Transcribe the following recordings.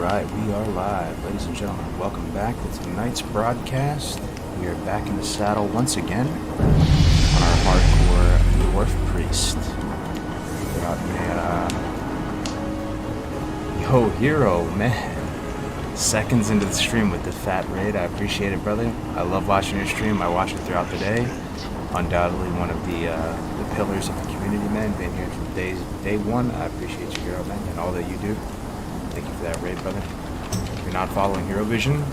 Alright, we are live. Ladies and gentlemen, welcome back to tonight's broadcast. We are back in the saddle once again on our hardcore Dwarf Priest. Yo, Hero, man. Seconds into the stream with the fat raid. I appreciate it, brother. I love watching your stream. I watch it throughout the day. Undoubtedly one of the pillars of the community, man. Been here from day one. I appreciate you, Hero, man, and all that you do. Thank you for that raid, brother. If you're not following Hero Vision,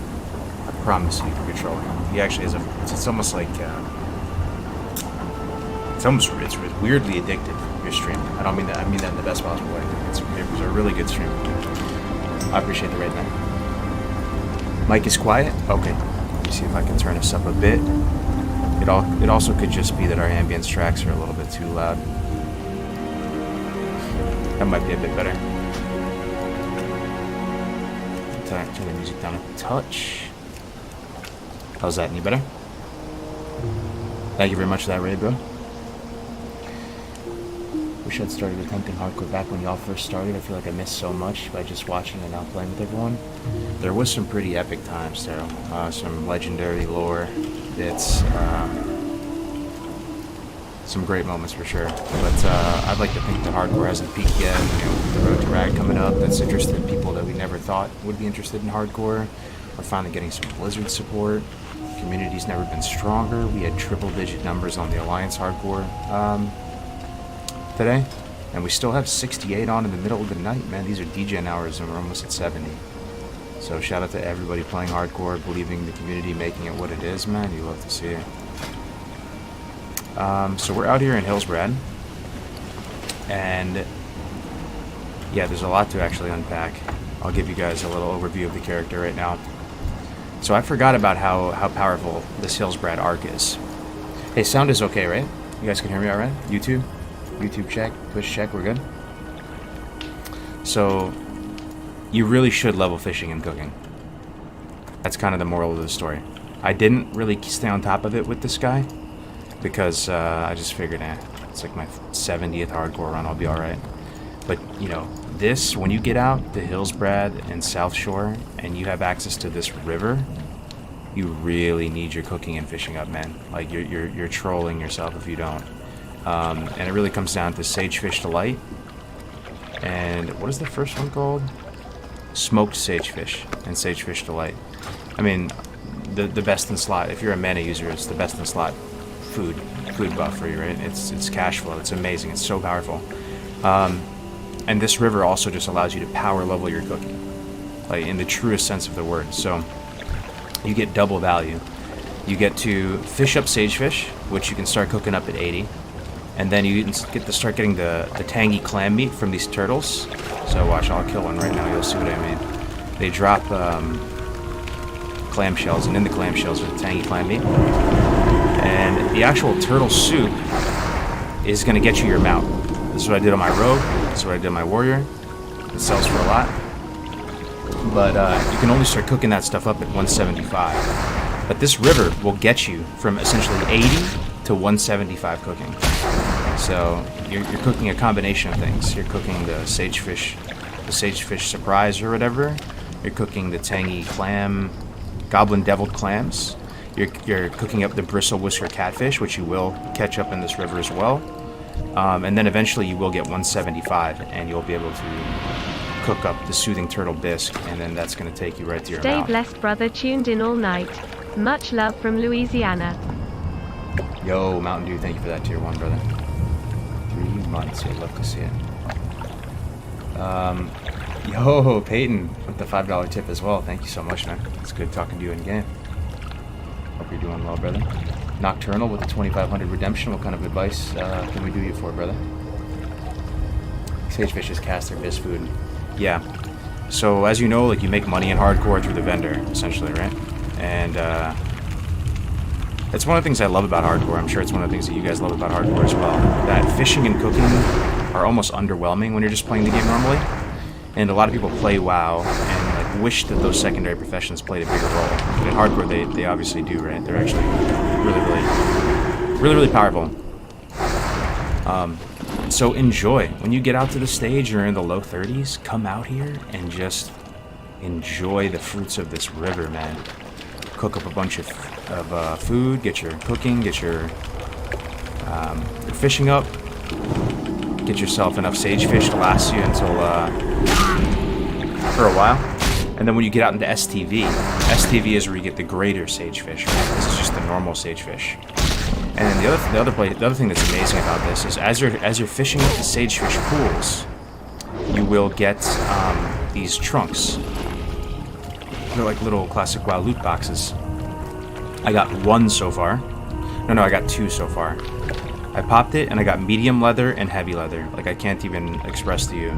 I promise you, you're trolling. He actually has it's almost like, it's weirdly addictive, your stream. I mean that in the best possible way. It was a really good stream. I appreciate the raid, man. Mic is quiet? Okay. Let me see if I can turn this up a bit. It also could just be that our ambience tracks are a little bit too loud. That might be a bit better. Turn the music down a touch. How's that? Any better? Thank you very much for that raid, bro. Wish I'd started attempting hardcore back when y'all first started. I feel like I missed so much by just watching and not playing with everyone. There was some pretty epic times, Daryl. Some legendary lore bits. Some great moments for sure. But I'd like to think that hardcore hasn't peaked yet. You know, with the Road to Rag coming up, that's interested people that we never thought would be interested in hardcore. We're finally getting some Blizzard support. Community's never been stronger. We had triple-digit numbers on the Alliance hardcore today, and we still have 68 on in the middle of the night, man. These are DGen hours, and we're almost at 70. So shout out to everybody playing hardcore, believing the community, making it what it is, man. You love to see it. So we're out here in Hillsbrad, and yeah, there's a lot to actually unpack. I'll give you guys a little overview of the character right now. So I forgot about how powerful this Hillsbrad arc is. Hey, sound is okay, right? You guys can hear me all right? YouTube check, Twitch check, we're good? So you really should level fishing and cooking. That's kind of the moral of the story. I didn't really stay on top of it with this guy, because I just figured, it's like my 70th hardcore run, I'll be alright. But, you know, this, when you get out to Hillsbrad and South Shore, and you have access to this river, you really need your cooking and fishing up, man. Like, you're trolling yourself if you don't. And it really comes down to Sagefish Delight. And what is the first one called? Smoked Sagefish and Sagefish Delight. I mean, the best in slot. If you're a mana user, it's the best in slot food buff for you, right? It's cash flow. It's amazing. It's so powerful. And this river also just allows you to power level your cooking, like in the truest sense of the word. So you get double value. You get to fish up sagefish, which you can start cooking up at 80, and then you get to start getting the tangy clam meat from these turtles. So watch, I'll kill one right now. You'll see what I mean. They drop clamshells, and in the clamshells are the tangy clam meat. And the actual turtle soup is going to get you your mount. This is what I did on my rogue. This is what I did on my warrior. It sells for a lot. But you can only start cooking that stuff up at 175. But this river will get you from essentially 80 to 175 cooking. So you're cooking a combination of things. You're cooking the sagefish surprise or whatever. You're cooking the tangy clam, goblin deviled clams. You're cooking up the bristle whisker catfish, which you will catch up in this river as well. And then eventually you will get 175, and you'll be able to cook up the soothing turtle bisque, and then that's going to take you right to your mouth. Stay blessed, brother. Tuned in all night. Much love from Louisiana. Yo, Mountain Dew, thank you for that tier 1, brother. 3 months, I'd love to see it. Yo, Peyton, with the $5 tip as well. Thank you so much, man. It's good talking to you in game. Hope you're doing well, brother. Nocturnal with the 2,500 redemption. What kind of advice can we do you for, brother? Sagefish is cast their biz food. Yeah. So as you know, like, you make money in hardcore through the vendor, essentially, right? And it's one of the things I love about hardcore. I'm sure it's one of the things that you guys love about hardcore as well. That fishing and cooking are almost underwhelming when you're just playing the game normally. And a lot of people play WoW and like wish that those secondary professions played a bigger role. But in hardcore, they obviously do, right? They're actually really powerful. So enjoy. When you get out to the stage, you're in the low 30s, come out here and just enjoy the fruits of this river, man. Cook up a bunch of food, get your cooking, get your fishing up, get yourself enough sagefish to last you until for a while. And then when you get out into STV is where you get the greater sagefish, right? This is just the normal sagefish. And then the other thing that's amazing about this is as you're fishing up the sagefish pools, you will get these trunks. They're like little classic WoW loot boxes. I got one so far. No, I got two so far. I popped it and I got medium leather and heavy leather. Like, I can't even express to you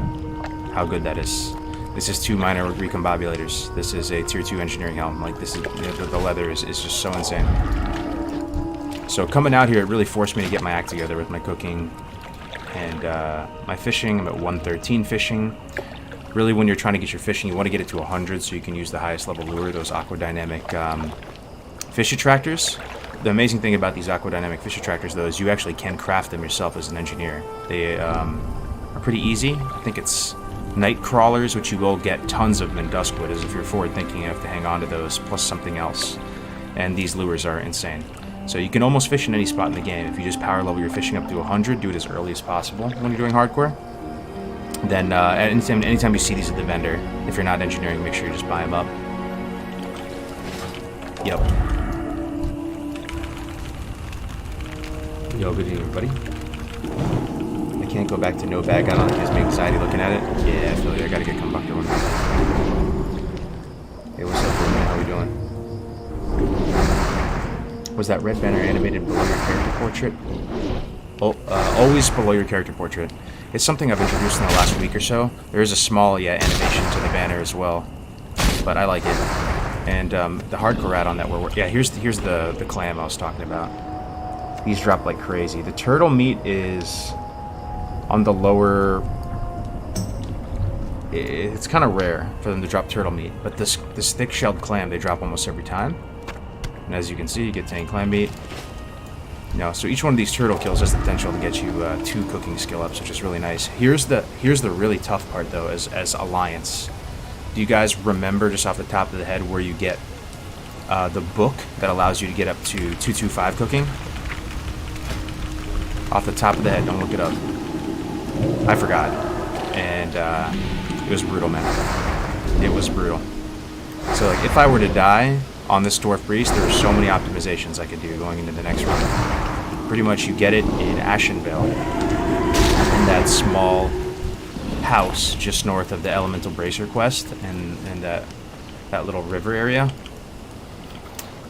how good that is. This is 2 minor recombobulators. This is a tier 2 engineering helm. Like, this is the leather is just so insane. So coming out here, it really forced me to get my act together with my cooking and my fishing. I'm at 113 fishing. Really, when you're trying to get your fishing, you want to get it to 100 so you can use the highest level lure, those aquadynamic fish attractors. The amazing thing about these aquadynamic fish attractors, though, is you actually can craft them yourself as an engineer. They are pretty easy. I think it's night crawlers, which you will get tons of in Duskwood, as if you're forward thinking, you have to hang on to those, plus something else. And these lures are insane. So you can almost fish in any spot in the game. If you just power level your fishing up to 100, do it as early as possible when you're doing hardcore. Then anytime you see these at the vendor, if you're not engineering, make sure you just buy them up. Yep. Yo, good evening, everybody. I can't go back to no bag. I don't think it gives me anxiety looking at it. Yeah, I feel like I gotta get come back to one. Hey, what's up, man? How we doing? Was that red banner animated below your character portrait? Oh, always below your character portrait. It's something I've introduced in the last week or so. There is a small animation to the banner as well, but I like it. And the hardcore add-on that here's the clam I was talking about. These drop like crazy. The turtle meat is on the lower. It's kind of rare for them to drop turtle meat, but this thick-shelled clam they drop almost every time. And as you can see, you get 10 clam meat. So each one of these turtle kills has the potential to get you 2 cooking skill ups, which is really nice. Here's the really tough part, though, as Alliance. Do you guys remember, just off the top of the head, where you get the book that allows you to get up to 225 cooking? Off the top of the head, don't look it up. I forgot. And it was brutal, man. It was brutal. So, like, if I were to die on this Dwarf Priest, there are so many optimizations I could do going into the next run. Pretty much you get it in Ashenvale, in that small house just north of the Elemental Bracer quest and that little river area.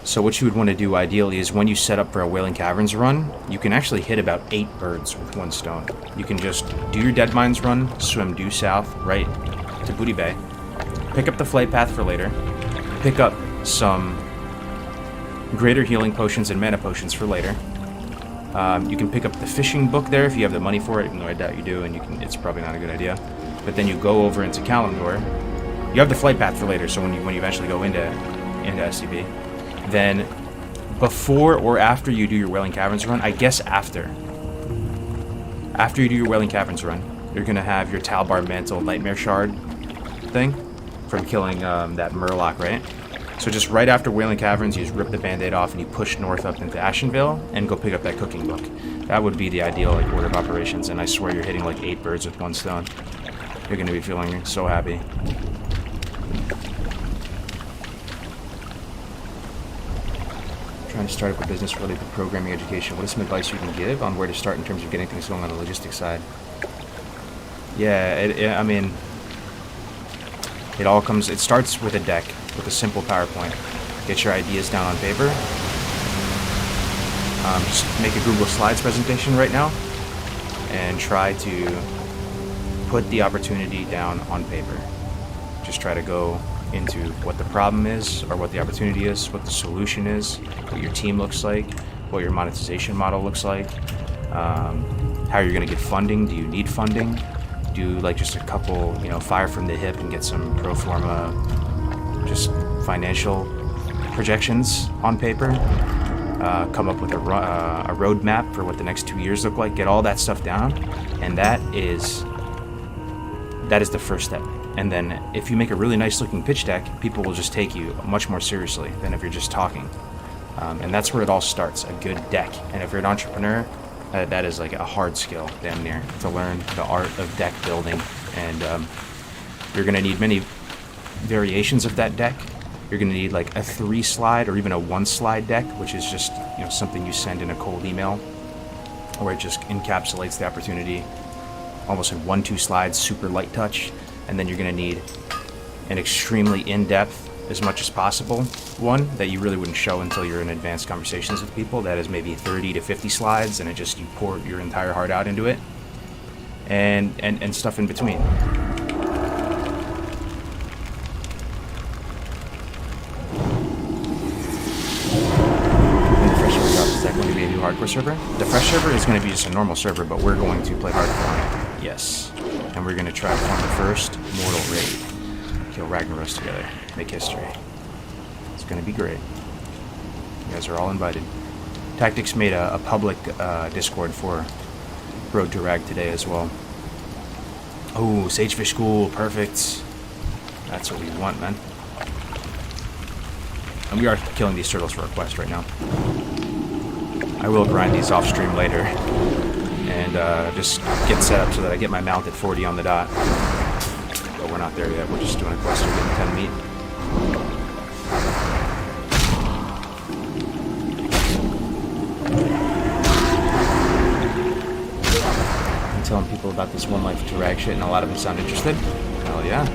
So what you would want to do ideally is when you set up for a Wailing Caverns run, you can actually hit about 8 birds with 1 stone. You can just do your Dead Mines run, swim due south right to Booty Bay, pick up the flight path for later, pick up some greater healing potions and mana potions for later. You can pick up the fishing book there if you have the money for it, even though I doubt you do, and it's probably not a good idea. But then you go over into Kalimdor. You have the flight path for later, so when you eventually go into SCB, then before or after you do your Wailing Caverns run, I guess after you do your Wailing Caverns run, you're gonna have your Talbar Mantle Nightmare Shard thing from killing that Murloc, right? So just right after Wailing Caverns, you just rip the band-aid off and you push north up into Ashenvale and go pick up that cooking book. That would be the ideal order of operations, and I swear you're hitting like 8 birds with 1 stone. You're going to be feeling so happy. Trying to start up a business related to programming education. What is some advice you can give on where to start in terms of getting things going on the logistics side? Yeah, I mean, it starts with a deck, with a simple PowerPoint. Get your ideas down on paper. Just make a Google Slides presentation right now and try to put the opportunity down on paper. Just try to go into what the problem is, or what the opportunity is, what the solution is, what your team looks like, what your monetization model looks like, how you're going to get funding. Do you need funding? Do like just a couple, fire from the hip and get some pro forma, just financial projections on paper. Come up with a roadmap for what the next 2 years look like. Get all that stuff down, and that is the first step. And then if you make a really nice looking pitch deck, people will just take you much more seriously than if you're just talking. And that's where it all starts, a good deck. And if you're an entrepreneur, that is like a hard skill, damn near, to learn the art of deck building. And you're going to need many variations of that deck. You're going to need like a 3-slide or even a 1-slide deck, which is just, you know, something you send in a cold email, where it just encapsulates the opportunity almost in 1-2 slides, super light touch. And then you're going to need an extremely in-depth, as much as possible, one that you really wouldn't show until you're in advanced conversations with people. That is maybe 30 to 50 slides, and it just, you pour your entire heart out into it, and stuff in between. And the fresh server drop, is that going to be a new hardcore server? The fresh server is going to be just a normal server, but we're going to play hardcore on it. Yes. And we're going to try to form the first mortal raid. Kill Ragnaros together. Make history. It's going to be great. You guys are all invited. Tactics made a public Discord for Road to Rag today as well. Oh, Sagefish School. Perfect. That's what we want, man. And we are killing these turtles for a quest right now. I will grind these off stream later. And just get set up so that I get my mount at 40 on the dot. But we're not there yet. We're just doing a quest. We're getting 10 meat. I'm telling people about this One Life to Rag shit, and a lot of them sound interested. Hell yeah.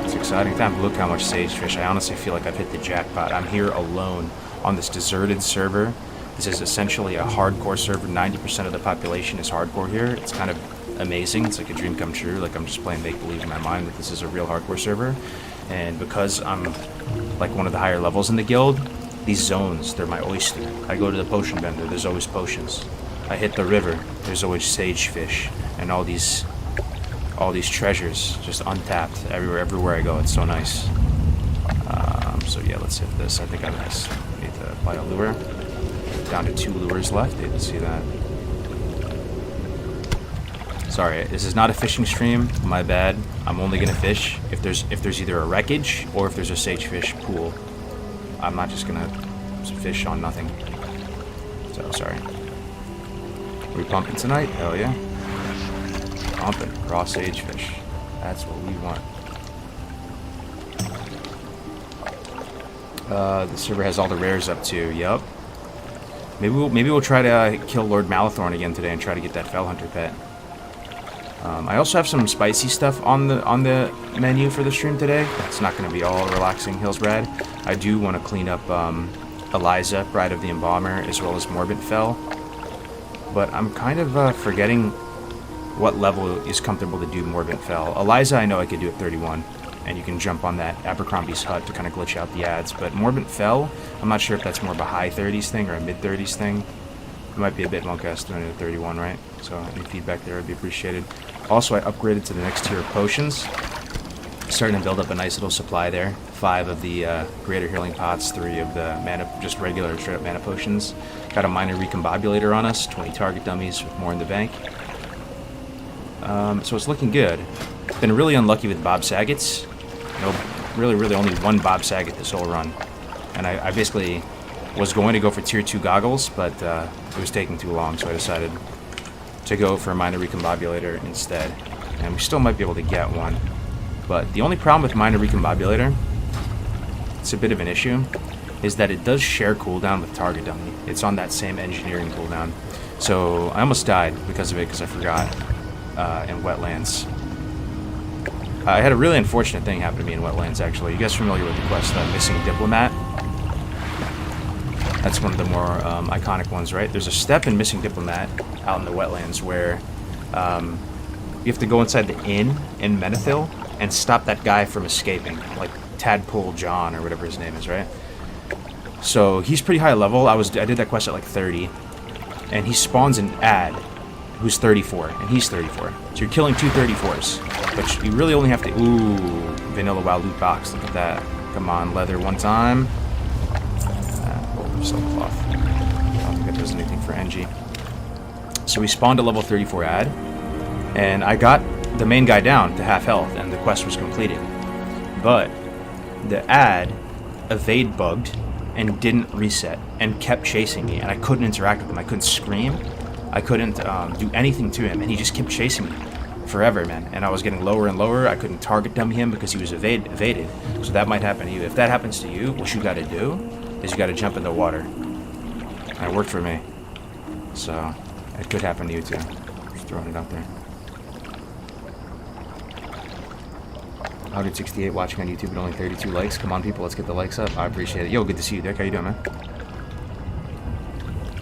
It's exciting time. Look how much Sagefish. I honestly feel like I've hit the jackpot. I'm here alone on this deserted server. This is essentially a hardcore server. 90% of the population is hardcore here. It's kind of amazing. It's like a dream come true. Like I'm just playing make-believe in my mind that this is a real hardcore server. And because I'm like one of the higher levels in the guild, these zones, they're my oyster. I go to the potion vendor, there's always potions. I hit the river, there's always sagefish. And all these treasures just untapped everywhere I go. It's so nice. So yeah, let's hit this. I think I'm nice. I need to buy a lure. Down to 2 lures left. Didn't see that. Sorry, this is not a fishing stream. My bad. I'm only gonna fish if there's either a wreckage or if there's a sagefish pool. I'm not just gonna fish on nothing. So sorry. Are we pumping tonight? Hell yeah. Pumping raw sagefish. That's what we want. The server has all the rares up too. Yup. Maybe we'll try to kill Lord Malathorn again today and try to get that Fell Hunter pet. I also have some spicy stuff on the menu for the stream today. It's not going to be all relaxing Hillsbrad. I do want to clean up Eliza, Bride of the Embalmer, as well as Morbid Fell. But I'm kind of forgetting what level is comfortable to do Morbid Fell. Eliza, I know I could do at 31. And you can jump on that Abercrombie's hut to kind of glitch out the ads. But Morbid Fell, I'm not sure if that's more of a high 30s thing or a mid 30s thing. It might be a bit monkest doing it at 31, right? So any feedback there would be appreciated. Also, I upgraded to the next tier of potions. Starting to build up a nice little supply there. 5 of the Greater Healing Pots, 3 of the mana, just regular straight up mana potions. Got a minor recombobulator on us, 20 target dummies with more in the bank. So it's looking good. Been really unlucky with Bob Saget's. No, really only one Bob Saget this whole run. And I basically was going to go for tier 2 goggles, but it was taking too long, so I decided to go for a minor recombobulator instead. And we still might be able to get one. But the only problem with minor recombobulator, it's a bit of an issue, is that it does share cooldown with target dummy. It's on that same engineering cooldown. So I almost died because of it, because I forgot in Wetlands. I had a really unfortunate thing happen to me in Wetlands, actually. You guys familiar with the quest, Missing Diplomat? That's one of the more iconic ones, right? There's a step in Missing Diplomat out in the Wetlands where you have to go inside the inn in Menethil and stop that guy from escaping, like Tadpole John or whatever his name is, right? So he's pretty high level. I did that quest at like 30, and he spawns an ad who's 34, and he's 34. So you're killing 2 34s, but you really only have to... Ooh, Vanilla Wild Loot Box, look at that. Come on, leather one time. Silk cloth. I don't think that does anything for NG. So we spawned a level 34 ad, and I got the main guy down to half health, and the quest was completed. But the ad evade bugged and didn't reset and kept chasing me, and I couldn't interact with him. I couldn't scream. I couldn't do anything to him, and he just kept chasing me forever, man. And I was getting lower and lower. I couldn't target dummy him because he was evaded. So that might happen to you. If that happens to you, what you got to do is you got to jump in the water. And it worked for me. So it could happen to you too. Just throwing it out there. 168 watching on YouTube and only 32 likes. Come on, people, let's get the likes up. I appreciate it. Yo, good to see you, Dick. How you doing, man?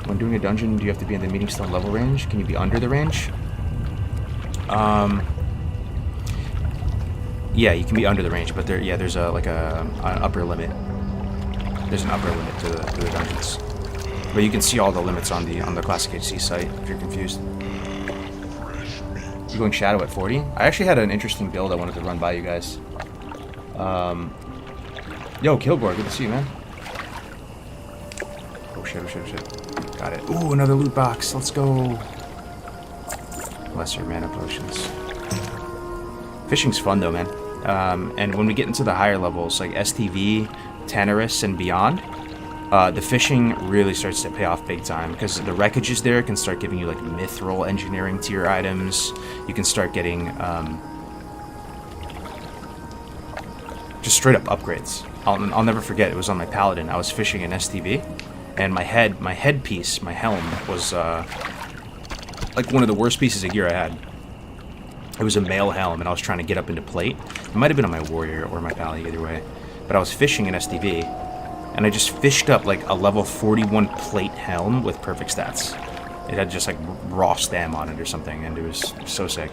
When doing a dungeon, do you have to be in the meeting stone level range? Can you be under the range? Yeah, you can be under the range, but there's an upper limit. There's an upper limit to the dungeons. But you can see all the limits on the Classic HC site if you're confused. You going Shadow at 40? I actually had an interesting build I wanted to run by you guys. Yo, Kilgore, good to see you, man. Oh shit. Got it. Ooh, another loot box. Let's go. Lesser mana potions. Fishing's fun though, man. And when we get into the higher levels, like STV, Tanaris, and beyond, the fishing really starts to pay off big time, because the wreckages there can start giving you like mithril engineering tier items. You can start getting just straight up upgrades. I'll never forget, it was on my paladin. I was fishing in STV, and my headpiece, my helm, was like one of the worst pieces of gear I had. It was a mail helm, and I was trying to get up into plate. It might have been on my warrior or my pally, either way. But I was fishing in STV, and I just fished up like a level 41 plate helm with perfect stats. It had just like raw stam on it or something, and it was so sick.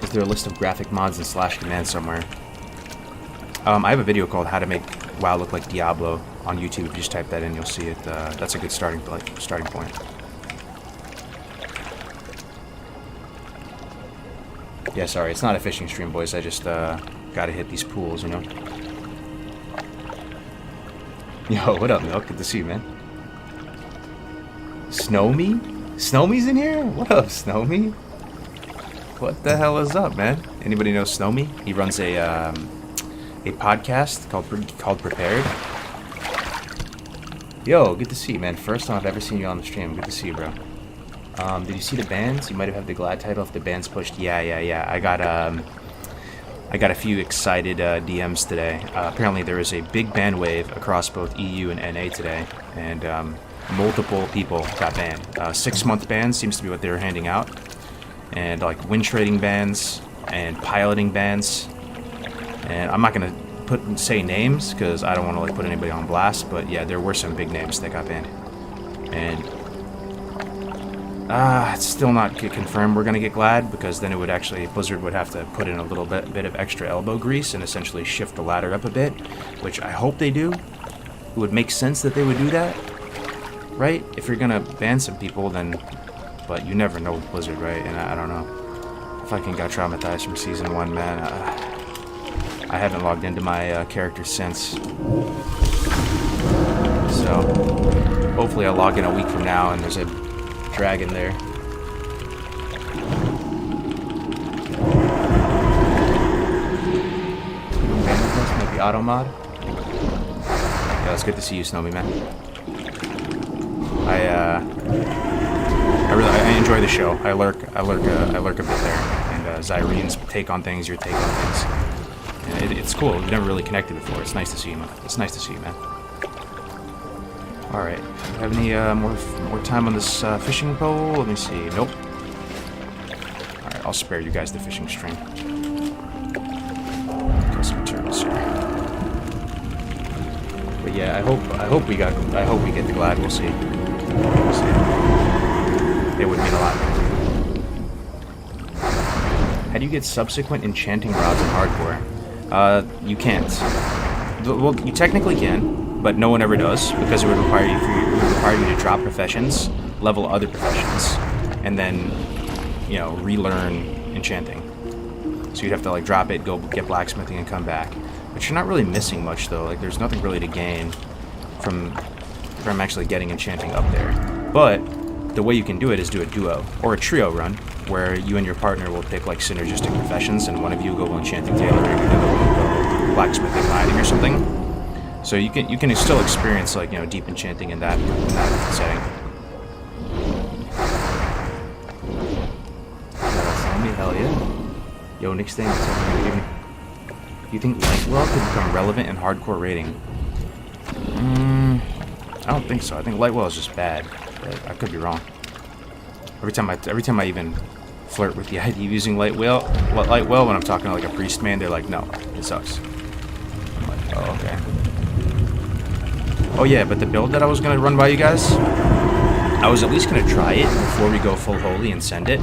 Is there a list of graphic mods and slash commands somewhere? I have a video called How to Make WoW Look Like Diablo on YouTube. If you just type that in, you'll see it. That's a good starting point. Yeah, sorry, it's not a fishing stream, boys. I just gotta hit these pools, you know? Yo, what up, Milk? Good to see you, man. Snowme? Snowme's in here? What up, Snowme? What the hell is up, man? Anybody know Snowme? He runs a podcast called Prepared. Yo, good to see you, man. First time I've ever seen you on the stream. Good to see you, bro. Did you see the bans? You might have had the Glad title if the bans pushed. Yeah. I got a few excited DMs today. Apparently there is a big ban wave across both EU and NA today, and multiple people got banned. 6-month bans seems to be what they were handing out, and like win trading bans and piloting bans. And I'm not gonna say names because I don't want to like put anybody on blast, but yeah, there were some big names that got banned, and it's still not confirmed we're gonna get Glad, because then it would actually, Blizzard would have to put in a little bit of extra elbow grease and essentially shift the ladder up a bit, which I hope they do. It would make sense that they would do that, right? If you're gonna ban some people, then, but you never know with Blizzard, right? And I don't know. I fucking got traumatized from Season 1, man. I haven't logged into my character since. So, hopefully I'll log in a week from now and there's a dragon there. Maybe auto mod? Yeah, it's good to see you, Snowmy, man. I enjoy the show. I lurk a bit there. And Zyreen's take on things, your take on things. And it's cool. We've never really connected before. It's nice to see you, man. It's nice to see you, man. All right. Have any more time on this fishing pole? Let me see. Nope. All right. I'll spare you guys the fishing stream. Kill some turtles here. But yeah, I hope we get the Glad. We'll see. We'll see. It would mean a lot. How do you get subsequent enchanting rods in hardcore? You can't. Well, you technically can, but no one ever does, because it would require you to drop professions, level other professions, and then, you know, relearn enchanting. So you'd have to like drop it, go get blacksmithing, and come back. But you're not really missing much though. Like there's nothing really to gain from actually getting enchanting up there. But the way you can do it is do a duo or a trio run, where you and your partner will pick like synergistic professions, and one of you go enchanting tailoring, and the other one will go blacksmithing, mining, or something. So you can still experience like deep enchanting in that setting. Hell yeah. Yo, Nick's thing. Do you think Lightwell could become relevant in hardcore raiding? I don't think so. I think Lightwell is just bad. But I could be wrong. Every time I even flirt with the idea of using Lightwell when I'm talking to like a priest man, they're like, no, it sucks. I'm like, oh, okay. Oh yeah, but the build that I was gonna run by you guys, I was at least gonna try it before we go full holy and send it.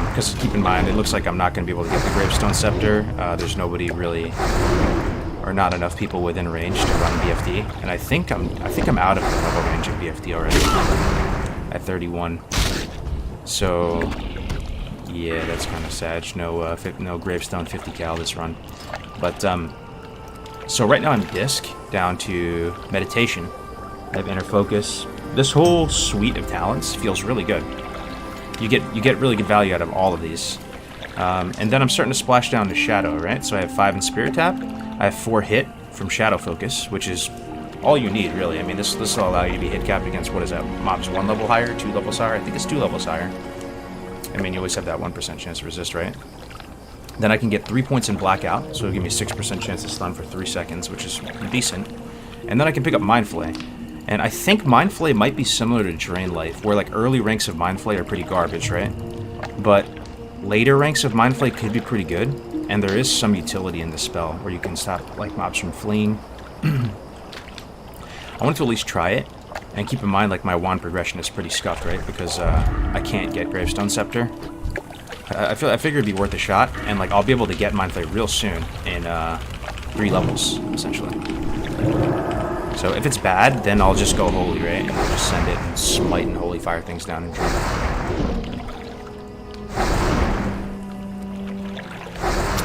Because keep in mind, it looks like I'm not going to be able to get the Gravestone Scepter. There's nobody really, or not enough people within range to run BFD, and I think I'm out of the level range of BFD already at 31. So yeah, that's kind of sad. No Gravestone 50 cal this run, but so right now I'm disc down to meditation. I have inner focus. This whole suite of talents feels really good. You get really good value out of all of these. And then I'm starting to splash down to Shadow, right? So I have 5 in Spirit Tap. I have 4 hit from Shadow Focus, which is all you need, really. I mean, this will allow you to be hit capped against, what is that, mobs 1 level higher, 2 levels higher? I think it's 2 levels higher. I mean, you always have that 1% chance to resist, right? Then I can get 3 points in Blackout, so it'll give me a 6% chance to stun for 3 seconds, which is decent. And then I can pick up Mind Flay. And I think Mind Flay might be similar to Drain Life, where like early ranks of Mind Flay are pretty garbage, right? But later ranks of Mind Flay could be pretty good, and there is some utility in the spell where you can stop like mobs from fleeing. I want to at least try it, and keep in mind like my wand progression is pretty scuffed, right? Because I can't get Gravestone Scepter. I figure it'd be worth a shot, and like I'll be able to get Mind Flay real soon in 3 levels essentially. So if it's bad, then I'll just go holy, right? And we'll just send it and smite and holy fire things down and drain.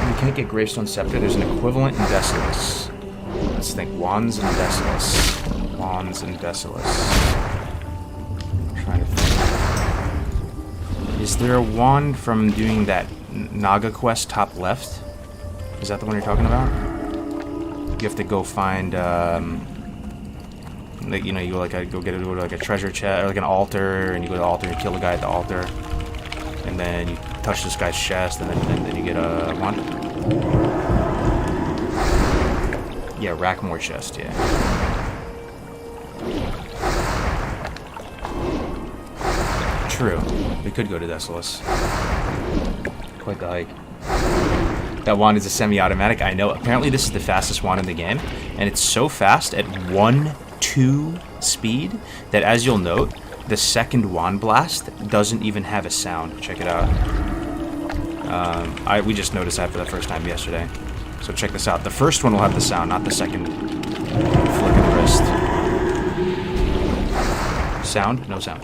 We can't get Gravestone Scepter. There's an equivalent in Desolace. Let's think. Wands and Desolace. Wands and Desolace. I'm trying to think. Is there a wand from doing that Naga quest top left? Is that the one you're talking about? You have to go find... like, you go like go to like a treasure chest or like an altar, and you go to the altar and you kill the guy at the altar, and then you touch this guy's chest, and then you get a wand. Yeah, Rackmore chest. Yeah. True. We could go to Desolace. Quite the hike. That wand is a semi-automatic. I know. Apparently, this is the fastest wand in the game, and it's so fast at 1-2 speed that, as you'll note, the second wand blast doesn't even have a sound. Check it out. We just noticed that for the first time yesterday. So check this out. The first one will have the sound, not the second flick of the wrist. Sound? No sound.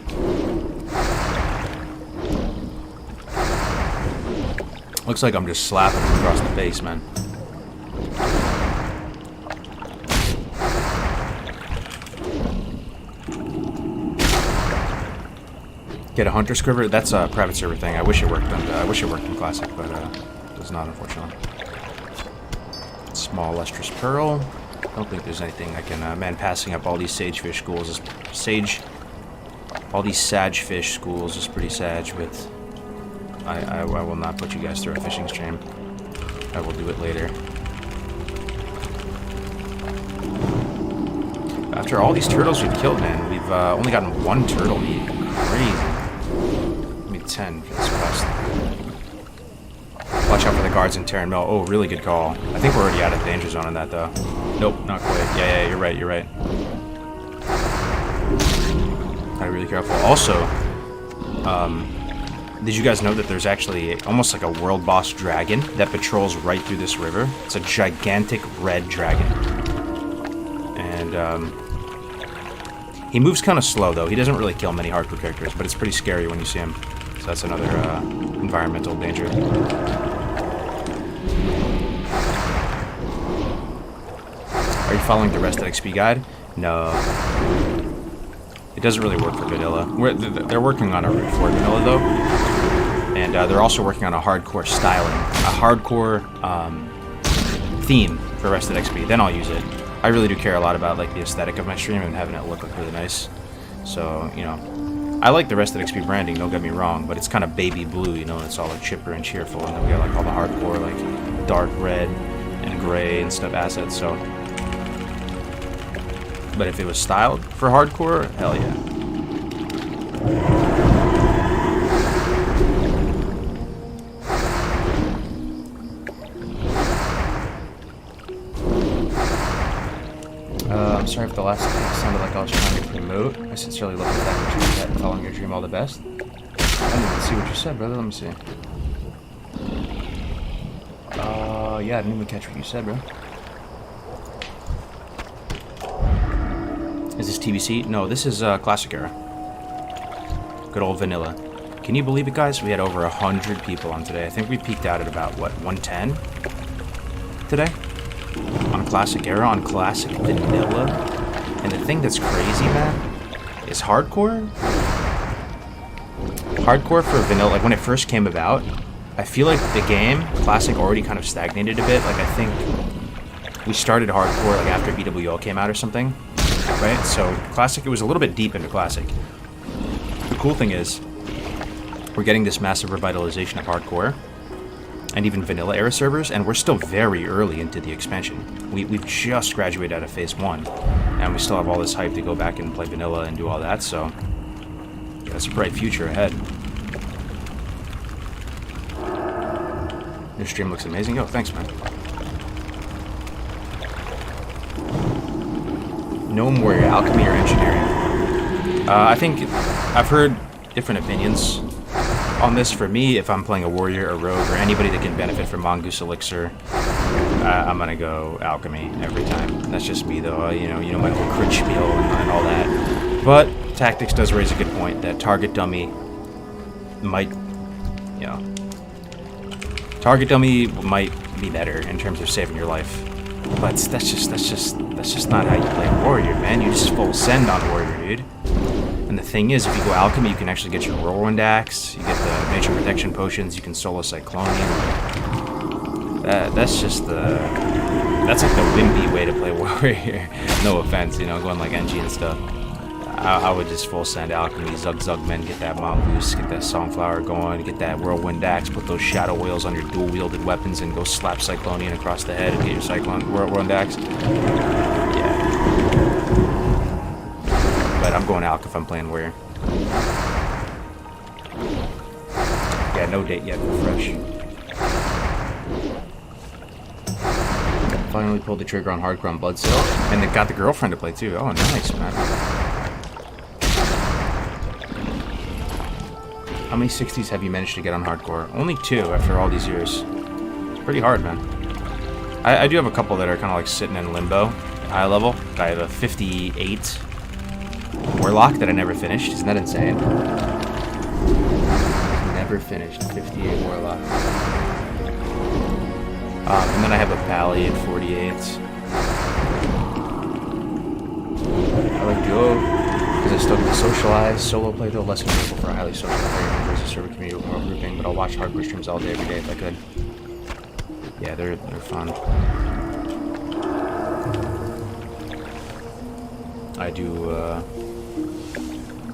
Looks like I'm just slapping him across the face, man. Get a Hunter Scriver? That's a private server thing. I wish it worked in Classic, but it does not, unfortunately. Small Lustrous Pearl. I don't think there's anything I can... man, passing up all these Sagefish schools is... all these Sagefish schools is pretty sag, but... I will not put you guys through a fishing stream. I will do it later. After all these turtles we've killed, man, we've only gotten 1 turtle meat. Crazy. Give me 10 for this quest. Watch out for the guards in Terran Mill. Oh, really good call. I think we're already out of the danger zone on that, though. Nope, not quite. Yeah, you're right. Gotta be really careful. Also, did you guys know that there's actually almost like a world boss dragon that patrols right through this river? It's a gigantic red dragon. And, he moves kind of slow, though. He doesn't really kill many hardcore characters, but it's pretty scary when you see him. So that's another, environmental danger. Are you following the rest of the XP guide? No. It doesn't really work for vanilla. They're working on a root for vanilla though, and they're also working on a hardcore styling, a hardcore theme for Rested XP. Then I'll use it. I really do care a lot about like the aesthetic of my stream and having it look like really nice. So you know, I like the Rested XP branding. Don't get me wrong, but it's kind of baby blue, you know. It's all like chipper and cheerful, and then we got like all the hardcore like dark red and gray and stuff assets. So. But if it was styled for hardcore, hell yeah. I'm sorry if the last text sounded like I was trying to promote. I sincerely look at that what you said and following your dream all the best. I didn't even see what you said, brother. Let me see. Yeah, I didn't even catch what you said, bro. Is this TBC? No, this is Classic Era. Good old vanilla. Can you believe it, guys? We had over 100 people on today. I think we peaked out at about, what, 110 today? On Classic Era, on Classic Vanilla. And the thing that's crazy, man, is hardcore. Hardcore for vanilla, like when it first came about, I feel like the game, Classic, already kind of stagnated a bit. Like, I think we started hardcore like after BWL came out or something. Right? So, Classic, it was a little bit deep into Classic. The cool thing is, we're getting this massive revitalization of hardcore, and even vanilla era servers, and we're still very early into the expansion. We've just graduated out of Phase 1, and we still have all this hype to go back and play vanilla and do all that, so that's a bright future ahead. Your stream looks amazing. Yo, thanks, man. Gnome Warrior, Alchemy, or Engineering? I think I've heard different opinions on this. For me, if I'm playing a Warrior, a Rogue, or anybody that can benefit from Mongoose Elixir, I'm gonna go Alchemy every time. That's just me, though. You know my whole crit spiel and all that. But Tactics does raise a good point that Target Dummy might, you know, Target Dummy might be better in terms of saving your life. But that's just not how you play Warrior, man. You just full send on Warrior, dude. And the thing is, if you go Alchemy, you can actually get your Whirlwind Axe, you get the Nature Protection Potions, you can solo Cyclonian. That's like the wimpy way to play Warrior. No offense, you know, going like NG and stuff. I would just full send Alchemy, Zug Men, get that Mongoose, get that Songflower going, get that Whirlwind Axe, put those Shadow Whales on your dual-wielded weapons, and go slap Cyclonian across the head and get your Whirlwind Axe. Yeah. But I'm going Alch if I'm playing Warrior. Yeah, no date yet for Fresh. Finally pulled the trigger on Hardcore on Bloodsail, and they got the girlfriend to play too. Oh, nice, man. How many 60s have you managed to get on hardcore? Only 2 after all these years. It's pretty hard, man. I do have a couple that are kind of like sitting in limbo at high level. I have a 58 Warlock that I never finished. Isn't that insane? Never finished 58 Warlock. And then I have a Pally at 48. I like Duo because I still get to socialize. Solo play though less enjoyable for a highly social player who enjoys the server community with more grouping, but I'll watch hardcore streams all day every day if I could. Yeah, they're fun. I do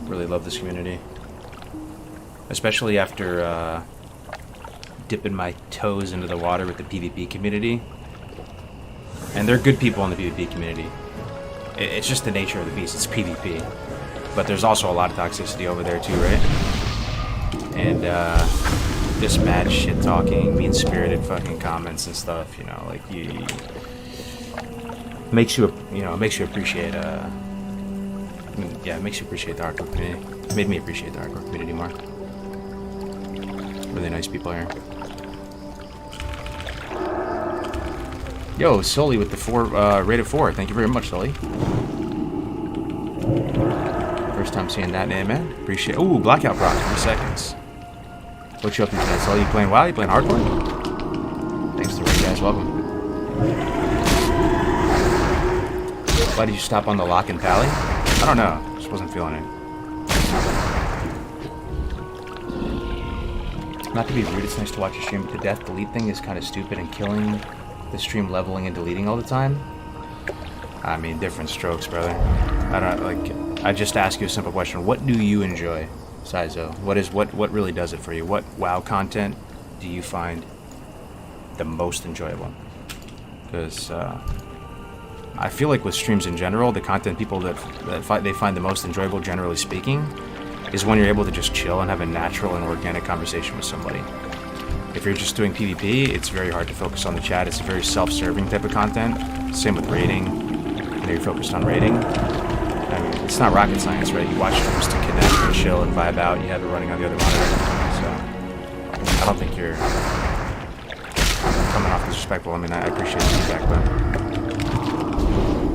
really love this community, especially after dipping my toes into the water with the PvP community. And they're good people in the PvP community. It's just the nature of the beast. It's PvP. But there's also a lot of toxicity over there too, right? And just mad shit talking, mean-spirited fucking comments and stuff, you know, like makes you appreciate it makes you appreciate the hardcore community. It made me appreciate the hardcore community more. Really nice people here. Yo, Sully with the rated 4. Thank you very much, Sully. First time seeing that name, man. Appreciate it. Ooh, Blackout Proc, 3 seconds. What you up to today, Sully? You playing WoW? You playing hardcore? Thanks to the raid, guys. Welcome. Why did you stop on the Lock and Pally? I don't know. Just Just wasn't feeling it. Not to be rude, it's nice to watch a stream, but the death delete thing is kind of stupid, and killing the stream leveling and deleting all the time. I mean, different strokes, brother. I don't like. I just ask you a simple question: what do you enjoy, Saizo? What really does it for you? What WoW content do you find the most enjoyable? Because I feel like with streams in general, the content people that they find the most enjoyable, generally speaking, is when you're able to just chill and have a natural and organic conversation with somebody. If you're just doing PvP, it's very hard to focus on the chat. It's a very self-serving type of content. Same with raiding. You know, you're focused on raiding. I mean, it's not rocket science, right? You watch streams to connect and chill and vibe out. You have it running on the other monitor. So I don't think you're coming off disrespectful. I mean, I appreciate the feedback, but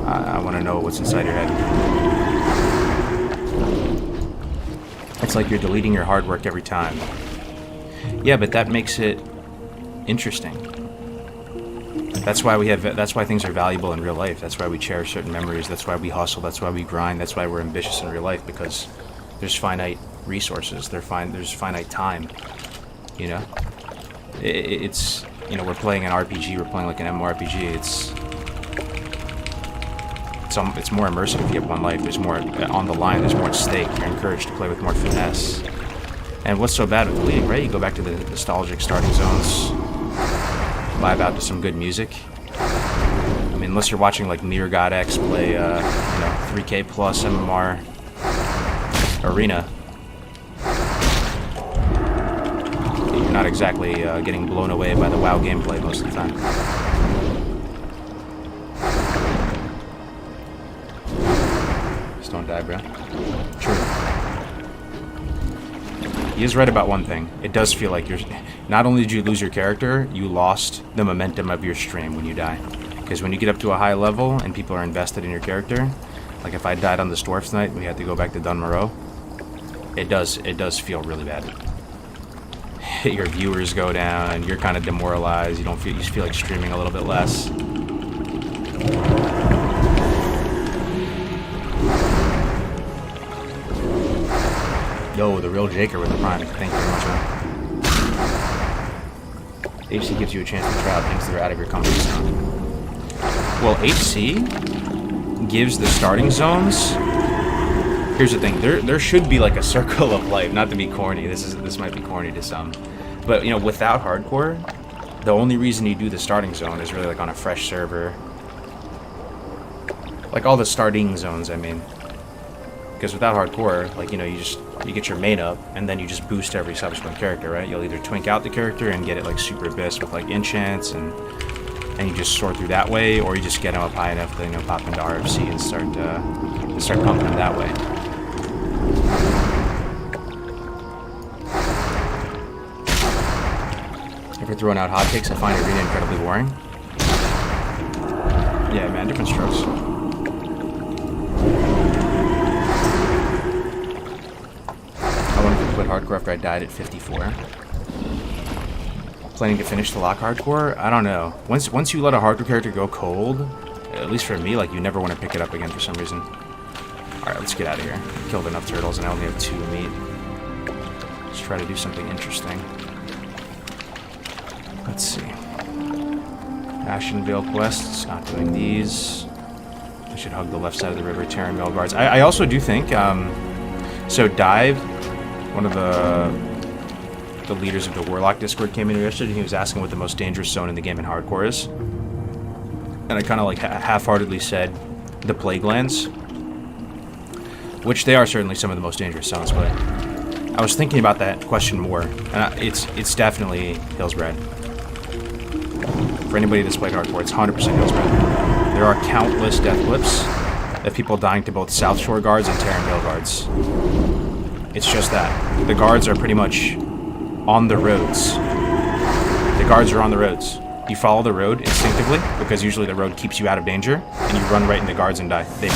I want to know what's inside your head. It's like you're deleting your hard work every time. Yeah, but that makes it interesting. That's why things are valuable in real life. That's why we cherish certain memories. That's why we hustle. That's why we grind. That's why we're ambitious in real life, because there's finite resources. There's finite time. You know, it's you know, we're playing an RPG. We're playing like an MMORPG. It's more immersive if you have one life. There's more on the line. There's more at stake. You're encouraged to play with more finesse. And what's so bad with deleting, right? You go back to the nostalgic starting zones, vibe out to some good music. I mean, unless you're watching like Near God X play, you know, 3K plus MMR Arena, you're not exactly getting blown away by the WoW gameplay most of the time. Just don't die, bro. True. He is right about one thing. It does feel like you're... Not only did you lose your character, you lost the momentum of your stream when you die. Because when you get up to a high level and people are invested in your character, like if I died on this Dwarf tonight and we had to go back to Dunmoreau, it does feel really bad. Your viewers go down and you're kind of demoralized. You just feel like streaming a little bit less. Yo, the real Jaker with the Prime. Thank you very much, man. HC gives you a chance to try out things that are out of your comfort zone. Well, HC gives the starting zones. Here's the thing. There should be like a circle of life. Not to be corny. This might be corny to some. But, you know, without hardcore, the only reason you do the starting zone is really like on a fresh server. Like all the starting zones, I mean. Because without hardcore, like, you know, you get your main up, and then you just boost every subsequent character, right? You'll either twink out the character and get it like super abyss with like enchants, and you just soar through that way, or you just get them up high enough to, you know, pop into RFC and start pumping them that way. Ever throwing out hotcakes? I find Arena incredibly boring. Yeah, man, different strokes. Quit hardcore after I died at 54. Planning to finish the lock hardcore? I don't know. Once you let a hardcore character go cold, at least for me, like, you never want to pick it up again for some reason. Alright, let's get out of here. Killed enough turtles and I only have 2 meat. Let's try to do something interesting. Let's see. Ashenvale quests, not doing these. I should hug the left side of the river, Terran Mail Guards. I also do think, so Dive, one of the leaders of the Warlock Discord, came in yesterday and he was asking what the most dangerous zone in the game in hardcore is. And I kind of like half-heartedly said the Plague Lands, which they are certainly some of the most dangerous zones, but I was thinking about that question more, and it's definitely Hillsbred. For anybody that's played hardcore, it's 100% Hillsbred. There are countless death clips of people dying to both South Shore guards and Terran Vale guards. It's just that. The guards are pretty much on the roads. The guards are on the roads. You follow the road instinctively, because usually the road keeps you out of danger, and you run right into guards and die. They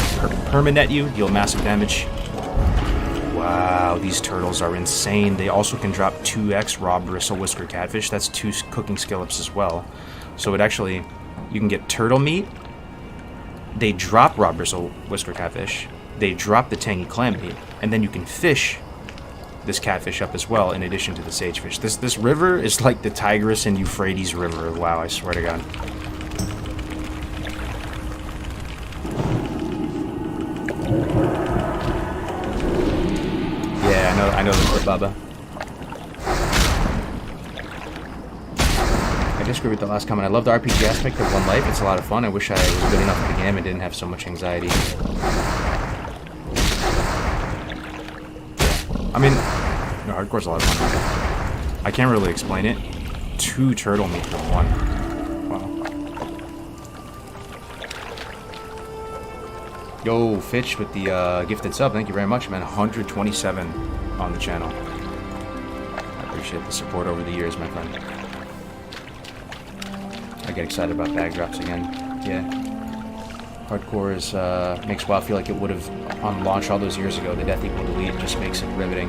permanet you, deal massive damage. Wow, these turtles are insane. They also can drop 2x raw bristle whisker catfish. That's 2 cooking skillops as well. So it actually, you can get turtle meat. They drop raw bristle whisker catfish. they drop the tangy clam bait, and then you can fish this catfish up as well, in addition to the sagefish. This river is like the Tigris and Euphrates River. Wow, I swear to God. Yeah, I know the word, Baba. I disagree with the last comment. I love the RPG aspect of One Life. It's a lot of fun. I wish I was good enough at the game and didn't have so much anxiety. I mean, no, hardcore's a lot of fun. I can't really explain it. 2 turtle meat for 1. Wow. Yo, Fitch with the gifted sub. Thank you very much, man. 127 on the channel. I appreciate the support over the years, my friend. I get excited about bag drops again. Yeah. Hardcore is, makes WoW feel like it would have on launch all those years ago. The Death Equal Delete just makes it riveting.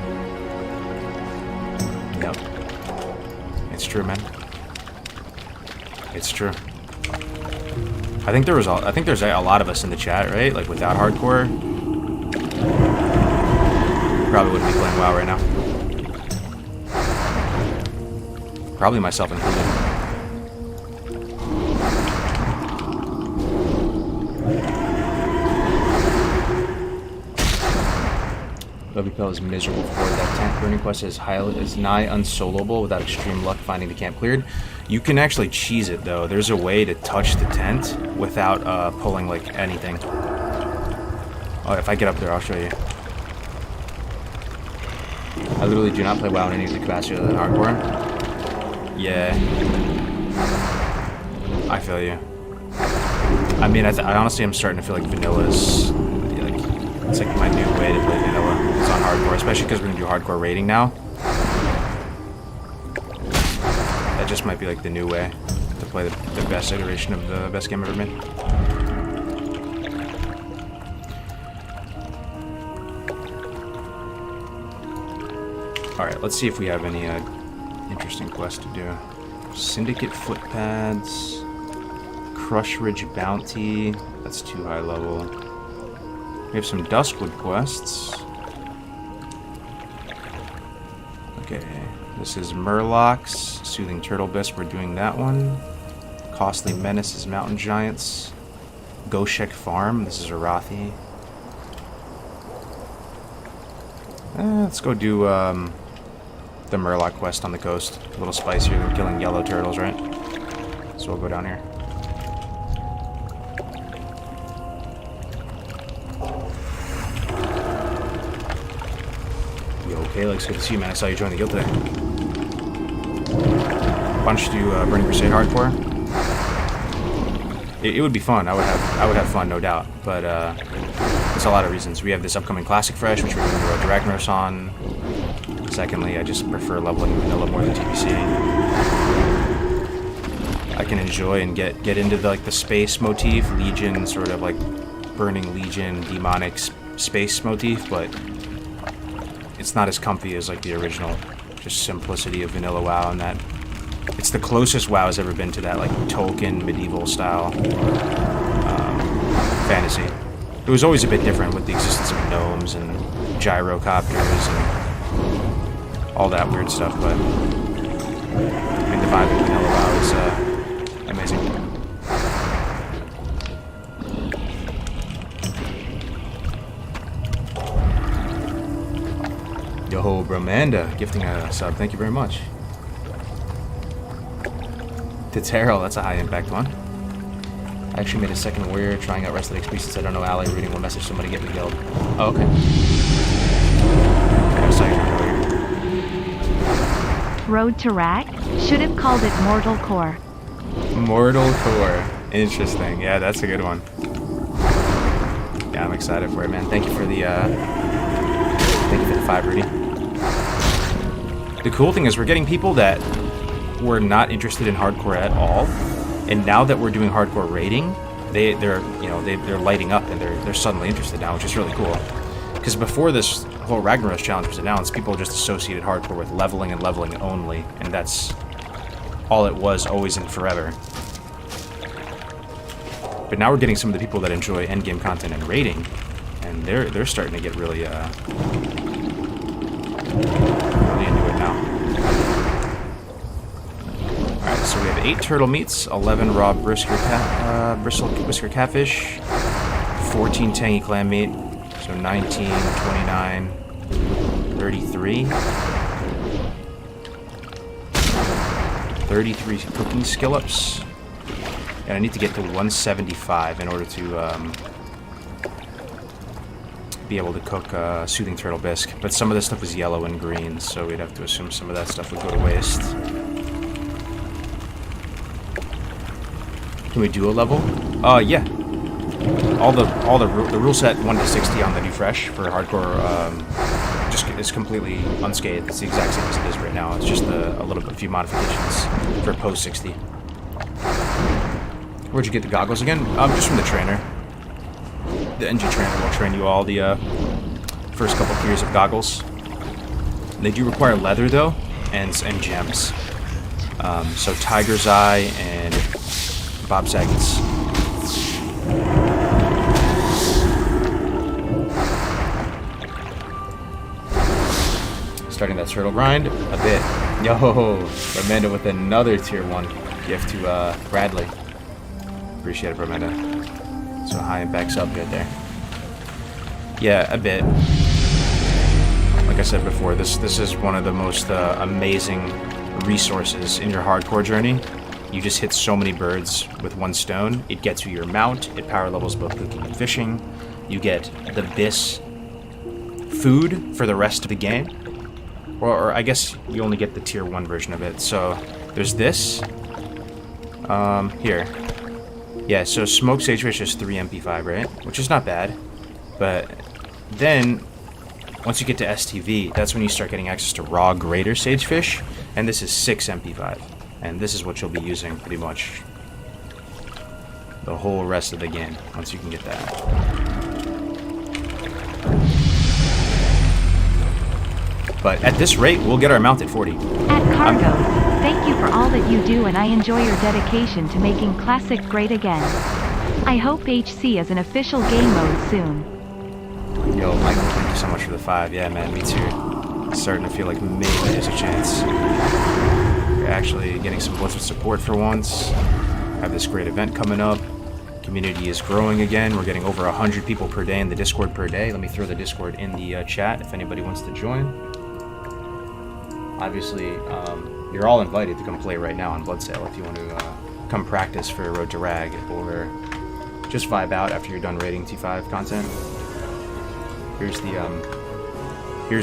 Yep. It's true, man. It's true. I think there's a lot of us in the chat, right? Like without hardcore, probably wouldn't be playing WoW right now. Probably myself included. WPL is miserable for that tent burning quest is nigh unsoloable without extreme luck finding the camp cleared. You can actually cheese it though. There's a way to touch the tent without pulling like anything. Oh, if I get up there, I'll show you. I literally do not play WoW in any of the capacity other than hardcore. Yeah. I feel you. I mean, I honestly am starting to feel like vanilla's like it's like my new way to play vanilla. It's on hardcore, especially because we're gonna do hardcore raiding now. That just might be like the new way to play the best iteration of the best game ever made. Alright, let's see if we have any interesting quests to do. Syndicate footpads, Crush Ridge Bounty, that's too high level. We have some Duskwood quests. Okay, this is Murlocs, Soothing Turtle Bisque, we're doing that one. Costly Menace is Mountain Giants. Goshek Farm, this is Arathi. Let's go do the Murloc quest on the coast. A little spicier than killing yellow turtles, right? So we'll go down here. Yo, Calix, good to see you, man. I saw you join the guild today. Bunch to do Burning Crusade hardcore. It would be fun. I would have fun, no doubt. But there's a lot of reasons. We have this upcoming Classic Fresh, which we're going to do Road to Ragnaros on. Secondly, I just prefer leveling vanilla more than TPC. I can enjoy and get into the space motif, Legion, sort of like Burning Legion, demonic space motif, but it's not as comfy as like the original, just simplicity of vanilla WoW, and that it's the closest WoW has ever been to that like Tolkien medieval style fantasy. It was always a bit different with the existence of gnomes and gyrocopters and all that weird stuff, but I mean the vibe of vanilla WoW is amazing. Yo, Bromanda, gifting a sub. Thank you very much. Tetero, that's a high impact one. I actually made a second warrior trying out Rested XP since I don't know Ally. Reading one message, somebody get me guild. Oh, okay. I saw you earlier. Road to Rag? Should have called it Mortal Core. Mortal Core. Interesting. Yeah, that's a good one. Yeah, I'm excited for it, man. Thank you for the 5, Rudy. The cool thing is we're getting people that were not interested in hardcore at all, and now that we're doing hardcore raiding, they're lighting up and they're suddenly interested now, which is really cool. Because before this whole Ragnaros challenge was announced, people just associated hardcore with leveling and leveling only, and that's all it was, always and forever. But now we're getting some of the people that enjoy endgame content and raiding And they're starting to get really really into it now. Alright, so we have 8 turtle meats, 11 raw brisket whisker catfish, 14 tangy clam meat, so 19, 29, 33. 33 cooking skillops. And I need to get to 175 in order to be able to cook soothing turtle bisque. But some of this stuff is yellow and green, so we'd have to assume some of that stuff would go to waste. Can we do a level? Yeah. The rule set 1 to 60 on the new fresh for hardcore just is completely unscathed. It's the exact same as it is right now. It's just a few modifications for post 60. Where'd you get the goggles again? Just from the trainer. The NG trainer will train you all the first couple tiers of goggles. They do require leather though, and gems. So Tiger's Eye and Bob Saget's. Starting that turtle grind a bit. Yo, Amanda with another tier 1 gift to Bradley. Appreciate it, Amanda. So high and backs up good there. Yeah, a bit. Like I said before, this is one of the most amazing resources in your hardcore journey. You just hit so many birds with 1 stone. It gets you your mount. It power levels both cooking and fishing. You get the bis food for the rest of the game. Or I guess you only get the tier 1 version of it. So there's this. Here. Yeah, so smoked sagefish is 3 MP5, right? Which is not bad. But then, once you get to STV, that's when you start getting access to raw greater sagefish. And this is 6 MP5. And this is what you'll be using pretty much the whole rest of the game, once you can get that. But at this rate, we'll get our mount at 40. At Kargoz, thank you for all that you do, and I enjoy your dedication to making Classic great again. I hope HC is an official game mode soon. Yo, Michael, thank you so much for the 5. Yeah, man, me too. It's starting to feel like maybe there's a chance. We're actually getting some Blizzard support for once. Have this great event coming up. Community is growing again. We're getting over 100 people per day in the Discord per day. Let me throw the Discord in the chat if anybody wants to join. Obviously, you're all invited to come play right now on Bloodsail if you want to come practice for Road to Rag, or just vibe out after you're done raiding T5 content. Here's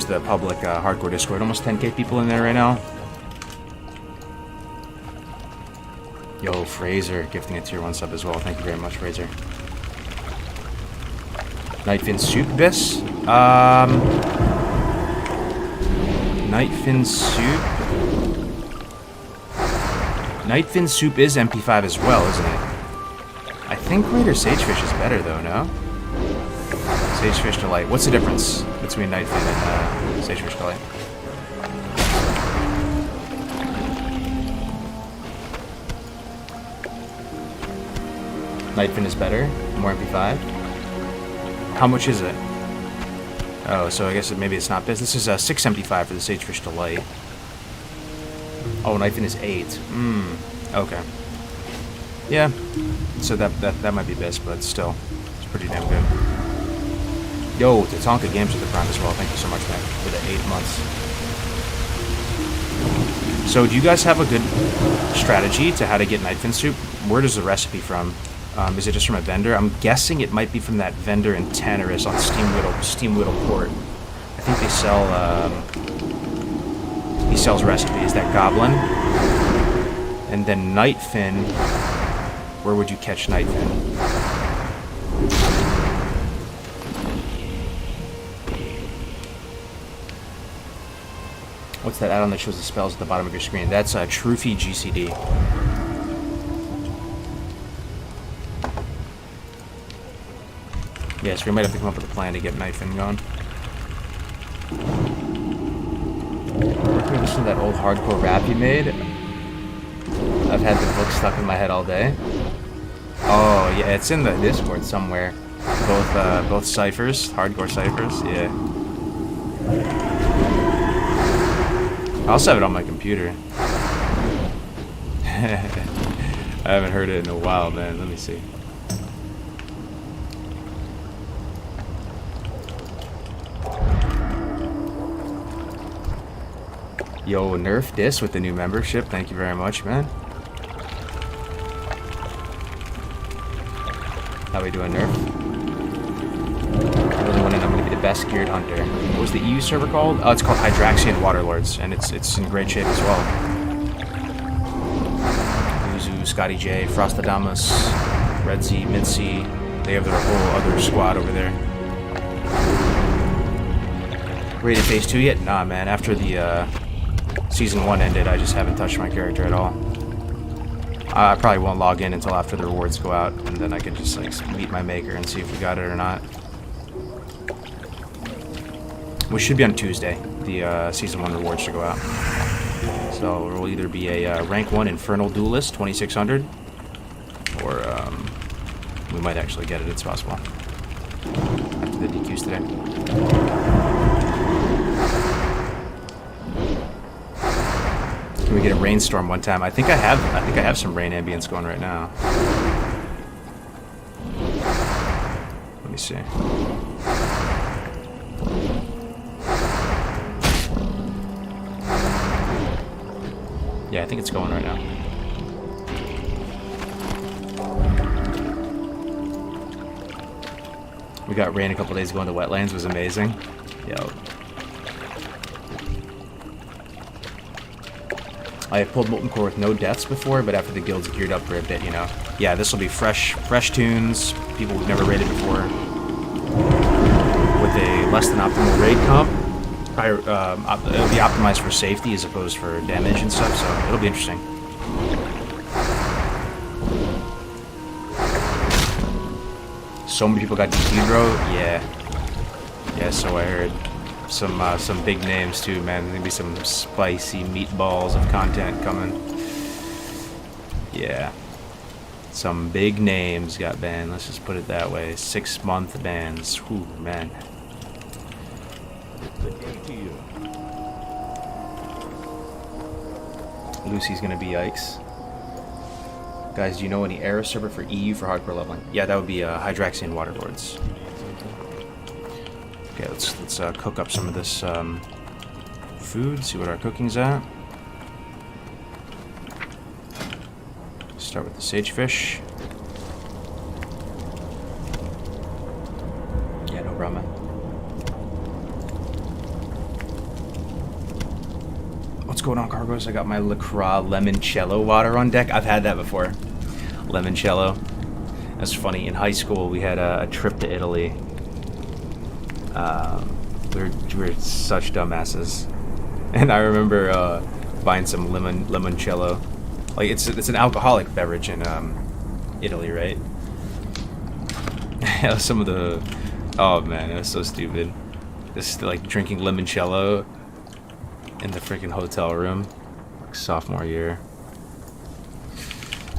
the public hardcore Discord. Almost 10k people in there right now. Yo, Fraser gifting a tier 1 sub as well. Thank you very much, Fraser. Nightfin soup bis. Nightfin soup. Nightfin soup is MP5 as well, isn't it? I think greater sagefish is better though, no? Sagefish Delight. What's the difference between Nightfin and Sagefish Delight? Nightfin is better, more MP5. How much is it? Oh, so I guess maybe it's not this. This is 6 MP5 for the Sagefish Delight. Oh, Nightfin is 8. Okay. Yeah. So that might be best, but still, it's pretty damn good. Yo, Tatanka Games with the Prime as well. Thank you so much, man, for the 8 months. So, do you guys have a good strategy to how to get Nightfin soup? Where does the recipe from? Is it just from a vendor? I'm guessing it might be from that vendor in Tannerus on Steam Whittle Port. I think they sell, he sells recipes, that goblin. And then Nightfin, where would you catch Nightfin? What's that add-on that shows the spells at the bottom of your screen? That's Truffy GCD. Yes, we might have to come up with a plan to get Nightfin going. Can we listen to that old hardcore rap you made? I've had the book stuck in my head all day. Oh yeah, it's in the Discord somewhere. Both ciphers, hardcore ciphers. Yeah. I also have it on my computer. I haven't heard it in a while, man. Let me see. Yo, Nerf Dis with the new membership. Thank you very much, man. How we doing, Nerf? I really want to know I'm going to be the best geared hunter. What was the EU server called? Oh, it's called Hydraxian Waterlords, and it's in great shape as well. Uzu, Scotty J, Frostadamus, Red Z, Mid C. They have their whole other squad over there. Rated phase 2 yet? Nah, man. After the season 1 ended, I just haven't touched my character at all. I probably won't log in until after the rewards go out, and then I can just like meet my maker and see if we got it or not. Which should be on Tuesday. The season 1 rewards should go out. So it will either be a rank 1 Infernal Duelist 2600, or we might actually get it. It's possible after the DQs today. Can we get a rainstorm one time? I think I have some rain ambience going right now. Let me see. Yeah, I think it's going right now. We got rain a couple days ago in the wetlands. It was amazing. Yo. I have pulled Molten Core with no deaths before, but after the guild's geared up for a bit, you know. Yeah, this will be fresh tunes, people we've never raided before, with a less than optimal raid comp. Probably, it'll be optimized for safety as opposed for damage and stuff, so it'll be interesting. So many people got DQ, bro. Yeah, so I heard. Some big names too, man. There's gonna be some spicy meatballs of content coming. Yeah. Some big names got banned, let's just put it that way. 6-month bans. Whew, man. Lucy's gonna be yikes. Guys, do you know any era server for EU for hardcore leveling? Yeah, that would be Hydraxian Waterlords. Okay, let's cook up some of this food, see what our cooking's at. Start with the sagefish. Yeah, no problem. What's going on, Kargoz? I got my LaCroix Limoncello water on deck. I've had that before. Limoncello. That's funny. In high school, we had a trip to Italy. We were such dumbasses, and I remember buying some limoncello. Like it's an alcoholic beverage in Italy, right? Some of the man, it was so stupid. Just like drinking limoncello in the freaking hotel room, like sophomore year.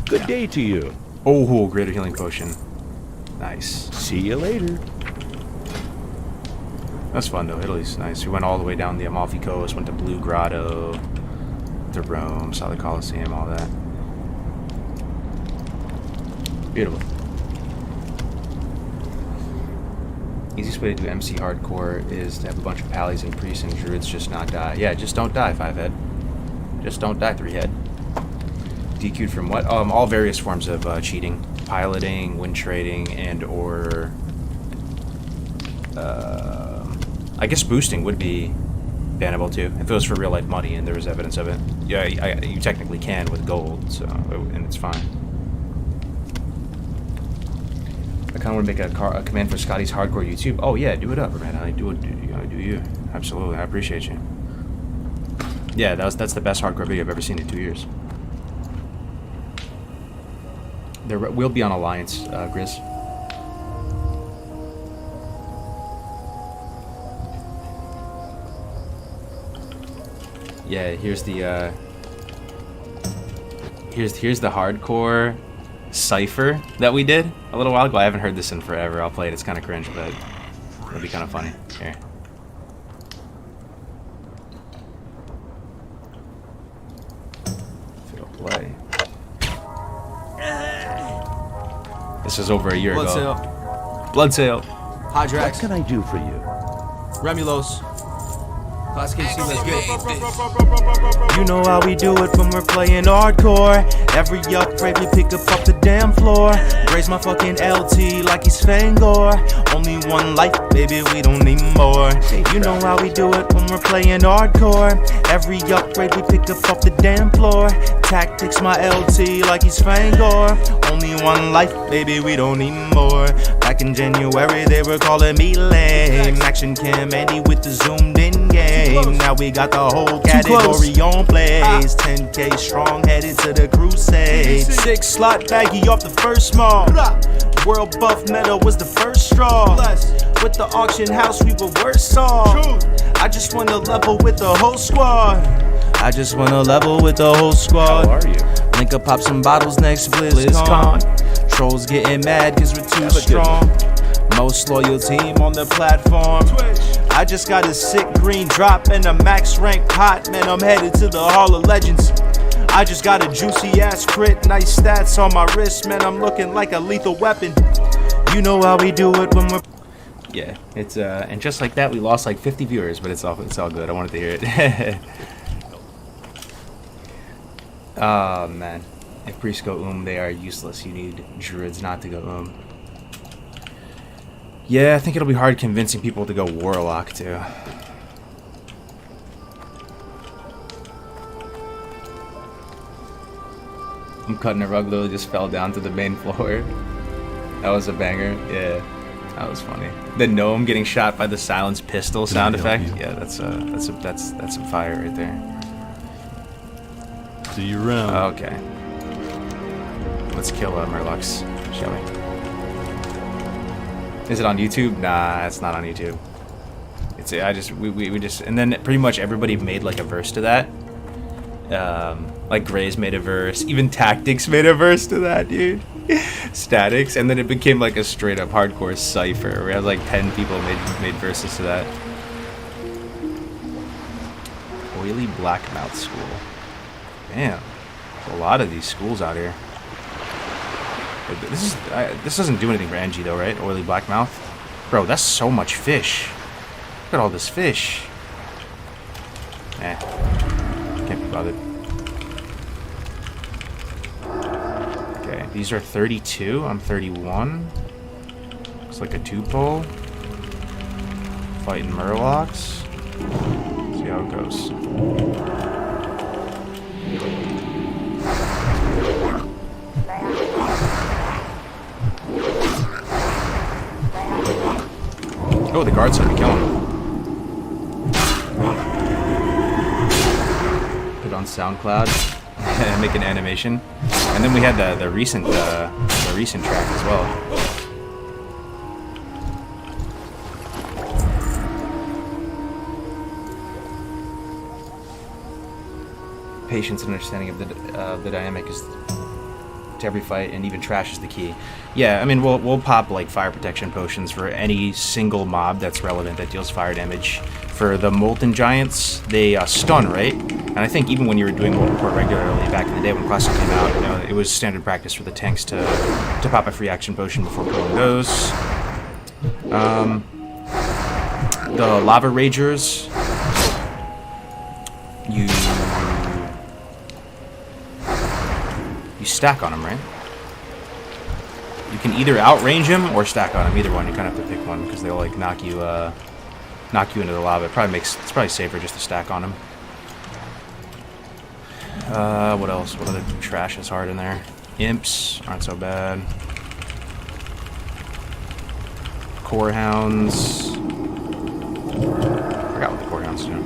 Good day to you. Oh, greater healing potion. Nice. See you later. That's fun though. Italy's nice. We went all the way down the Amalfi Coast, went to Blue Grotto, to Rome, saw the Colosseum, all that. Beautiful. Easiest way to do MC hardcore is to have a bunch of pallies and priests and druids just not die. Yeah, just don't die, 5-head. Just don't die, 3-head. DQ'd from what? All various forms of cheating. Piloting, win trading, and or I guess boosting would be bannable too. If it was for real life money and there was evidence of it. Yeah, you technically can with gold, so and it's fine. I kind of want to make a command for Scotty's hardcore YouTube. Oh yeah, do it up, man. I do you. Absolutely, I appreciate you. Yeah, that's the best hardcore video I've ever seen in 2 years. There will be on Alliance, Grizz. Yeah, here's the hardcore cipher that we did a little while ago. I haven't heard this in forever. I'll play it. It's kind of cringe, but it'll be kind of funny. Here. Play. This was over a year Blood ago. sale. Blood sale. Hydrax. What can I do for you? Remulos. Class KC, let's get it. You know how we do it when we're playing hardcore. Every upgrade we pick up off the damn floor. Raise my fucking LT like he's Fangor. Only one life, baby, we don't need more. You know how we do it when we're playing hardcore. Every upgrade we pick up off the damn floor. Tactics my LT like he's Fangor. Only one life, baby, we don't need more. Back in January they were calling me lame. Action cam Andy with the zoomed in game. Now we got the whole category on plays. 10K strong headed to the crusade. 6 slot baggy off the first small. World buff meta was the first straw. With the auction house we were worse off. I just wanna level with the whole squad. I just wanna level with the whole squad. How are you? Link up, pop some bottles next BlizzCon. Trolls getting mad cause we're too strong. Most loyal team on the platform. I just got a sick green drop and a max rank pot. Man, I'm headed to the Hall of Legends. I just got a juicy ass crit, nice stats on my wrist. Man, I'm looking like a lethal weapon. You know how we do it when we're... Yeah, it's and just like that we lost like 50 viewers, but it's all good. I wanted to hear it. Oh man, if priests go they are useless. You need druids not to go Yeah, I think it'll be hard convincing people to go warlock too. I'm cutting a rug, literally just fell down to the main floor. That was a banger. Yeah, that was funny. The gnome getting shot by the silenced pistol sound effect. Yeah, that's some fire right there. See you around. Okay. Let's kill Murlocs, shall we? Is it on YouTube? Nah, it's not on YouTube. It's we just and then pretty much everybody made like a verse to that. Like Gray's made a verse, even Tactics made a verse to that, dude. Statics, and then it became like a straight up hardcore cipher where we had like 10 people made verses to that. Oily Blackmouth School. Damn, a lot of these schools out here. This doesn't do anything for NG though, right? Oily Blackmouth. Bro, that's so much fish. Look at all this fish. Can't be bothered. Okay, these are 32. I'm 31. It's like a 2-pole. Fighting Murlocs. See how it goes. Oh, the guards helped me kill him. Put on SoundCloud and make an animation, and then we had the recent track as well. Patience and understanding of the dynamic is to every fight, and even trash is the key. Yeah, I mean we'll pop like fire protection potions for any single mob that's relevant that deals fire damage. For the molten giants, they stun, right? And I think even when you were doing molten core regularly back in the day when Classic came out, you know, it was standard practice for the tanks to pop a free action potion before pulling those. The lava ragers, you stack on them, right? You can either outrange him or stack on him. Either one. You kind of have to pick one because they'll like knock you into the lava. It's probably safer just to stack on him. What else? What other trash is hard in there? Imps aren't so bad. Core hounds. Forgot what the core hounds do.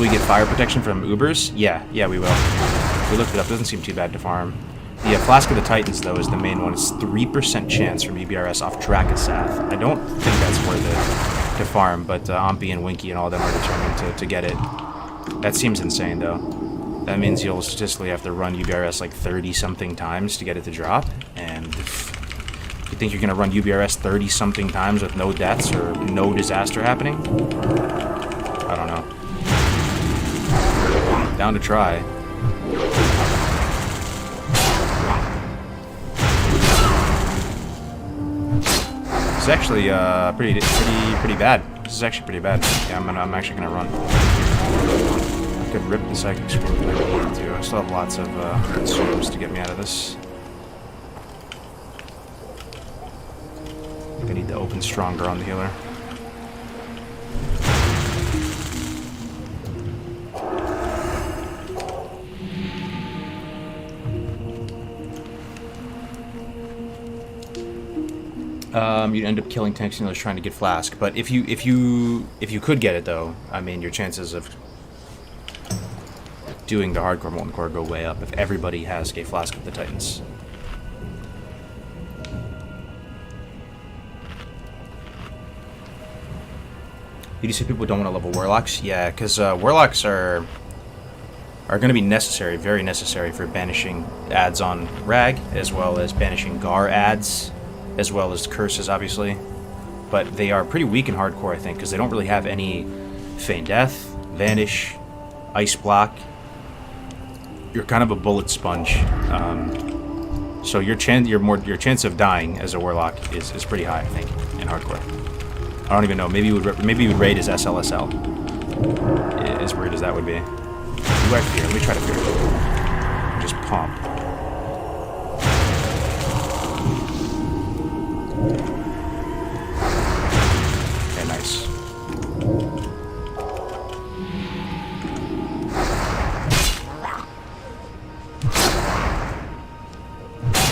We get fire protection from Ubers? Yeah, we will. We looked it up. It doesn't seem too bad to farm. The Flask of the Titans, though, is the main one. It's 3% chance from EBRS off Dracasath. I don't think that's worth it to farm, but Ompi and Winky and all of them are determined to get it. That seems insane, though. that means you'll statistically have to run UBRS like 30-something times to get it to drop. And if you think you're going to run UBRS 30-something times with no deaths or no disaster happening, I don't know. Down to try. It's actually pretty bad. This is actually pretty bad. Yeah, I'm actually gonna run. I could rip the psychic scroll if I needed to. I still have lots of consumes to get me out of this. I think I need to open stronger on the healer. You'd end up killing tanks and trying to get flask. But if you could get it though, I mean, your chances of doing the hardcore molten core go way up if everybody has a flask of the Titans. You say people don't want to level warlocks? Yeah, because warlocks are going to be necessary, very necessary for banishing ads on Rag, as well as banishing Gar ads, as well as curses, obviously. But they are pretty weak in hardcore, I think, because they don't really have any Feign Death, Vanish, Ice Block. You're kind of a bullet sponge. So your chance of dying as a warlock is pretty high, I think, in hardcore. I don't even know. Maybe you would raid as SLSL. As weird as that would be. Who do I fear? Let me try to fear. Just pump. Okay, nice.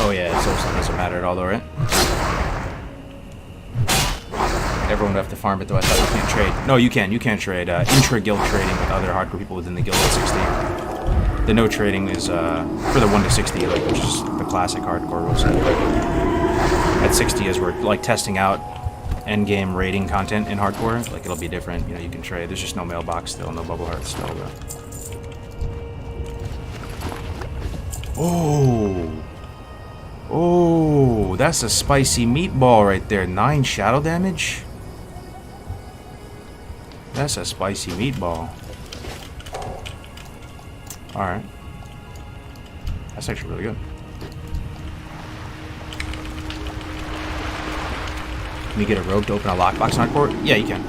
Oh yeah, it doesn't matter at all, though, right? Everyone would have to farm it, though. I thought you can't trade. No, you can. You can trade. Intra-guild trading with other hardcore people within the guild at 60. The no trading is for the 1 to 60, like, which is the classic hardcore rules. At 60 is we're like testing out endgame raiding content in hardcore. Like, it'll be different. You know, you can trade. There's just no mailbox still, no bubble heart still. But... Oh, that's a spicy meatball right there. 9 shadow damage. That's a spicy meatball. Alright. That's actually really good. Can you get a rogue to open a lockbox on hardcore? Yeah, you can.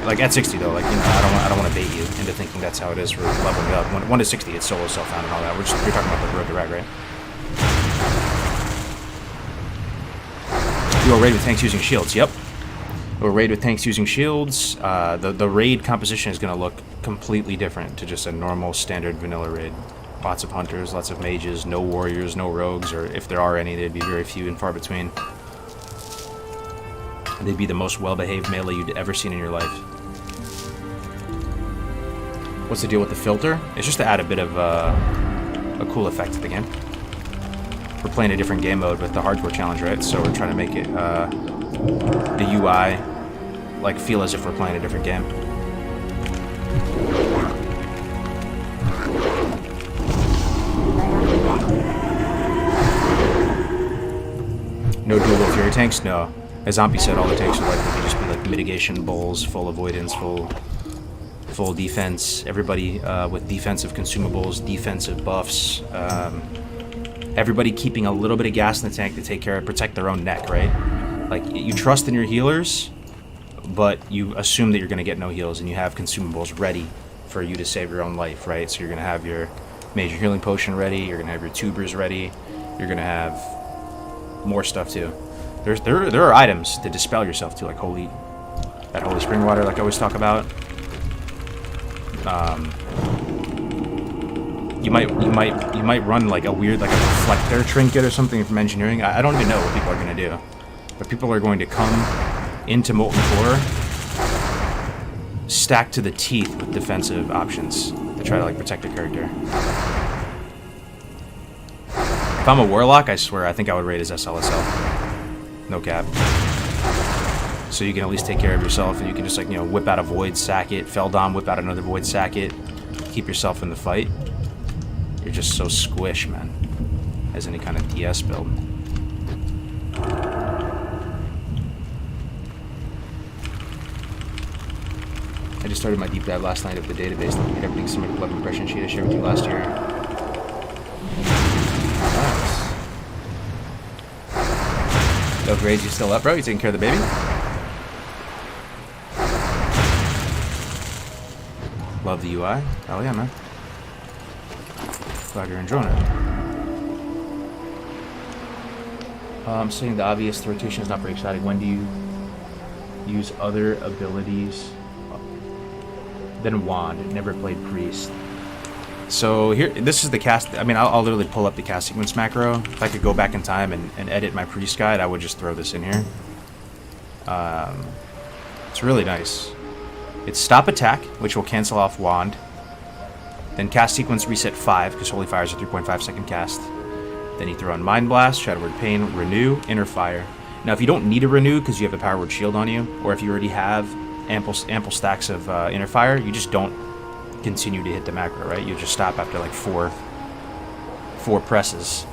Like at 60 though, like, you know, I don't want to bait you into thinking that's how it is for leveling up. 1 to 60, it's solo self-found and all that. You're talking about the road to rag, right? You will raid with tanks using shields. Yep. We'll raid with tanks using shields. The raid composition is going to look completely different to just a normal standard vanilla raid. Lots of hunters, lots of mages, no warriors, no rogues, or if there are any, they'd be very few and far between. They'd be the most well-behaved melee you'd ever seen in your life. What's the deal with the filter? It's just to add a bit of a cool effect to the game. We're playing a different game mode with the hardcore challenge, right? So we're trying to make it the UI like feel as if we're playing a different game. No dual fury tanks? No. As Zombie said, all the tanks would likely just be like mitigation bowls, full avoidance, full defense. Everybody with defensive consumables, defensive buffs. Everybody keeping a little bit of gas in the tank to take care of, protect their own neck, right? Like, you trust in your healers, but you assume that you're going to get no heals, and you have consumables ready for you to save your own life, right? So you're going to have your major healing potion ready, you're going to have your tubers ready, you're going to have more stuff too. There are items to dispel yourself too, like that holy spring water, like I always talk about. You might run like a weird, like a reflector trinket or something from engineering. I don't even know what people are going to do, but people are going to come into Molten Core stacked to the teeth with defensive options to try to like protect their character. If I'm a warlock, I swear I think I would raid as SLSL. No cap. So you can at least take care of yourself, and you can just, like, you know, whip out a void, sack it. Feldom, whip out another void, sack it. keep yourself in the fight, you're just so squish, man, as any kind of DS build. I just started my deep dive last night of the database, looking at everything similar to Love Impression Sheet I shared with you last year. Nice. Yo, Grades, you still up, bro? You taking care of the baby? Love the UI. Hell yeah, man. Glad you're enjoying it. I'm saying the obvious, the rotation is not very exciting. When do you use other abilities than Wand? Never played Priest. So here, this is the cast. I mean, I'll literally pull up the cast sequence macro. If I could go back in time and edit my Priest guide, I would just throw this in here. It's really nice. It's stop attack, which will cancel off Wand. Then cast sequence reset 5, because Holy Fire is a 3.5 second cast. Then you throw on Mind Blast, Shadow Word Pain, Renew, Inner Fire. Now, if you don't need a Renew because you have a Power Word Shield on you, or if you already have ample stacks of Inner Fire, you just don't continue to hit the macro, right? You just stop after like four presses.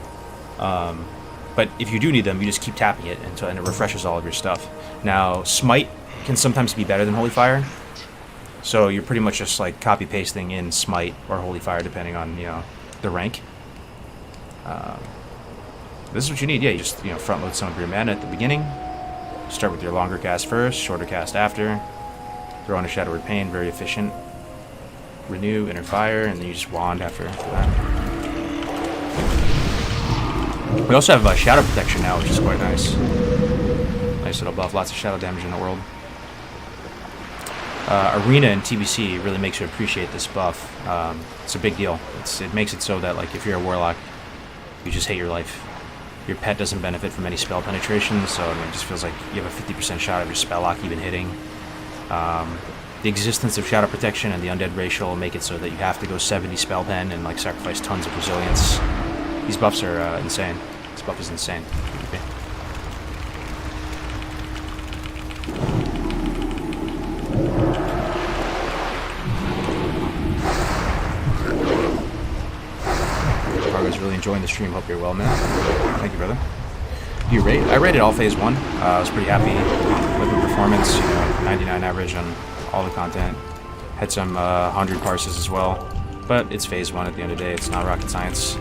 But if you do need them, you just keep tapping it until and it refreshes all of your stuff. Now, Smite can sometimes be better than Holy Fire. So you're pretty much just like copy pasting in Smite or Holy Fire depending on, you know, the rank. This is what you need. Yeah, you just, you know, front load some of your mana at the beginning. Start with your longer cast first, shorter cast after. Throw on a Shadow Word Pain, very efficient. Renew, Inner Fire, and then you just wand after that. We also have Shadow Protection now, which is quite nice. Nice little buff, lots of shadow damage in the world. Arena and TBC really makes you appreciate this buff. It's a big deal. It makes it so that, like, if you're a Warlock, you just hate your life. Your pet doesn't benefit from any spell penetration, so I mean, it just feels like you have a 50% shot of your spell lock even hitting. The existence of Shadow Protection and the Undead Racial make it so that you have to go 70 spell pen and like sacrifice tons of resilience. These buffs are insane. This buff is insane. Okay. Kargoz, really enjoying the stream. Hope you're well, man. Thank you, brother. Do you rate? I rated all phase 1. I was pretty happy with the performance. You know, 99 average on all the content. Had some 100 parses as well. But it's phase 1 at the end of the day. It's not rocket science.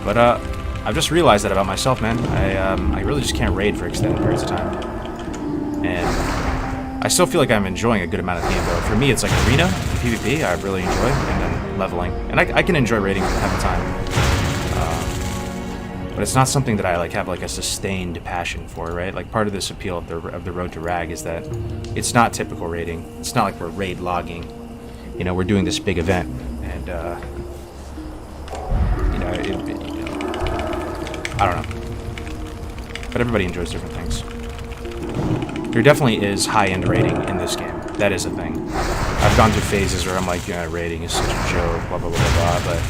But I've just realized that about myself, man. I really just can't raid for extended periods of time. And I still feel like I'm enjoying a good amount of the game, though. For me, it's like Arena and PvP I really enjoy, and then leveling. And I can enjoy raiding from time to time. But it's not something that I like have like a sustained passion for, right? Like part of this appeal of the Road to Rag is that it's not typical raiding. It's not like we're raid logging. You know, we're doing this big event, and you know, I don't know. But everybody enjoys different things. There definitely is high-end raiding in this game. That is a thing. I've gone through phases where I'm like, yeah, raiding is such a joke, blah blah blah blah. But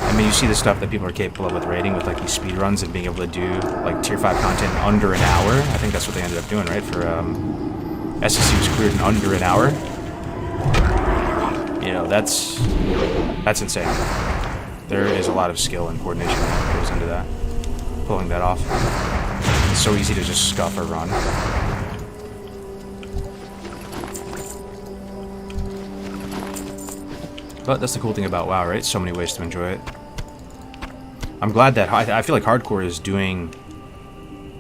I mean, you see the stuff that people are capable of with raiding, with like these speedruns and being able to do like tier 5 content in under an hour. I think that's what they ended up doing, right? For SSC was cleared in under an hour. You know, that's insane. There is a lot of skill and coordination that goes into that. Pulling that off. It's so easy to just scuff or run. But that's the cool thing about WoW, right? So many ways to enjoy it. I'm glad that I feel like Hardcore is doing.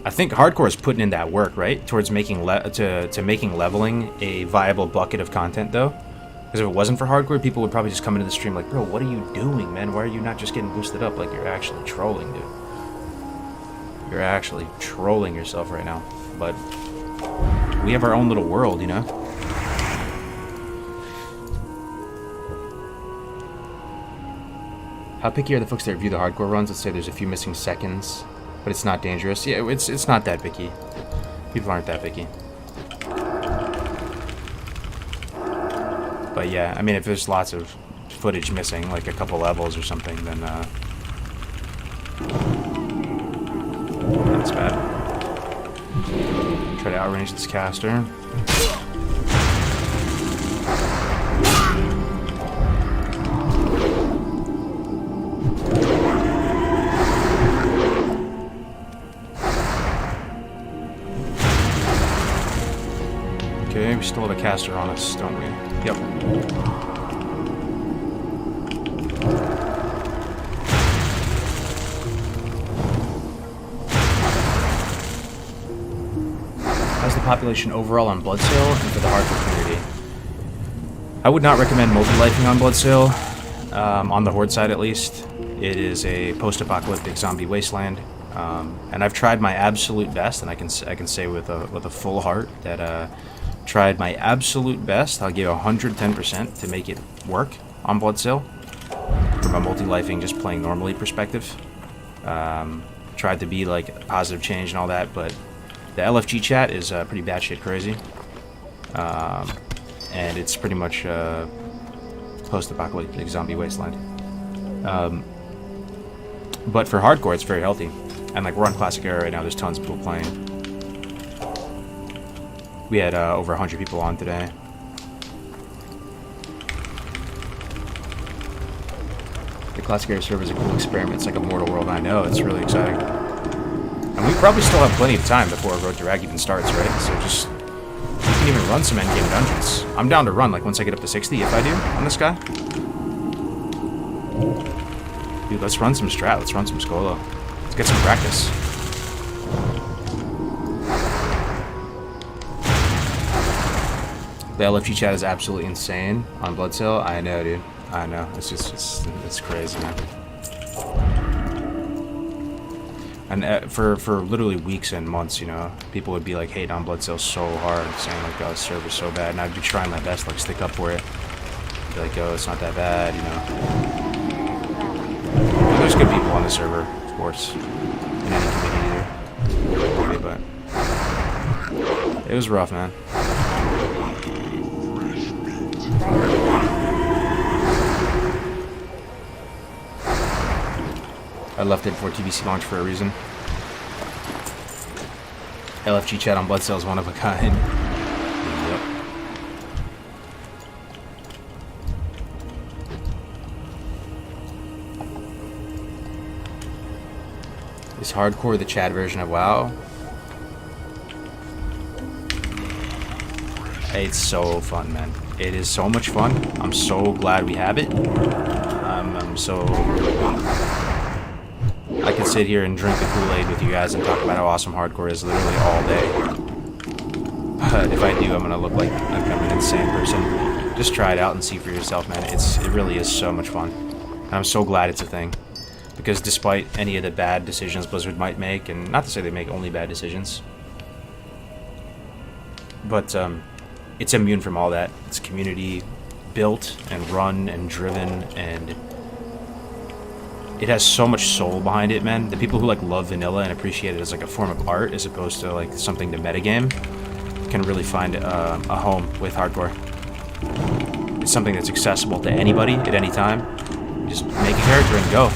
I think Hardcore is putting in that work, right, towards making making leveling a viable bucket of content, though. Because if it wasn't for Hardcore, people would probably just come into the stream like, "Bro, what are you doing, man? Why are you not just getting boosted up? Like you're actually trolling, dude. You're actually trolling yourself right now." But we have our own little world, you know. How picky are the folks that review the hardcore runs? Let's say there's a few missing seconds, but it's not dangerous. Yeah, it's not that picky. People aren't that picky. But yeah, I mean, if there's lots of footage missing, like a couple levels or something, then that's bad. Try to outrange this caster. we still have a caster on us, don't we? Yep. How's the population overall on Bloodsail and for the hardcore community? I would not recommend multi-lifing on Bloodsail, on the Horde side at least. It is a post-apocalyptic zombie wasteland, and I've tried my absolute best, and I can say with a full heart that tried my absolute best. I'll give 110% to make it work on Bloodsail from a multi-lifing, just playing normally perspective. Tried to be like a positive change and all that, but the LFG chat is pretty batshit crazy, and it's pretty much post-apocalyptic zombie wasteland. But for hardcore, it's very healthy. And like we're on Classic Era right now, there's tons of people playing. We had over 100 people on today. The Classic Era server is a cool experiment. It's like a Mortal World. I know, it's really exciting. And we probably still have plenty of time before Road to Rag even starts, right? So just, you can even run some endgame dungeons. I'm down to run, like once I get up to 60, if I do, on this guy. Dude, let's run some strat, let's run some Skolo. Let's get some practice. The LFG chat is absolutely insane on Bloodsail. I know, dude. I know. It's just, it's crazy, man. And for literally weeks and months, you know, people would be like hating on Bloodsail so hard, saying like, oh, this server's so bad. And I'd be trying my best, like, stick up for it. Be like, oh, it's not that bad, you know. There's good people on the server, of course, in any community, but it was rough, man. I left it before TBC launch for a reason. LFG chat on Bloodsail is one of a kind. Yep. Is hardcore the Chad version of WoW? It's so fun, man. It is so much fun. I'm so glad we have it. I'm so... I can sit here and drink the Kool-Aid with you guys and talk about how awesome hardcore is literally all day. But if I do, I'm gonna look like I'm an insane person. Just try it out and see for yourself, man. It really is so much fun. And I'm so glad it's a thing. Because despite any of the bad decisions Blizzard might make, and not to say they make only bad decisions, but it's immune from all that. It's community built and run and driven, and it has so much soul behind it, man. The people who like love vanilla and appreciate it as like a form of art as opposed to like something to metagame can really find a home with hardcore. It's something that's accessible to anybody at any time. You just make a character and go.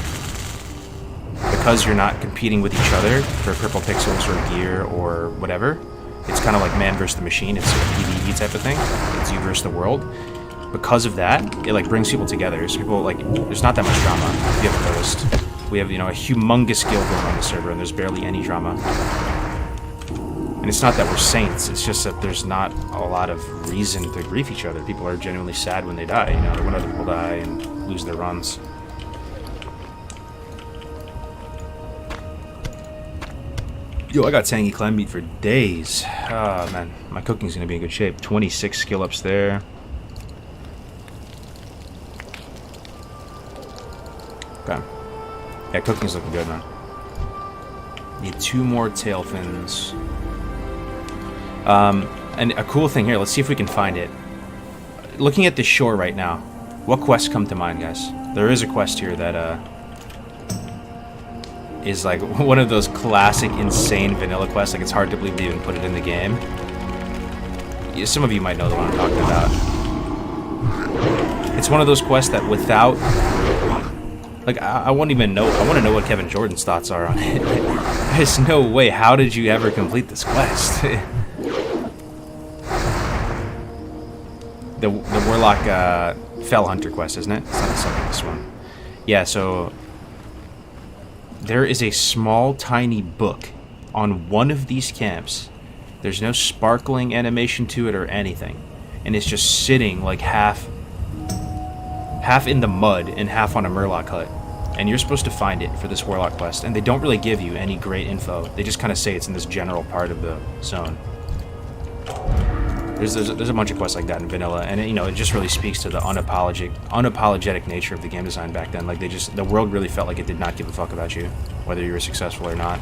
Because you're not competing with each other for purple pixels or gear or whatever, it's kind of like man versus the machine. It's like a PvE type of thing. It's you versus the world. Because of that, it like brings people together. So people like, there's not that much drama. If you haven't noticed, we have, you know, a humongous guild going on the server, and there's barely any drama. And it's not that we're saints. It's just that there's not a lot of reason to grief each other. People are genuinely sad when they die. You know, when other people die and lose their runs. Yo, I got tangy climb meat for days. Oh, man. My cooking's gonna be in good shape. 26 skill ups there. Okay. Yeah, cooking's looking good, man. Need 2 more tail fins. And a cool thing here, let's see if we can find it. Looking at the shore right now, what quests come to mind, guys? There is a quest here that, is like one of those classic insane vanilla quests. Like, it's hard to believe they even put it in the game. Yeah, some of you might know the one I'm talking about. It's one of those quests that without, like, I won't even know. I want to know what Kevin Jordan's thoughts are on it. There's no way. How did you ever complete this quest? the Warlock Fell Hunter quest, isn't it? It's not the second, this one. Yeah, so there is a small, tiny book on one of these camps There's no sparkling animation to it or anything. And it's just sitting like half in the mud and half on a murloc hut. And you're supposed to find it for this warlock quest. And they don't really give you any great info. They just kind of say it's in this general part of the zone. There's a bunch of quests like that in vanilla, and it just really speaks to the unapologetic nature of the game design back then. Like the world really felt like it did not give a fuck about you, whether you were successful or not.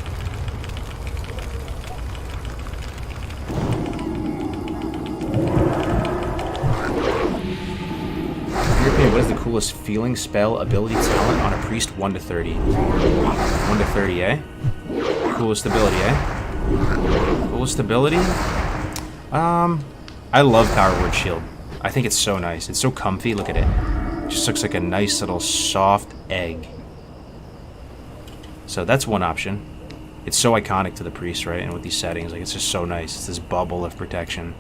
In your opinion, what is the coolest feeling, spell, ability, talent on a priest 1 to 30? 1 to 30, eh? Coolest ability, eh? Coolest ability? I love Power Word Shield. I think it's so nice. It's so comfy. Look at it. It just looks like a nice little soft egg. So that's one option. It's so iconic to the priest, right? And with these settings, like it's just so nice. It's this bubble of protection.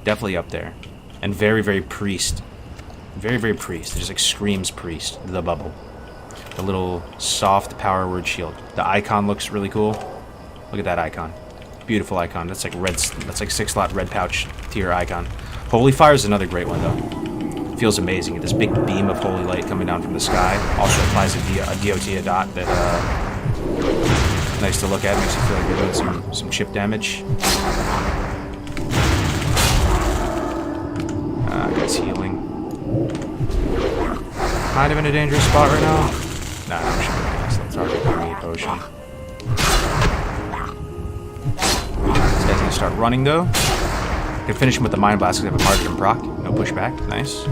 Definitely up there. And very, very priest. Very, very priest. It just like screams priest, the bubble. The little soft Power Word Shield. The icon looks really cool. Look at that icon. Beautiful icon. That's like red. That's like 6-slot red pouch tier icon. Holy Fire is another great one though. Feels amazing. This big beam of holy light coming down from the sky. Also applies a DOT, a dot that nice to look at. Makes you feel like you're doing some chip damage. Guy's healing. Kind of in a dangerous spot right now. Nah, I'm sure. That's already gonna need potion. This guy's gonna start running though. I can finish him with the Mind Blast because I have a martyrdom proc. No pushback. Nice.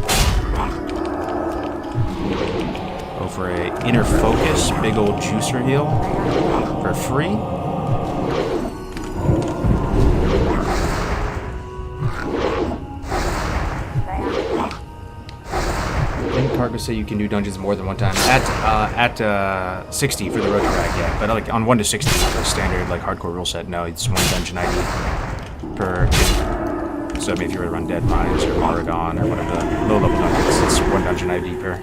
Go for a Inner Focus, big old juicer heal for free. Didn't Kargoz say you can do dungeons more than one time? At 60 for the road to rag, yeah. But like on 1 to 60 the standard like hardcore rule set, no, it's 1 dungeon ID per kid. So I mean if you were to run Dead Mines or Maragon or one of the low level dungeons, it's 1 dungeon ID per.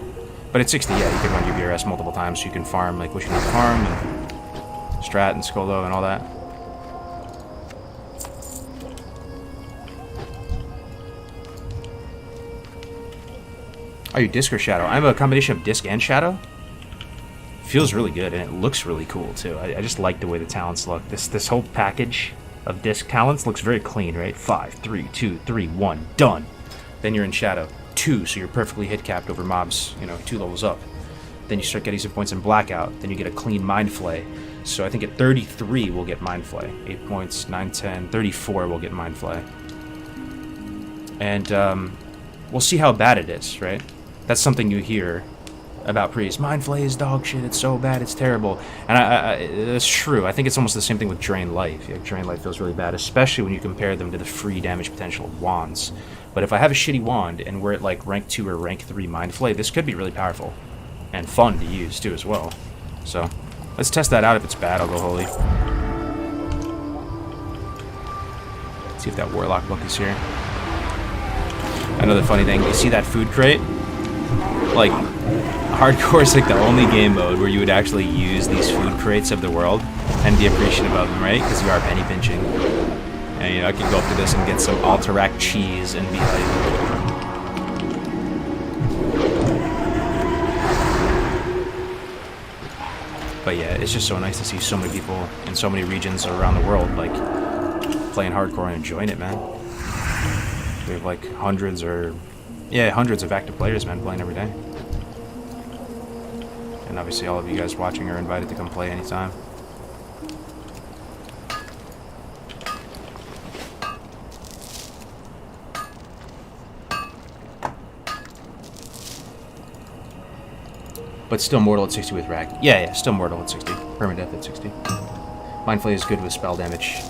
But at 60, yeah, you can run your VRS multiple times so you can farm like what you need to farm and strat and Skolo and all that. Are you disc or shadow? I'm a combination of disc and shadow. Feels really good and it looks really cool too. I just like the way the talents look. This whole package of disc talents looks very clean, right? 5, 3, 2, 3, 1, done. Then you're in shadow. 2, so you're perfectly hit capped over mobs, 2 levels up. Then you start getting some points in blackout. Then you get a clean mind flay. So I think at 33 we'll get mind flay. 8 points, 9, 10, 34 we'll get mind flay. And we'll see how bad it is, right? That's something you hear about Priest. Mind Flay is dog shit. It's so bad. It's terrible. And that's true. I think it's almost the same thing with Drain Life. Drain Life feels really bad, especially when you compare them to the free damage potential of wands. But if I have a shitty wand and we're at like rank 2 or rank 3 Mind Flay, this could be really powerful and fun to use too as well. So let's test that out. If it's bad, I'll go Holy. Let's see if that Warlock book is here. Another funny thing, you see that food crate? Like, hardcore is like the only game mode where you would actually use these food crates of the world and be appreciative of them, right? Because you are penny pinching. And I could go up to this and get some Alterac cheese and be like... But yeah, it's just so nice to see so many people in so many regions around the world, like, playing hardcore and enjoying it, man. We have like hundreds of active players, man, playing every day. And obviously all of you guys watching are invited to come play anytime. But still mortal at 60 with rag. Yeah, still mortal at 60. Permadeath at 60. Mind Flay is good with spell damage.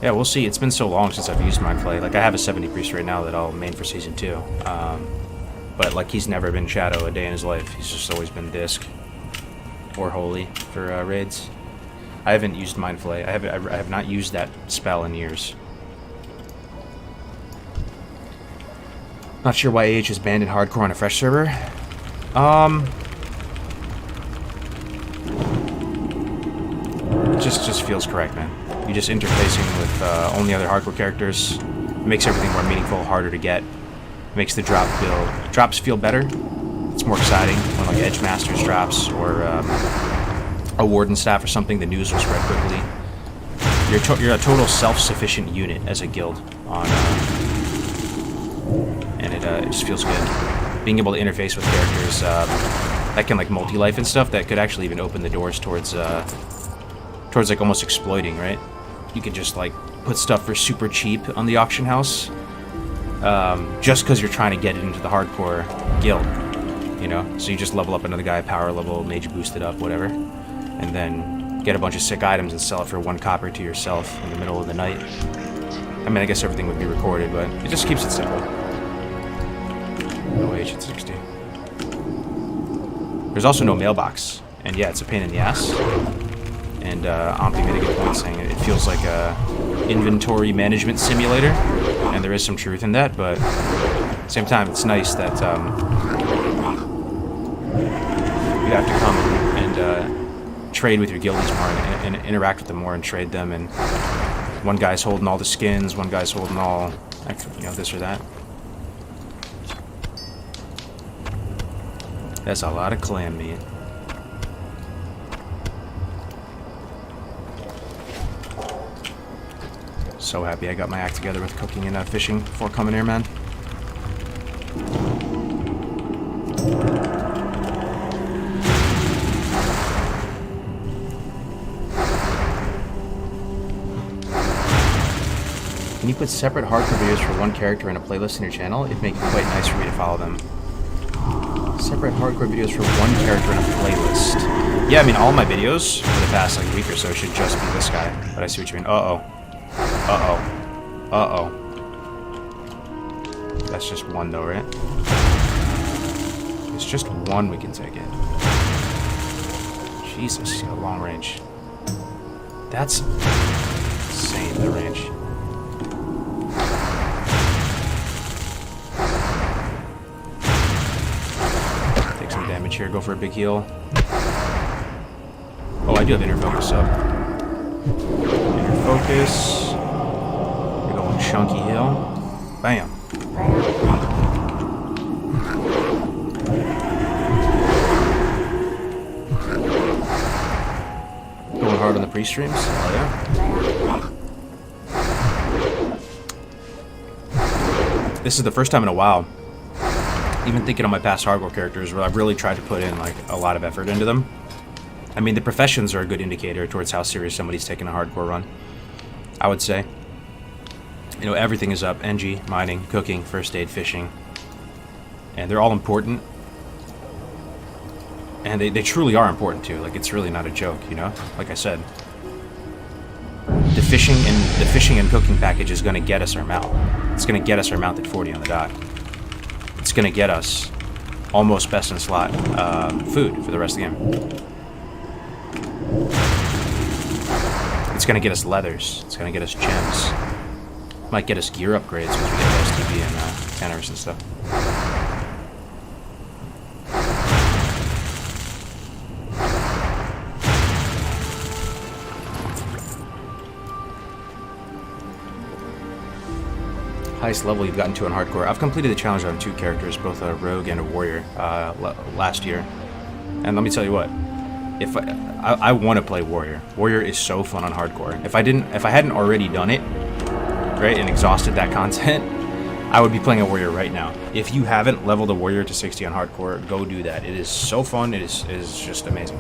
Yeah, we'll see. It's been so long since I've used Mind Flay. Like, I have a 70 priest right now that I'll main for Season 2. But, like, he's never been Shadow a day in his life. He's just always been Disc. Or Holy for raids. I haven't used Mind Flay. I have not used that spell in years. Not sure why AH is banned in hardcore on a fresh server. just feels correct, man. You just interfacing with only other hardcore characters makes everything more meaningful, harder to get. Makes the drops feel better. It's more exciting when like Edge Masters drops or a Warden staff or something. The news will spread quickly. You're a total self-sufficient unit as a guild on, and it just feels good. Being able to interface with characters that can like multi-life and stuff, that could actually even open the doors towards like almost exploiting, right? You could just like put stuff for super cheap on the auction house, just because you're trying to get it into the hardcore guild, you know? So you just level up another guy, power level, mage boost it up, whatever, and then get a bunch of sick items and sell it for 1 copper to yourself in the middle of the night. I mean, I guess everything would be recorded, but it just keeps it simple. No age at 60. There's also no mailbox, and yeah, it's a pain in the ass. And Ompi made a good point saying it feels like a inventory management simulator, and there is some truth in that, but at the same time, it's nice that you have to come and trade with your guildies more and interact with them more and trade them, and one guy's holding all the skins, one guy's holding all, you know, this or that. That's a lot of clam meat. So happy I got my act together with cooking and fishing before coming here, man. Can you put separate hardcore videos for one character in a playlist in your channel? It'd make it quite nice for me to follow them. Separate hardcore videos for one character in a playlist. Yeah, I mean, all my videos for the past like week or so should just be this guy. But I see what you mean. Uh-oh. Uh-oh. Uh-oh. That's just one though, right? It's just one, we can take it. Jesus, got long range. That's insane, the range. Take some damage here, go for a big heal. Oh, I do have inner focus up. Inner focus. We're going chunky heal. Bam. Going hard on the pre-streams? Hell yeah. This is the first time in a while, even thinking on my past hardcore characters, where I've really tried to put in like a lot of effort into them. I mean, the professions are a good indicator towards how serious somebody's taking a hardcore run, I would say. You know, everything is up. NG, mining, cooking, first aid, fishing. And they're all important. And they truly are important too. Like, it's really not a joke, you know? Like I said. The fishing and cooking package is going to get us our mount. It's going to get us our mount at 40 on the dot. It's going to get us almost best in slot food for the rest of the game. It's going to get us leathers. It's going to get us gems. Might get us gear upgrades once we get the STB and tanners and stuff. Highest level you've gotten to in hardcore. I've completed the challenge on 2 characters, both a rogue and a warrior, last year. And let me tell you what, if I want to play warrior. Warrior is so fun on hardcore. If I hadn't already done it, right, and exhausted that content, I would be playing a warrior right now. If you haven't leveled a warrior to 60 on hardcore, go do that. It is so fun. It is just amazing.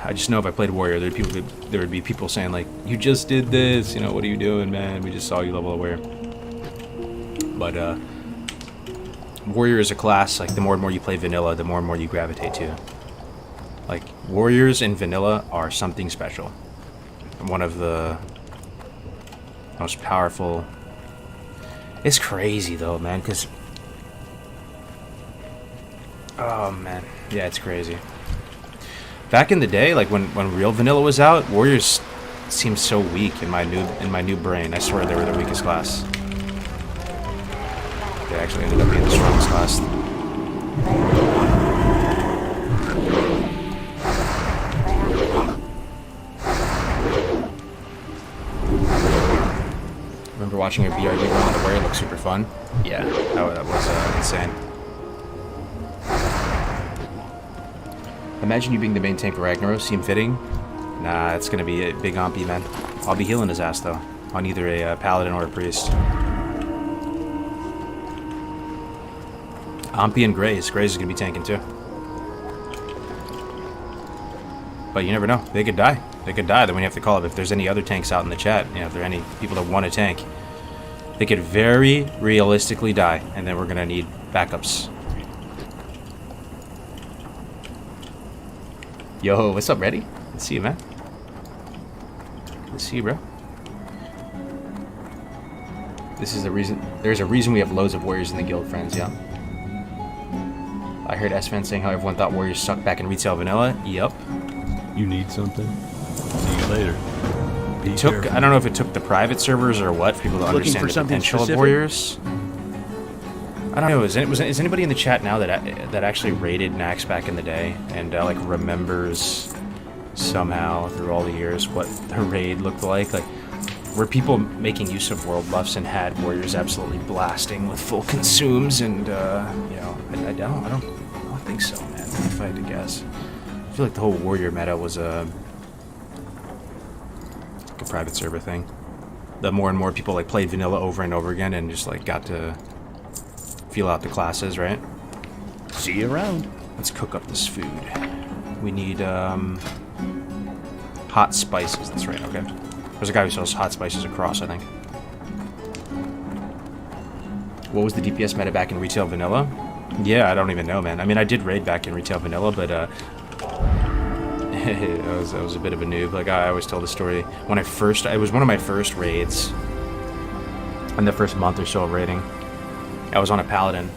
I just know if I played warrior, there would be people saying like, "You just did this. You know, what are you doing, man? We just saw you level a warrior." But warrior is a class. Like, the more and more you play vanilla, the more and more you gravitate to. Like, warriors in vanilla are something special. One of the most powerful. It's crazy though, man, because oh man, yeah, it's crazy. Back in the day, like when real vanilla was out, warriors seemed so weak in my new brain. I swear they were the weakest class. They actually ended up being the strongest class. watching your BRB run on the warrior looked super fun. Yeah, that was insane. Imagine you being the main tank of Ragnaros. Seem fitting? Nah, it's gonna be a big Ompi, man. I'll be healing his ass, though. On either a paladin or a priest. Ompi and Graze. Graze is gonna be tanking, too. But you never know. They could die. They could die. Then we have to call it. If there's any other tanks out in the chat, you know, if there are any people that want to tank, they could very realistically die, and then we're gonna need backups. Yo, what's up, ready? Let's see you, man. Let's see you, bro. This is the reason. There's a reason we have loads of warriors in the guild, friends. Yeah. I heard S-Fan saying how everyone thought warriors sucked back in retail vanilla. Yep. You need something? See you later. Be careful. I don't know if it took the private servers or what for people to Looking understand for the something potential specific? of warriors. I don't know. Is anybody in the chat now that actually raided Nax back in the day and like remembers somehow through all the years what the raid looked like? Like, were people making use of world buffs and had warriors absolutely blasting with full consumes? And you know, I don't think so, man. If I had to guess, I feel like the whole warrior meta was like a private server thing. The more and more people like played vanilla over and over again and just like got to feel out the classes, right? See you around. Let's cook up this food. We need hot spices. That's right. Okay. There's a guy who sells hot spices across, I think. What was the DPS meta back in retail vanilla? Yeah, I don't even know, man. I mean, I did raid back in retail vanilla, but I was a bit of a noob. Like, I always tell the story. When it was one of my first raids. In the first month or so of raiding, I was on a paladin.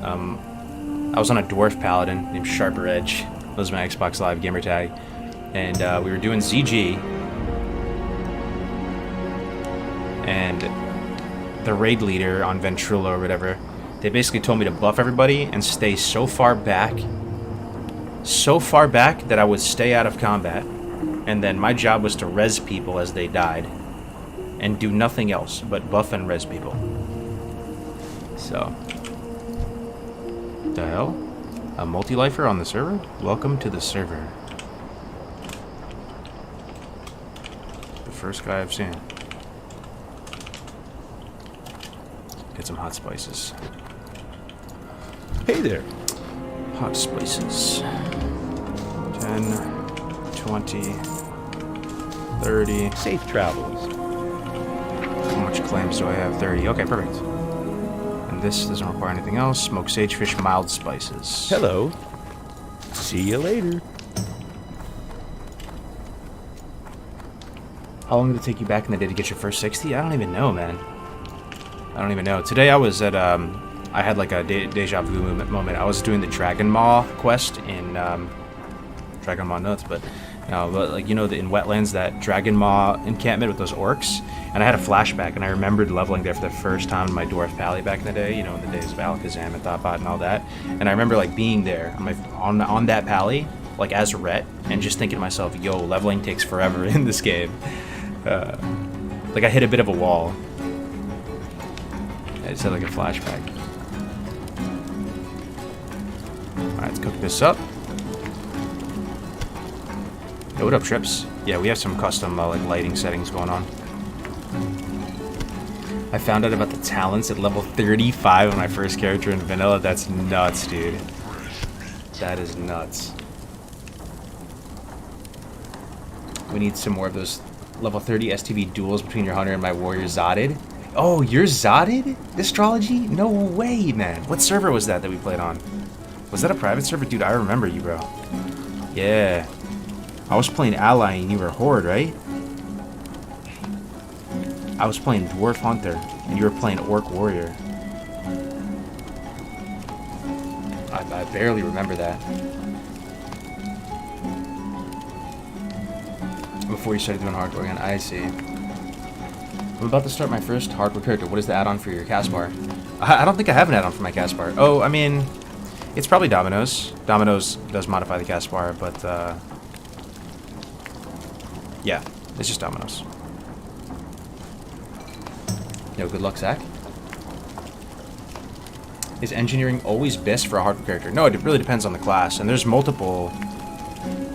I was on a dwarf paladin named Sharper Edge. That was my Xbox Live gamer tag. And we were doing ZG. And the raid leader on Ventrilo or whatever, they basically told me to buff everybody and stay so far back that I would stay out of combat. And then my job was to res people as they died. And do nothing else but buff and res people. So. The hell? A multi-lifer on the server? Welcome to the server. The first guy I've seen. Get some hot spices. Hey there. Hot spices. 10, 20, 30. Safe travels. How much clams do I have? 30. Okay, perfect. And this doesn't require anything else. Smoked sagefish, mild spices. Hello. See you later. How long did it take you back in the day to get your first 60? I don't even know, man. I don't even know. Today I was at, I had like a deja vu moment. I was doing the Dragon Maw quest in, Dragon Maw nuts, but like, you know, in Wetlands, that Dragon Maw encampment with those orcs, and I had a flashback, and I remembered leveling there for the first time in my Dwarf Pally back in the day, you know, in the days of Alakazam and Thoughtbot and all that, and I remember, like, being there on that Pally, like, as a Ret, and just thinking to myself, yo, leveling takes forever in this game. Like, I hit a bit of a wall. I just had, like, a flashback. Alright, let's cook this up. Yo, what up, Trips? Yeah, we have some custom like lighting settings going on. I found out about the talents at level 35 on my first character in vanilla. That's nuts, dude. That is nuts. We need some more of those level 30 STV duels between your hunter and my warrior Zotted. Oh, you're Zotted? Astrology? No way, man. What server was that we played on? Was that a private server? Dude, I remember you, bro. Yeah. I was playing Ally and you were Horde, right? I was playing Dwarf Hunter and you were playing Orc Warrior. I barely remember that. Before you started doing hardcore again, I see. I'm about to start my first hardcore character. What is the add-on for your cast bar? I don't think I have an add-on for my cast bar. Oh, I mean, it's probably Domino's. Domino's does modify the cast bar, but yeah, it's just Domino's. Yo, good luck, Zach. Is engineering always best for a hardcore character? No, it really depends on the class, and there's multiple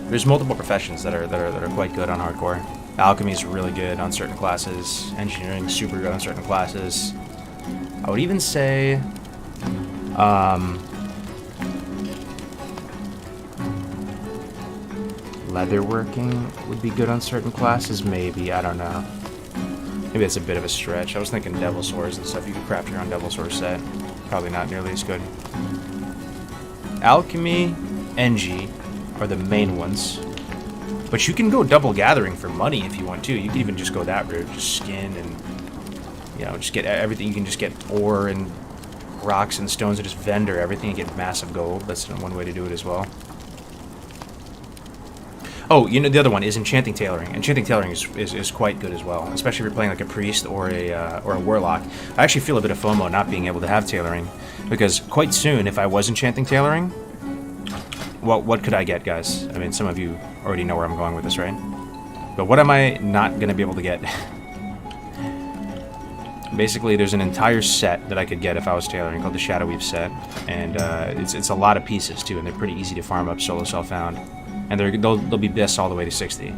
professions that are quite good on hardcore. Alchemy is really good on certain classes. Engineering is super good on certain classes. I would even say, leatherworking would be good on certain classes. Maybe, I don't know. Maybe that's a bit of a stretch. I was thinking devil swords and stuff. You could craft your own devil sword set. Probably not nearly as good. Alchemy, Engie are the main ones. But you can go double gathering for money if you want to. You can even just go that route. Just skin and, you know, just get everything. You can just get ore and rocks and stones and just vendor everything and get massive gold. That's one way to do it as well. Oh, you know, the other one is enchanting tailoring. Enchanting tailoring is quite good as well, especially if you're playing like a priest or a warlock. I actually feel a bit of FOMO not being able to have tailoring, because quite soon, if I was enchanting tailoring, well, what could I get, guys? I mean, some of you already know where I'm going with this, right? But what am I not going to be able to get? Basically, there's an entire set that I could get if I was tailoring called the Shadow Weave set, and it's a lot of pieces too, and they're pretty easy to farm up solo self-found. And they'll be best all the way to 60.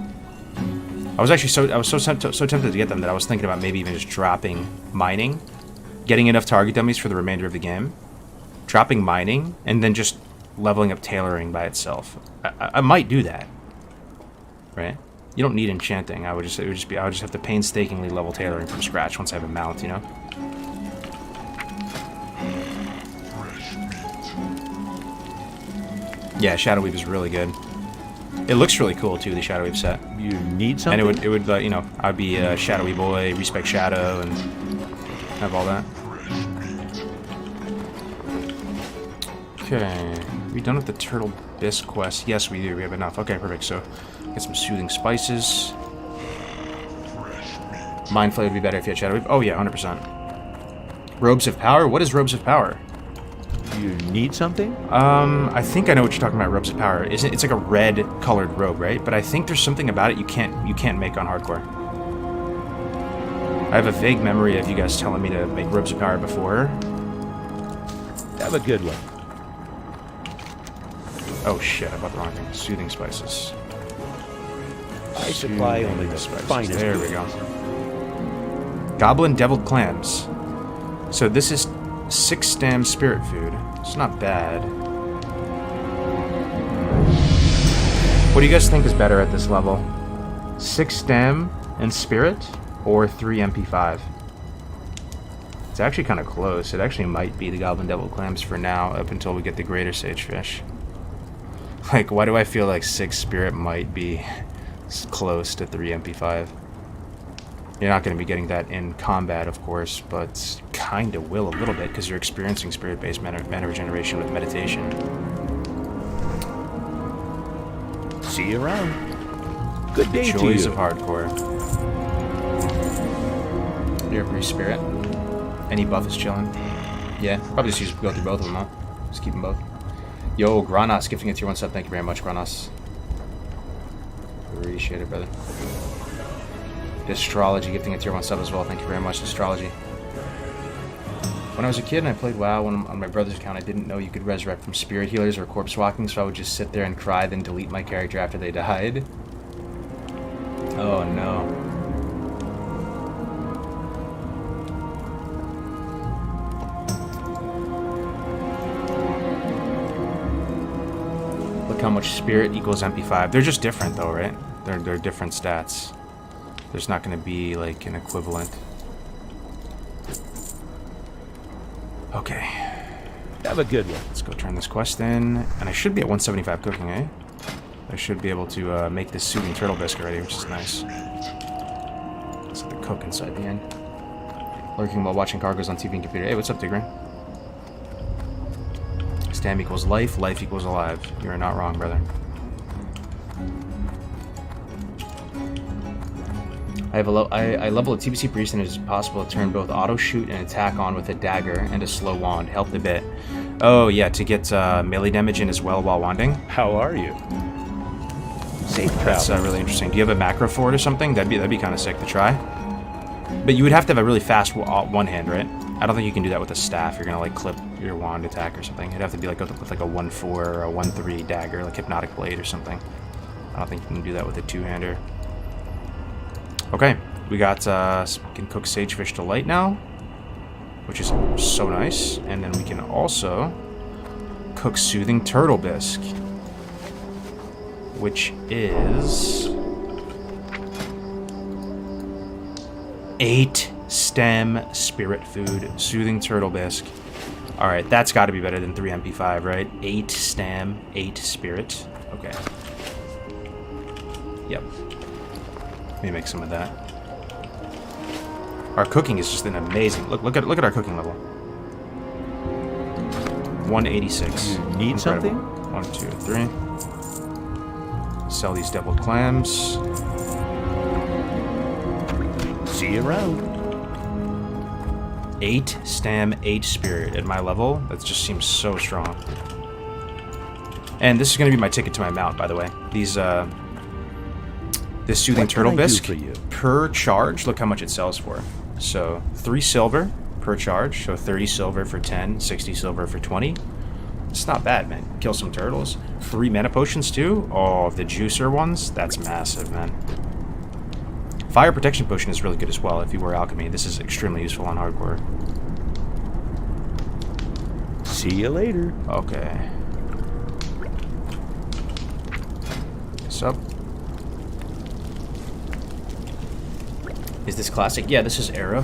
I was so tempted to get them that I was thinking about maybe even just dropping mining, getting enough target dummies for the remainder of the game, dropping mining, and then just leveling up tailoring by itself. I might do that, right? You don't need enchanting. I would just have to painstakingly level tailoring from scratch once I have a mount, you know. Yeah, Shadow Weave is really good. It looks really cool too, the Shadow Weave set. You need something? And it would you know, I'd be a Shadowy boy, respect Shadow, and have all that. Okay, are we done with the Turtle Bisque quest? Yes, we do. We have enough. Okay, perfect. So, get some soothing spices. Mind Flay would be better if you had Shadow Weave. Oh yeah, 100%. Robes of Power? What is Robes of Power? You need something? I think I know what you're talking about. Robes of Power. It's like a red colored robe, right? But I think there's something about it you can't make on hardcore. I have a vague memory of you guys telling me to make Robes of Power before. Have a good one. Oh shit! I bought the wrong thing. Soothing spices. I supply only the spices. finest. There we go. Goblin deviled clams. So this is 6 stam spirit food. It's not bad. What do you guys think is better at this level? 6 stam and spirit, or 3 MP5? It's actually kind of close. It actually might be the Goblin Devil Clams for now, up until we get the Greater Sagefish. Like, why do I feel like 6 spirit might be close to 3 MP5? You're not going to be getting that in combat, of course, but kind of will a little bit, because you're experiencing spirit-based mana regeneration with meditation. See you around. Good day to you. Joys of hardcore. You're a priest spirit. Any buff is chilling. Yeah, probably just go through both of them, huh? Just keep them both. Yo, Granos gifting a tier 1 sub. Thank you very much, Granos. Appreciate it, brother. Astrology gifting a tier 1 sub as well. Thank you very much, Astrology. When I was a kid and I played WoW on my brother's account, I didn't know you could resurrect from spirit healers or corpse walking, so I would just sit there and cry, then delete my character after they died. Oh no. Look how much spirit equals MP5. They're just different though, right? They're different stats. There's not going to be like an equivalent. Okay. Have a good one. Let's go turn this quest in. And I should be at 175 cooking, eh? I should be able to make this soothing turtle bisque already, which is nice. Let's let the cook inside the inn. Lurking while watching Kargoz on TV and computer. Hey, what's up, Tigray? Stam equals life, life equals alive. You are not wrong, brother. I level a TBC priest, and it is possible to turn both auto shoot and attack on with a dagger and a slow wand. Helped a bit. Oh yeah, to get melee damage in as well while wanding. How are you? Safe travel. That's really interesting. Do you have a macro for it or something? That'd be kind of sick to try. But you would have to have a really fast one hand, right? I don't think you can do that with a staff. You're gonna like clip your wand attack or something. It'd have to be like with like a 1-4 or a 1-3 dagger, like Hypnotic Blade or something. I don't think you can do that with a two-hander. Okay, we got we can cook Sagefish Delight now, which is so nice. And then we can also cook Soothing Turtle Bisque, which is 8 stem spirit food, Soothing Turtle Bisque. Alright, that's got to be better than 3 MP5, right? 8 stem, 8 spirit. Okay. Yep. Let me make some of that. Our cooking is just an amazing... Look at our cooking level. 186. Need Incredible. something? 1, 2, 3. Sell these deviled clams. See you around. 8 stem, 8 spirit at my level. That just seems so strong. And this is going to be my ticket to my mount, by the way. These, this Soothing Turtle Bisque per charge, look how much it sells for. So, 3 silver per charge, so 30 silver for 10, 60 silver for 20. It's not bad, man. Kill some turtles. 3 mana potions, too. Oh, the juicer ones, that's massive, man. Fire Protection Potion is really good as well if you were Alchemy. This is extremely useful on Hardcore. See you later. Okay. What's up? Is this classic? Yeah, this is Era.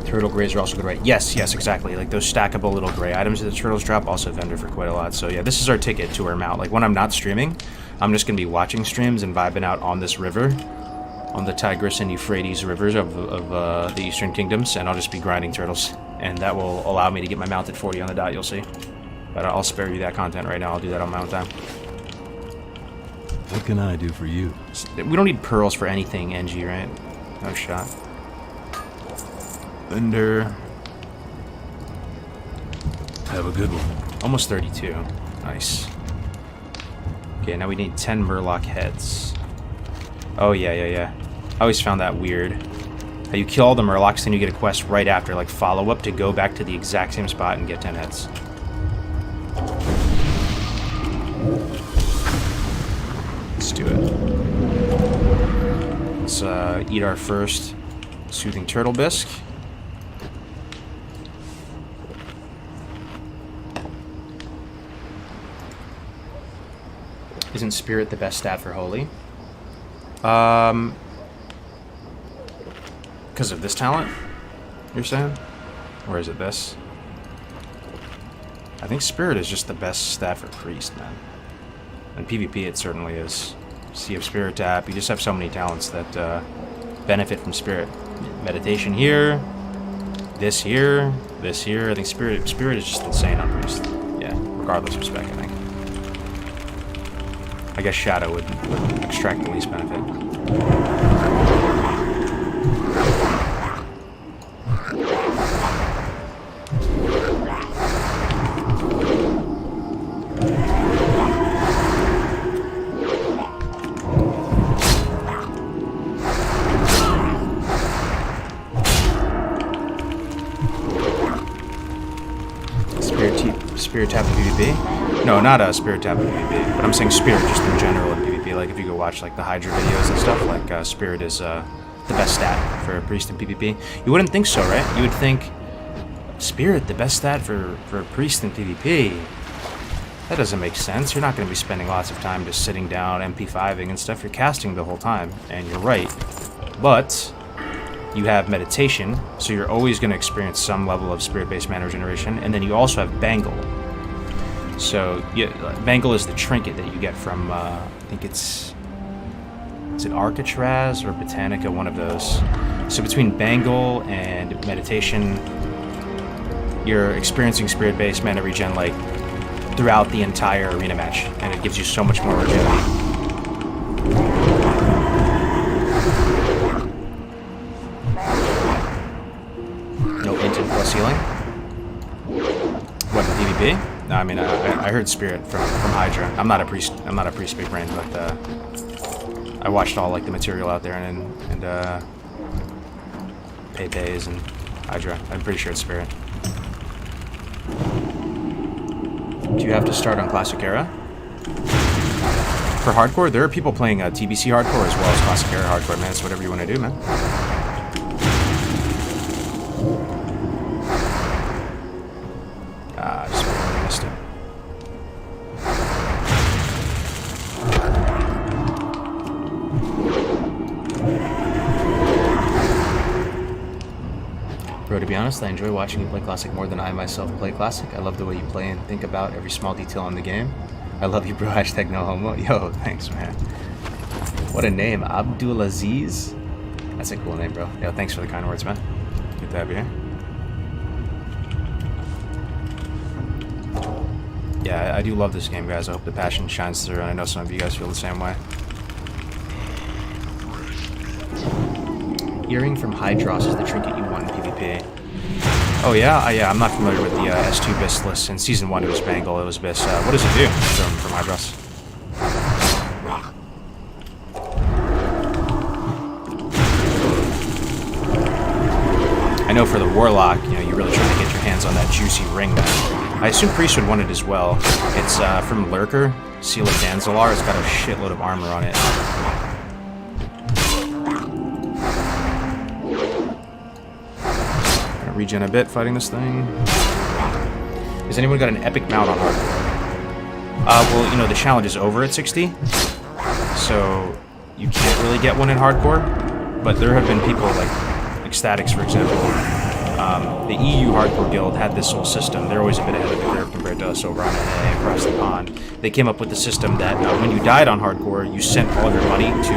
Turtle Greys are also good, right? Yes, exactly. Like those stackable little gray items that the turtles drop also vendor for quite a lot. So yeah, this is our ticket to our mount. Like when I'm not streaming, I'm just going to be watching streams and vibing out on this river, on the Tigris and Euphrates rivers of the Eastern Kingdoms, and I'll just be grinding turtles. And that will allow me to get my mount at 40 on the dot, you'll see. But I'll spare you that content right now. I'll do that on my own time. What can I do for you? We don't need pearls for anything, NG, right? No shot. Vendor. Have a good one. Almost 32. Nice. Okay, now we need 10 Murloc heads. Oh, yeah. I always found that weird. How you kill all the Murlocs, then you get a quest right after, like follow-up, to go back to the exact same spot and get 10 heads. Let's do it. Let's eat our first Soothing Turtle Bisque. Isn't Spirit the best stat for Holy? Because of this talent, you're saying? Or is it this? I think Spirit is just the best stat for Priest, man. In PvP, it certainly is. Sea of Spirit tap, you just have so many talents that benefit from Spirit. Meditation here, this here, this here. I think Spirit is just insane on Priest. Yeah, regardless of spec, I think. I guess Shadow would extract the least benefit. Spirit tap in PvP? No, not a Spirit tap in PvP, but I'm saying Spirit just in general in PvP. Like if you go watch like the Hydra videos and stuff, like Spirit is the best stat for a Priest in PvP. You wouldn't think so, right? You would think Spirit the best stat for a Priest in PvP. That doesn't make sense. You're not going to be spending lots of time just sitting down MP5ing and stuff. You're casting the whole time, and you're right. But you have meditation, so you're always going to experience some level of spirit-based mana regeneration, and then you also have Bangle. So, Bangle is the trinket that you get from, I think is it Arcatraz or Botanica, one of those. So between Bangle and meditation, you're experiencing spirit-based mana regen, like, throughout the entire arena match, and it gives you so much more longevity. No instant plus healing. What, PvP? No, I mean I heard Spirit from Hydra. I'm not a priest big brain, but I watched all like the material out there and Pepe's and Hydra. I'm pretty sure it's Spirit. Do you have to start on Classic Era? For hardcore, there are people playing TBC hardcore as well as Classic Era hardcore, man. It's whatever you want to do, man. Ah, I just barely missed it. Bro, to be honest, I enjoy watching you play Classic more than I myself play Classic. I love the way you play and think about every small detail in the game. I love you, bro. Hashtag no homo. Yo, thanks, man. What a name. Abdulaziz. That's a cool name, bro. Yo, thanks for the kind words, man. Good to have you here. Yeah, I do love this game, guys. I hope the passion shines through, and I know some of you guys feel the same way. Earring from Hydros is the trinket you want in PvP. Oh yeah? Yeah, I'm not familiar with the S2 Biss list. In Season 1 it was Bangle, it was Biss. What does it do from Hydros? I know for the Warlock, you know, you're really trying to get your hands on that juicy ring, man. I assume Priest would want it as well. It's from Lurker, Seal of Danzalar. It's got a shitload of armor on it. Regen a bit fighting this thing. Has anyone got an epic mount on hardcore? Well, you know, the challenge is over at 60, so you can't really get one in hardcore, but there have been people like Statics, for example. The EU Hardcore Guild had this whole system. They're always a bit ahead of the curve compared to us over on NA across the pond. They came up with the system that when you died on hardcore, you sent all of your money to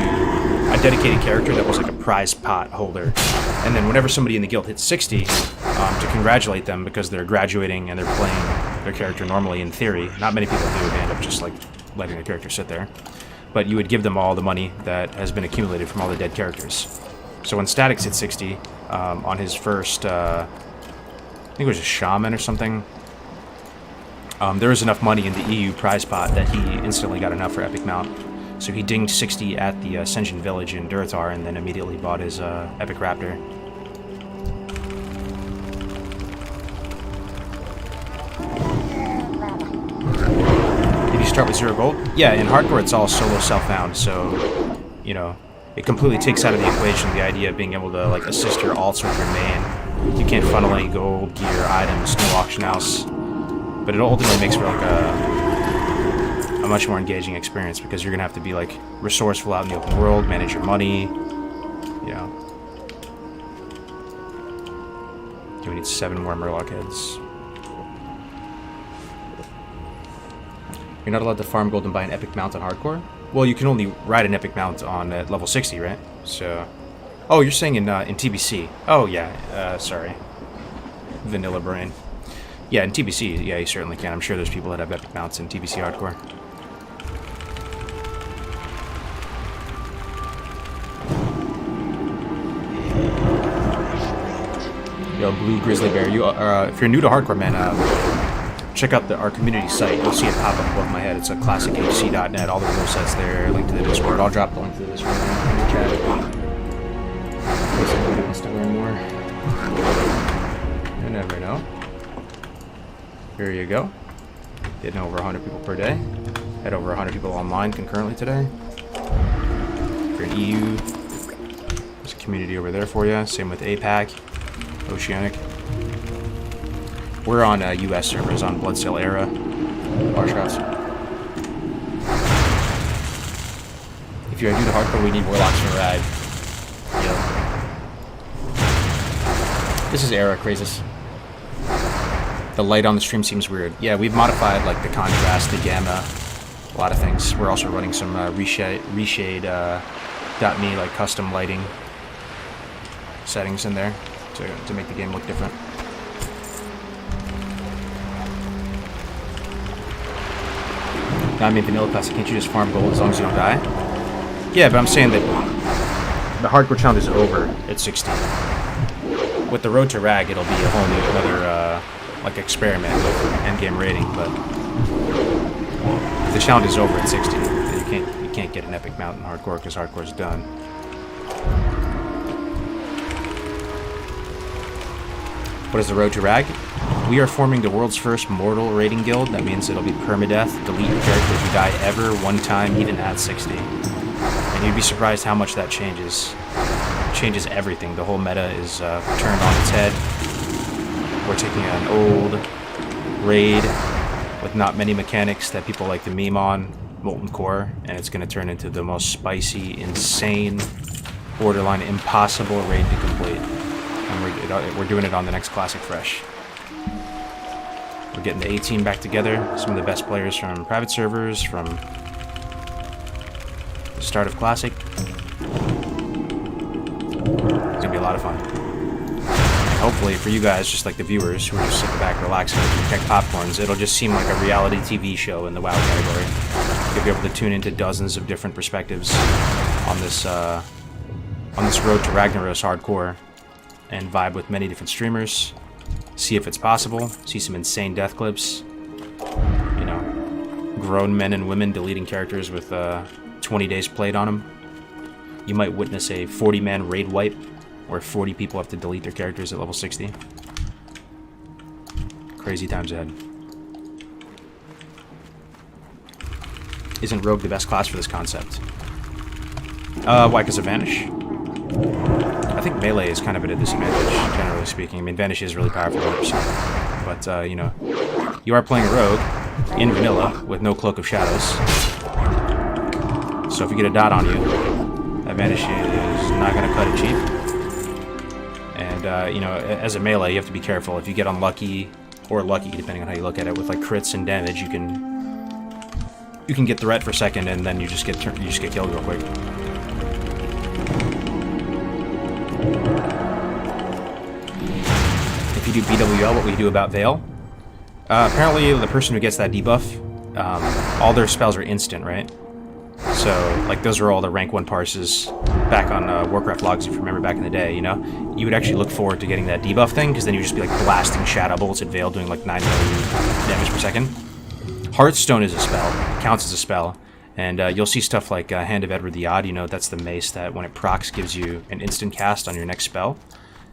a dedicated character that was like a prize pot holder. And then whenever somebody in the guild hits 60, to congratulate them because they're graduating and they're playing their character normally in theory. Not many people do. They end up just like letting the character sit there. But you would give them all the money that has been accumulated from all the dead characters. So when Statics hit 60, on his first, I think it was a shaman or something, there was enough money in the EU prize pot that he instantly got enough for Epic Mount. So he dinged 60 at the Ascension Village in Duratar and then immediately bought his Epic Raptor. Did you start with 0 gold? Yeah, in hardcore it's all solo self-found, so, you know, it completely takes out of the equation the idea of being able to like assist your alts with your main. You can't funnel any gold, gear, items, no auction house. But it ultimately makes for like a much more engaging experience because you're gonna have to be like resourceful out in the open world, manage your money, you know. We need 7 more Murloc heads. You're not allowed to farm gold and buy an epic mount on hardcore? Well, you can only ride an epic mount on level 60, right? So, oh, you're saying in TBC? Oh yeah, sorry, vanilla brain. Yeah, in TBC, yeah, you certainly can. I'm sure there's people that have epic mounts in TBC hardcore. Yo, Blue Grizzly Bear, you if you're new to hardcore, man, check out our community site. You'll see it pop up above my head. It's a classichc.net. All the rule sets there. Link to the Discord. I'll drop the link to the Discord in the chat. In case anybody wants to learn more. You never know. Here you go. Getting over 100 people per day. Had over 100 people online concurrently today. If you're in EU, there's a community over there for you. Same with APAC, Oceanic. We're on US servers on Bloodsail Era. Marshots. If you're new to hardcore, we need Warlocks for a ride. Yo. This is Era, Krasis. The light on the stream seems weird. Yeah, we've modified like the contrast, the gamma, a lot of things. We're also running some reshade.me like custom lighting settings in there to make the game look different. I mean, vanilla classic, can't you just farm gold as long as you don't die? Yeah, but I'm saying that the hardcore challenge is over at 60. With the road to rag, it'll be a whole new another like experiment with endgame rating, but the challenge is over at 60. You can't get an epic mount in hardcore because hardcore's done. What is the road to Rag? We are forming the world's first mortal raiding guild. That means it'll be permadeath, delete your character if you die ever, one time, even at 60. And you'd be surprised how much that changes. It changes everything. The whole meta is turned on its head. We're taking an old raid with not many mechanics that people like to meme on, Molten Core, and it's going to turn into the most spicy, insane, borderline impossible raid to complete. And we're doing it on the next Classic Fresh. We're getting the A-team back together, some of the best players from private servers, from the start of Classic. It's gonna be a lot of fun. And hopefully for you guys, just like the viewers who are just sitting back relaxing with your tech popcorns, it'll just seem like a reality TV show in the WoW category. You'll be able to tune into dozens of different perspectives on this road to Ragnaros hardcore and vibe with many different streamers. See if it's possible. See some insane death clips. You know, grown men and women deleting characters with 20 days played on them. You might witness a 40-man raid wipe where 40 people have to delete their characters at level 60. Crazy times ahead. Isn't Rogue the best class for this concept? Why? Because of Vanish? I think melee is kind of at a disadvantage, generally speaking. I mean, Vanish is really powerful, 100%. But, you know, you are playing a rogue in vanilla with no Cloak of Shadows. So if you get a dot on you, that Vanish is not going to cut it cheap. And, you know, as a melee, you have to be careful. If you get unlucky, or lucky, depending on how you look at it, with, like, crits and damage, you can get threat for a second, and then you just get killed real quick. If you do BWL, what we do about Veil? Apparently, the person who gets that debuff, all their spells are instant, right? So, like, those are all the rank 1 parses back on Warcraft logs, if you remember back in the day, you know? You would actually look forward to getting that debuff thing, because then you'd just be, like, blasting Shadow Bolts at Veil, doing, like, 9 million damage per second. Hearthstone is a spell. It counts as a spell. And you'll see stuff like Hand of Edward the Odd, you know, that's the mace that when it procs gives you an instant cast on your next spell.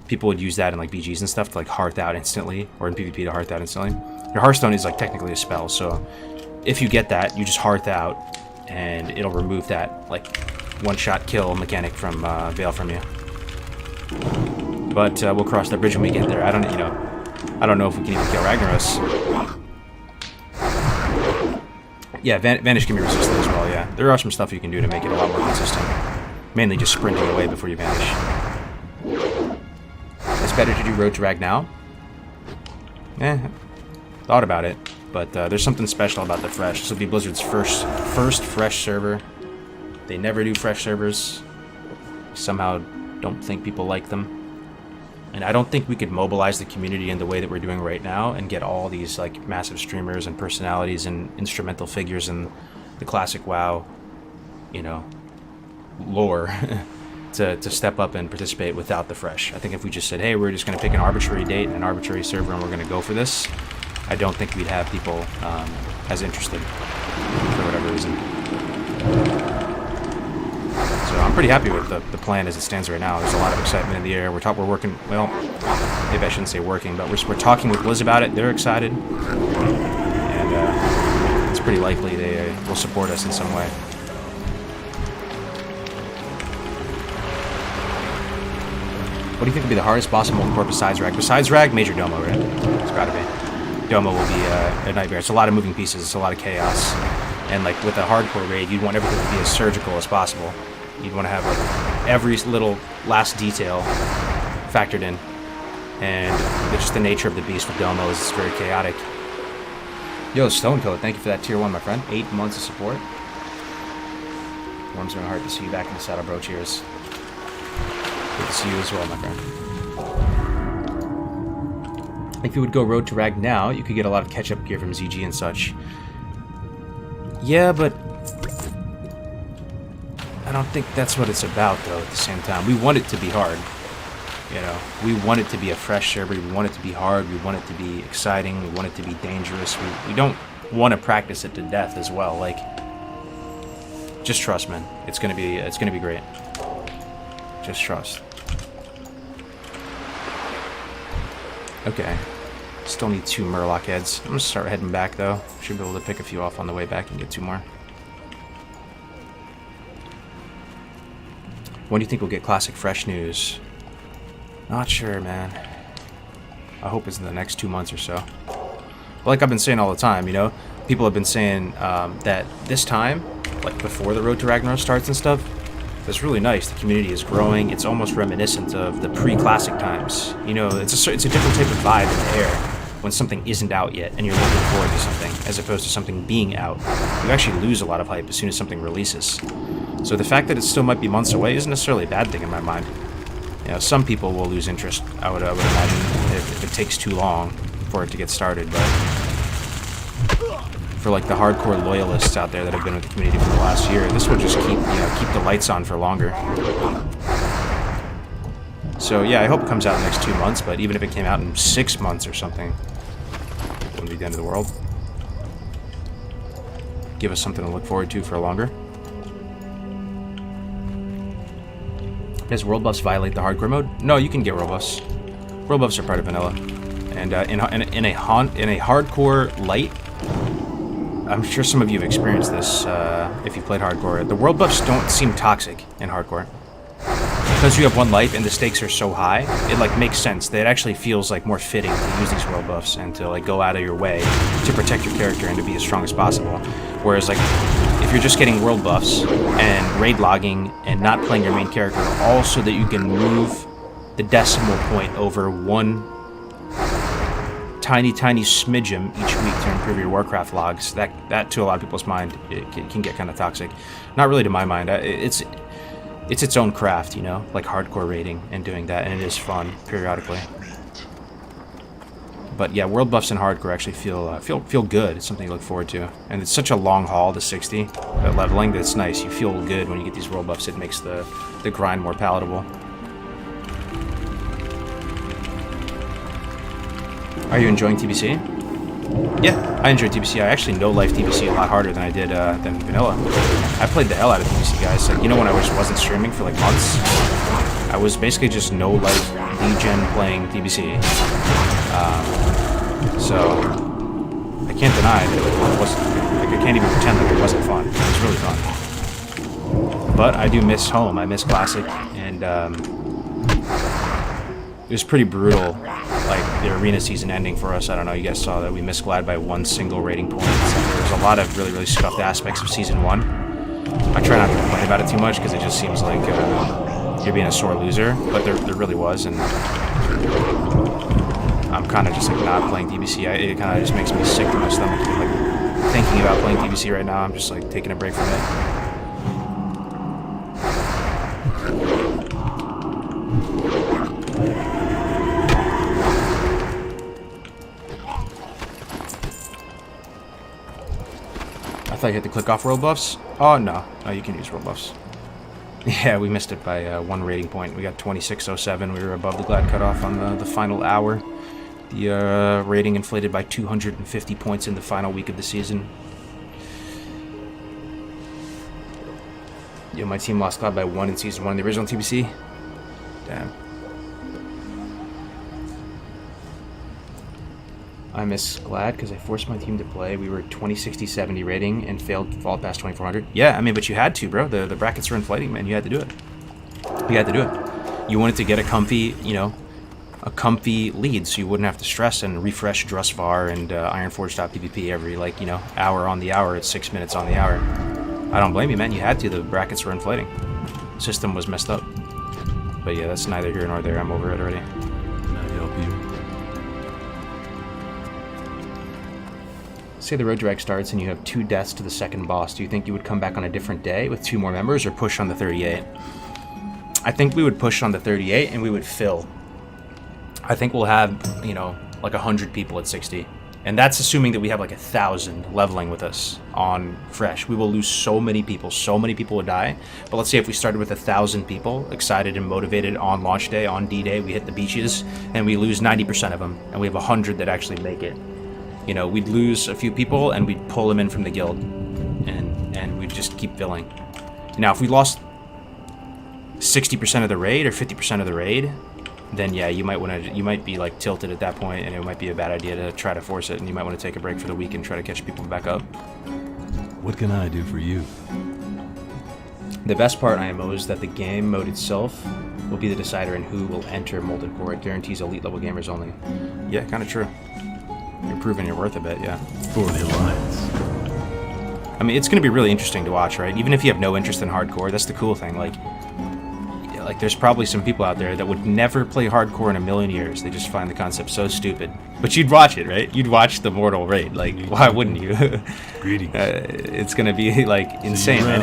People would use that in like BGs and stuff to like hearth out instantly, or in PvP to hearth out instantly. Your Hearthstone is like technically a spell, so if you get that, you just hearth out, and it'll remove that like one-shot kill mechanic from Veil from you. But we'll cross that bridge when we get there. I don't know if we can even kill Ragnaros. Yeah, Vanish can be resisted as well, yeah. There are some stuff you can do to make it a lot more consistent. Mainly just sprinting away before you vanish. It's better to do Road to Rag now? Thought about it. But there's something special about the Fresh. This will be Blizzard's first Fresh server. They never do Fresh servers. Somehow don't think people like them. And I don't think we could mobilize the community in the way that we're doing right now and get all these like massive streamers and personalities and instrumental figures in the classic WoW, you know, lore to step up and participate without the Fresh. I think if we just said, hey, we're just going to pick an arbitrary date and an arbitrary server and we're going to go for this, I don't think we'd have people as interested for whatever reason. So I'm pretty happy with the plan as it stands right now. There's a lot of excitement in the air. We're working, well, maybe I shouldn't say working, but we're talking with Blizz about it. They're excited. And it's pretty likely they will support us in some way. What do you think would be the hardest boss in Molten Core besides Rag? Besides Rag, Major Domo, right? It's gotta be. Domo will be a nightmare. It's a lot of moving pieces. It's a lot of chaos. And like with a hardcore raid, you'd want everything to be as surgical as possible. You'd want to have like every little last detail factored in. And just the nature of the beast with Domo is very chaotic. Yo, Stonekiller, thank you for that tier 1, my friend. 8 months of support. Warms my heart to see you back in the saddle, bro. Cheers. Good to see you as well, my friend. If you would go Road to Rag now, you could get a lot of catch-up gear from ZG and such. Yeah, but I don't think that's what it's about, though, at the same time. We want it to be hard, you know. We want it to be a fresh server. We want it to be hard. We want it to be exciting. We want it to be dangerous. We don't want to practice it to death as well. Like, Just trust, man. It's gonna be great. Just trust. Okay. Still need 2 Murloc heads. I'm gonna start heading back though. Should be able to pick a few off on the way back and get 2 more. When do you think we'll get classic fresh news? Not sure, man. I hope it's in the next 2 months or so. But like I've been saying all the time, you know, people have been saying that this time, like before the Road to Ragnarok starts and stuff, it's really nice. The community is growing. It's almost reminiscent of the pre-classic times. You know, it's a different type of vibe in the air when something isn't out yet and you're looking forward to something, as opposed to something being out. You actually lose a lot of hype as soon as something releases. So the fact that it still might be months away isn't necessarily a bad thing in my mind. You know, some people will lose interest, I would imagine, if it takes too long for it to get started, but for like the hardcore loyalists out there that have been with the community for the last year, this will just keep the lights on for longer. So yeah, I hope it comes out in the next 2 months, but even if it came out in 6 months or something, it wouldn't be the end of the world. Give us something to look forward to for longer. Does world buffs violate the hardcore mode? No, you can get world buffs. World buffs are part of vanilla, and in a hardcore light, I'm sure some of you have experienced this if you played hardcore. The world buffs don't seem toxic in hardcore. Because you have 1 life and the stakes are so high, it like makes sense that it actually feels like more fitting to use these world buffs and to like go out of your way to protect your character and to be as strong as possible. Whereas like if you're just getting world buffs and raid logging and not playing your main character, all so that you can move the decimal point over 1 tiny smidgen each week to improve your Warcraft logs, that to a lot of people's mind, it can get kind of toxic. Not really to my mind. It's its own craft, you know, like hardcore raiding and doing that, and it is fun periodically. But yeah, world buffs in hardcore actually feel good. It's something to look forward to, and it's such a long haul to 60 leveling that it's nice. You feel good when you get these world buffs. It makes the grind more palatable. Are you enjoying TBC? Yeah, I enjoy TBC. I actually no-life TBC a lot harder than I did than vanilla. I played the hell out of TBC, guys. Like, you know, when I wasn't streaming for like months, I was basically just no-life degen playing TBC. So I can't deny that it wasn't. Like, I can't even pretend like it wasn't fun. It was really fun. But I do miss home. I miss classic, and it was pretty brutal. Like the arena season ending for us. I don't know, you guys saw that we missed Glad by 1 single rating point. There's a lot of really scuffed aspects of season 1. I try not to complain about it too much because it just seems like you're being a sore loser, but there really was, and I'm kind of just like not playing TBC. It kind of just makes me sick to my stomach. Like thinking about playing TBC right now, I'm just like taking a break from it. I thought you had to click off world buffs. Oh no, you can use world buffs. Yeah, we missed it by 1 rating point. We got 2607. We were above the Glad cutoff on the final hour. The rating inflated by 250 points in the final week of the season. Yo, my team lost Glad by 1 in season 1 in the original TBC. Damn. I miss Glad because I forced my team to play. We were 2060-70 rating and failed to fall past 2400. Yeah, I mean, but you had to, bro. The brackets were inflating, man. You had to do it. You had to do it. You wanted to get a comfy, you know, a comfy lead so you wouldn't have to stress and refresh Drusvar and Ironforge.pvp every, like, you know, hour on the hour. It's 6 minutes on the hour. I don't blame you, man. You had to. The brackets were inflating. System was messed up. But yeah, that's neither here nor there. I'm over it already. Can I help you? Say the road drag starts and you have 2 deaths to the second boss. Do you think you would come back on a different day with 2 more members or push on the 38? I think we would push on the 38 and we would fill. I think we'll have, you know, like 100 people at 60. And that's assuming that we have like 1,000 leveling with us on fresh. We will lose so many people. So many people would die. But let's say if we started with 1,000 people, excited and motivated on launch day, on D-Day, we hit the beaches, and we lose 90% of them. And we have 100 that actually make it. You know, we'd lose a few people and we'd pull them in from the guild, and we'd just keep filling. Now, if we lost 60% of the raid or 50% of the raid, then yeah, you might be like tilted at that point, and it might be a bad idea to try to force it, and you might want to take a break for the week and try to catch people back up. What can I do for you? The best part, IMO, is that the game mode itself will be the decider in who will enter Molten Core. It guarantees elite level gamers only. Yeah, kind of true. You're proving your worth a bit, yeah. For the Alliance. I mean, it's going to be really interesting to watch, right? Even if you have no interest in hardcore, that's the cool thing. Like, there's probably some people out there that would never play hardcore in a million years. They just find the concept so stupid. But you'd watch it, right? You'd watch the Mortal Raid. Like, why wouldn't you? Greetings. It's going to be, like, insane, man.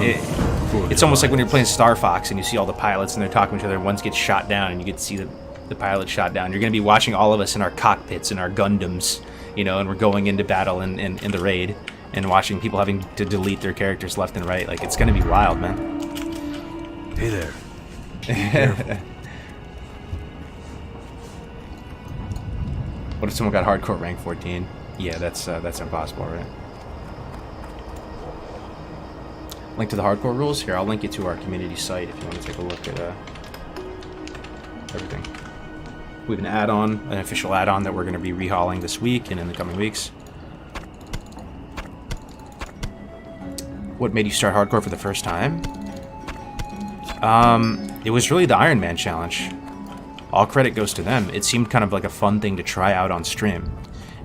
It's almost like when you're playing Star Fox and you see all the pilots and they're talking to each other, and one gets shot down and you get to see the pilot shot down. You're going to be watching all of us in our cockpits and our Gundams, you know, and we're going into battle in the raid and watching people having to delete their characters left and right. Like, it's going to be wild, man. Hey there. Be careful. What if someone got hardcore rank 14? Yeah, that's impossible, right? Link to the hardcore rules? Here, I'll link you to our community site if you want to take a look at everything. We have an add-on, an official add-on that we're going to be rehauling this week and in the coming weeks. What made you start hardcore for the first time? It was really the Iron Man challenge. All credit goes to them. It seemed kind of like a fun thing to try out on stream.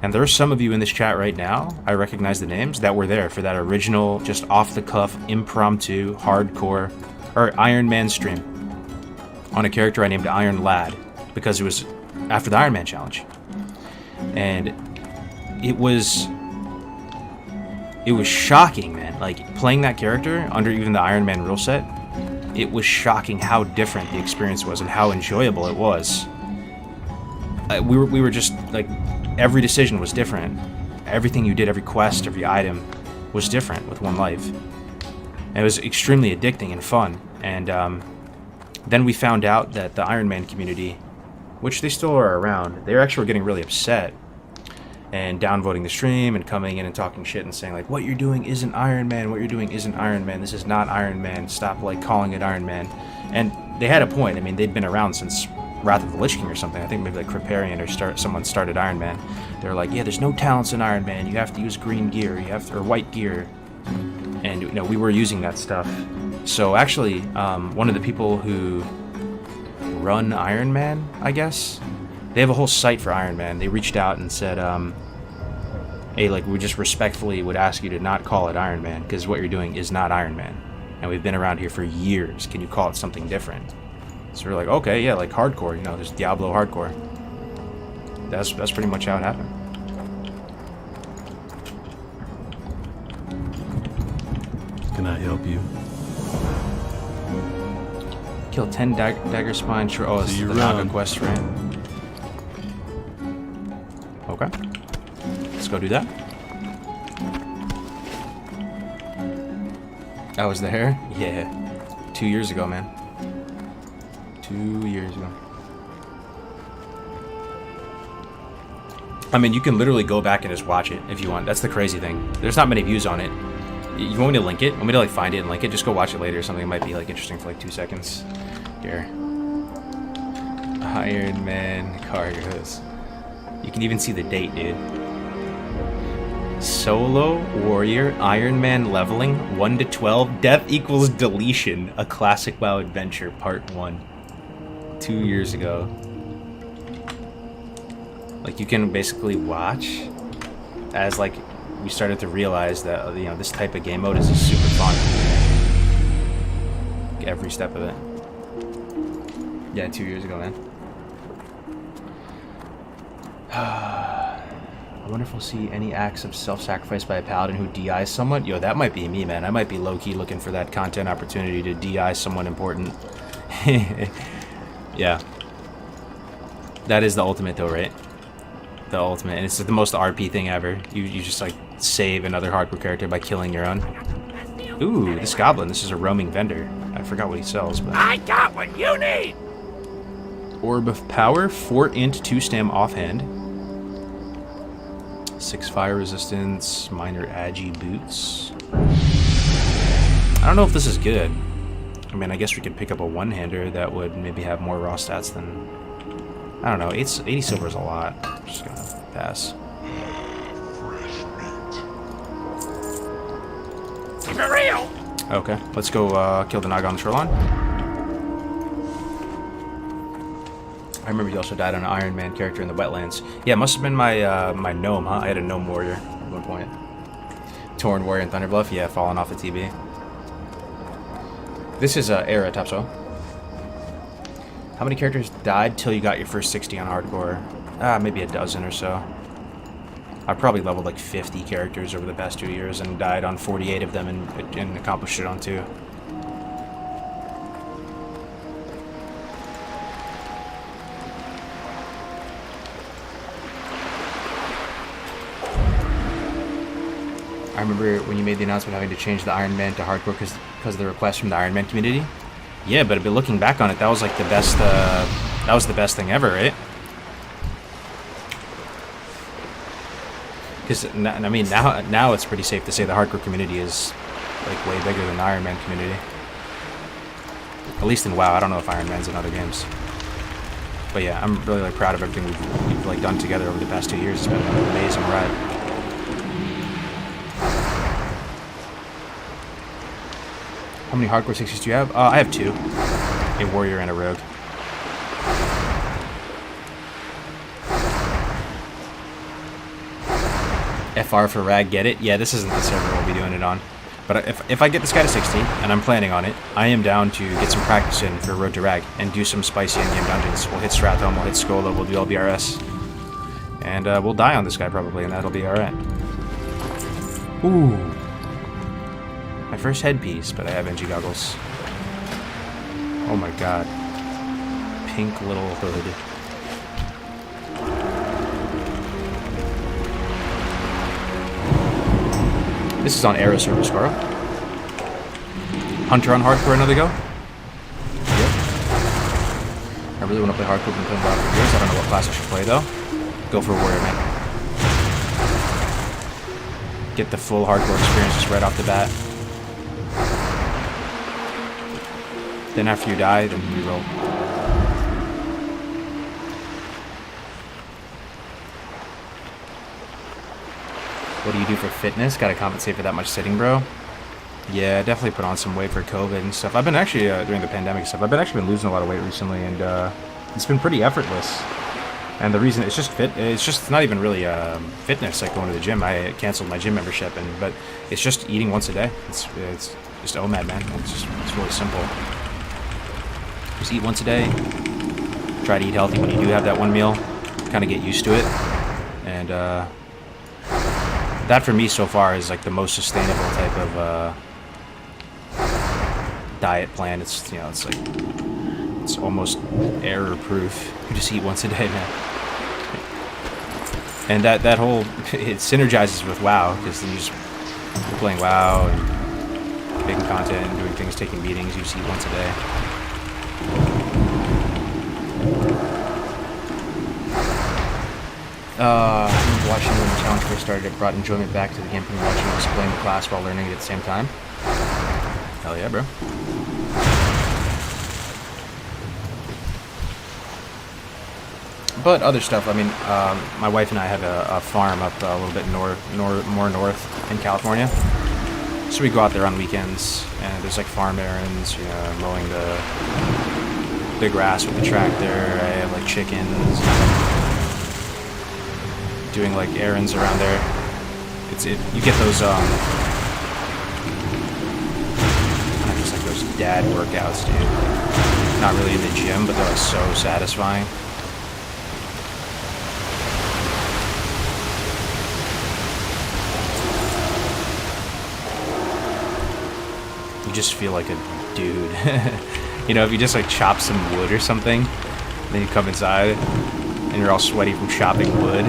And there are some of you in this chat right now, I recognize the names, that were there for that original, just off-the-cuff, impromptu, hardcore, or Iron Man stream on a character I named Iron Lad, because it was after the Iron Man challenge. And it was shocking, man. Like, playing that character under even the Iron Man rule set, it was shocking how different the experience was and how enjoyable it was. We were just, like, every decision was different. Everything you did, every quest, every item was different with one life. And it was extremely addicting and fun. And then we found out that the Iron Man community, which they still are around, they actually were getting really upset and downvoting the stream and coming in and talking shit and saying, like, what you're doing isn't Iron Man, what you're doing isn't Iron Man, this is not Iron Man, stop, like, calling it Iron Man. And they had a point. I mean, they'd been around since Wrath of the Lich King or something. I think maybe like Kriparian or someone started Iron Man. They were like, yeah, there's no talents in Iron Man, you have to use green gear, or white gear. And, you know, we were using that stuff. So actually, one of the people who run Iron Man, I guess, they have a whole site for Iron Man. They reached out and said, hey, like, we just respectfully would ask you to not call it Iron Man, because what you're doing is not Iron Man. And we've been around here for years. Can you call it something different? So we're like, okay, yeah, like hardcore, you know, there's Diablo hardcore. That's pretty much how it happened. Can I help you? Kill 10 dagger spine. Sure. Oh, it's the Naga quest, right? Okay. Let's go do that. That was the hair? Yeah. 2 years ago, man. 2 years ago. I mean, you can literally go back and just watch it if you want. That's the crazy thing. There's not many views on it. You want me to link it? Want me to, like, find it and link it? Just go watch it later or something. It might be, like, interesting for, like, 2 seconds. Here. Iron Man Kargoz. You can even see the date, dude. Solo Warrior Iron Man leveling 1 to 12. Death equals deletion. A classic WoW adventure, part 1. 2 years ago. Like, you can basically watch as, like, we started to realize that, you know, this type of game mode is super fun. Like, every step of it. Yeah, 2 years ago, man. I wonder if we'll see any acts of self-sacrifice by a paladin who DIs someone. Yo, that might be me, man. I might be low-key looking for that content opportunity to DI someone important. Yeah. That is the ultimate, though, right? The ultimate. And it's the most RP thing ever. You just, like, save another hardcore character by killing your own. Ooh, this goblin. This is a roaming vendor. I forgot what he sells, but... I got what you need! Orb of Power, 4 int, 2 stam offhand. 6 fire resistance, minor agi boots. I don't know if this is good. I mean, I guess we could pick up a one-hander that would maybe have more raw stats than... I don't know, 80 silver is a lot. I'm just gonna pass. Keep it real! Okay, let's go kill the Naga on the shoreline. I remember you also died on an Iron Man character in the wetlands. Yeah, it must have been my my gnome, huh? I had a gnome warrior at one point. Torn warrior in Thunderbluff, yeah, falling off the TB. This is Era topsoil. How many characters died till you got your first 60 on hardcore? Maybe a dozen or so. I probably leveled like 50 characters over the past 2 years and died on 48 of them and accomplished it on 2. I remember when you made the announcement having to change the Iron Man to hardcore because of the request from the Iron Man community. Yeah, but looking back on it, that was like the best. That was the best thing ever, right? Because I mean, now it's pretty safe to say the hardcore community is like way bigger than the Iron Man community. At least in WoW. I don't know if Iron Man's in other games. But yeah, I'm really like proud of everything we've like done together over the past 2 years. It's been an amazing ride. How many hardcore 60s do you have? I have 2. A warrior and a rogue. FR for rag, get it? Yeah, this isn't the server we'll be doing it on. But if I get this guy to 60, and I'm planning on it, I am down to get some practice in for Road to Rag and do some spicy endgame dungeons. We'll hit Strathhelm, we'll hit Skola, we'll do LBRS. And we'll die on this guy probably, and that'll be alright. Ooh. My first headpiece, but I have NG goggles. Oh my god. Pink little hood. This is on Era server, Scarl. Hunter on hardcore, another go? Yep. I really want to play hardcore. I've been playing WoW for years. I don't know what class I should play though. Go for warrior, man. Get the full hardcore experience just right off the bat. Then after you die, then you roll. What do you do for fitness? Gotta compensate for that much sitting, bro. Yeah, definitely put on some weight for COVID and stuff. I've been actually, during the pandemic stuff, I've been losing a lot of weight recently, and it's been pretty effortless. And the reason, it's just not even really fitness, like going to the gym. I canceled my gym membership, but it's just eating once a day. It's just OMAD, man. It's really simple. Just eat once a day. Try to eat healthy when you do have that one meal. Kind of get used to it. And that for me so far is like the most sustainable type of diet plan. It's, you know, it's like, it's almost error proof. You just eat once a day, man. And that whole, it synergizes with WoW, because then you're playing WoW and making content and doing things, taking meetings. You just eat once a day. I remember watching when the challenge first started. It brought enjoyment back to the game from watching you explain the class while learning it at the same time. Hell yeah, bro. But other stuff, I mean, my wife and I have a farm up a little bit more north in California. So we go out there on weekends, and there's like farm errands, you know, mowing the grass with the tractor. I have like chickens, doing like errands around there. You get those just like those dad workouts, dude. Like, not really in the gym, but they're like so satisfying. You just feel like a dude. You know, if you just like chop some wood or something, then you come inside and you're all sweaty from chopping wood.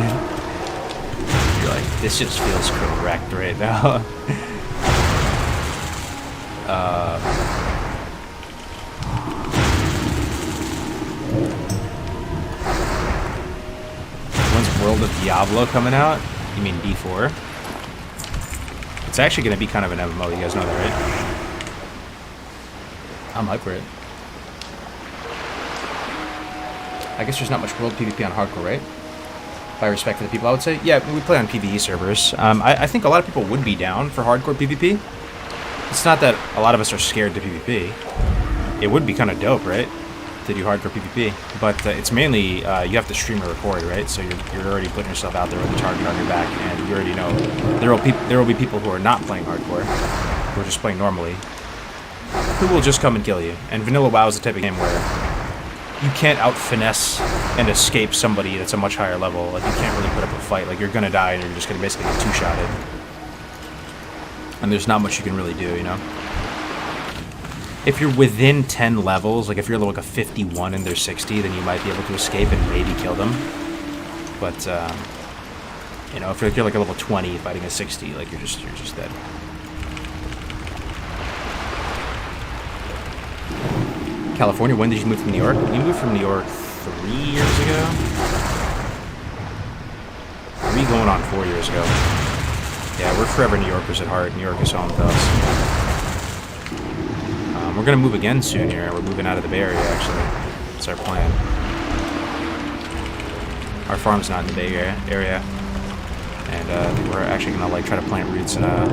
You're like, this just feels correct right now. When's World of Diablo coming out? You mean D4? It's actually going to be kind of an MMO, you guys know that, right? I'm hyped for it. I guess there's not much world PvP on hardcore, right? By respect for the people, I would say. Yeah, we play on PvE servers. I think a lot of people would be down for hardcore PvP. It's not that a lot of us are scared to PvP. It would be kind of dope, right? To do hardcore PvP. But it's mainly, you have to stream or record, right? So you're already putting yourself out there with a target on your back, and you already know there will be people who are not playing hardcore, who are just playing normally, who will just come and kill you. And Vanilla WoW is the type of game where you can't out-finesse and escape somebody that's a much higher level. Like, you can't really put up a fight. Like, you're gonna die and you're just gonna basically get two-shotted. And there's not much you can really do, you know? If you're within 10 levels, like if you're like a 51 and they're 60, then you might be able to escape and maybe kill them. But, you know, if you're like a level 20 fighting a 60, like, you're just dead. California, when did you move from New York? You moved from New York 3 years ago? 3 going on 4 years ago. Yeah, we're forever New Yorkers at heart. New York is home to us. We're gonna move again soon here. We're moving out of the Bay Area, actually. That's our plan. Our farm's not in the Bay Area. And we're actually gonna like try to plant roots in man.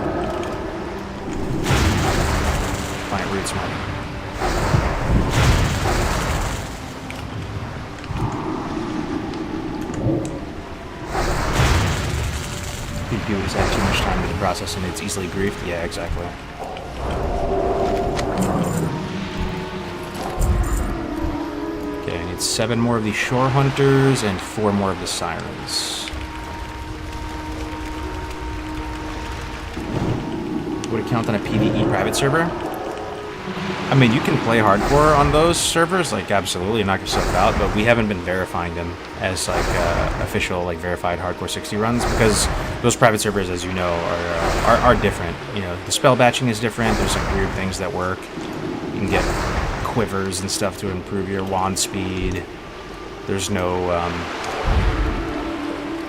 PvP would just have too much time to process and it's easily griefed. Yeah, exactly. Okay, I need 7 more of these shore hunters and 4 more of the sirens. Would it count on a PvE private server? I mean, you can play hardcore on those servers, like, absolutely, knock yourself out, but we haven't been verifying them as, like, official, like, verified hardcore 60 runs, because those private servers, as you know, are different. You know, the spell batching is different, there's, like, weird things that work. You can get quivers and stuff to improve your wand speed. There's no,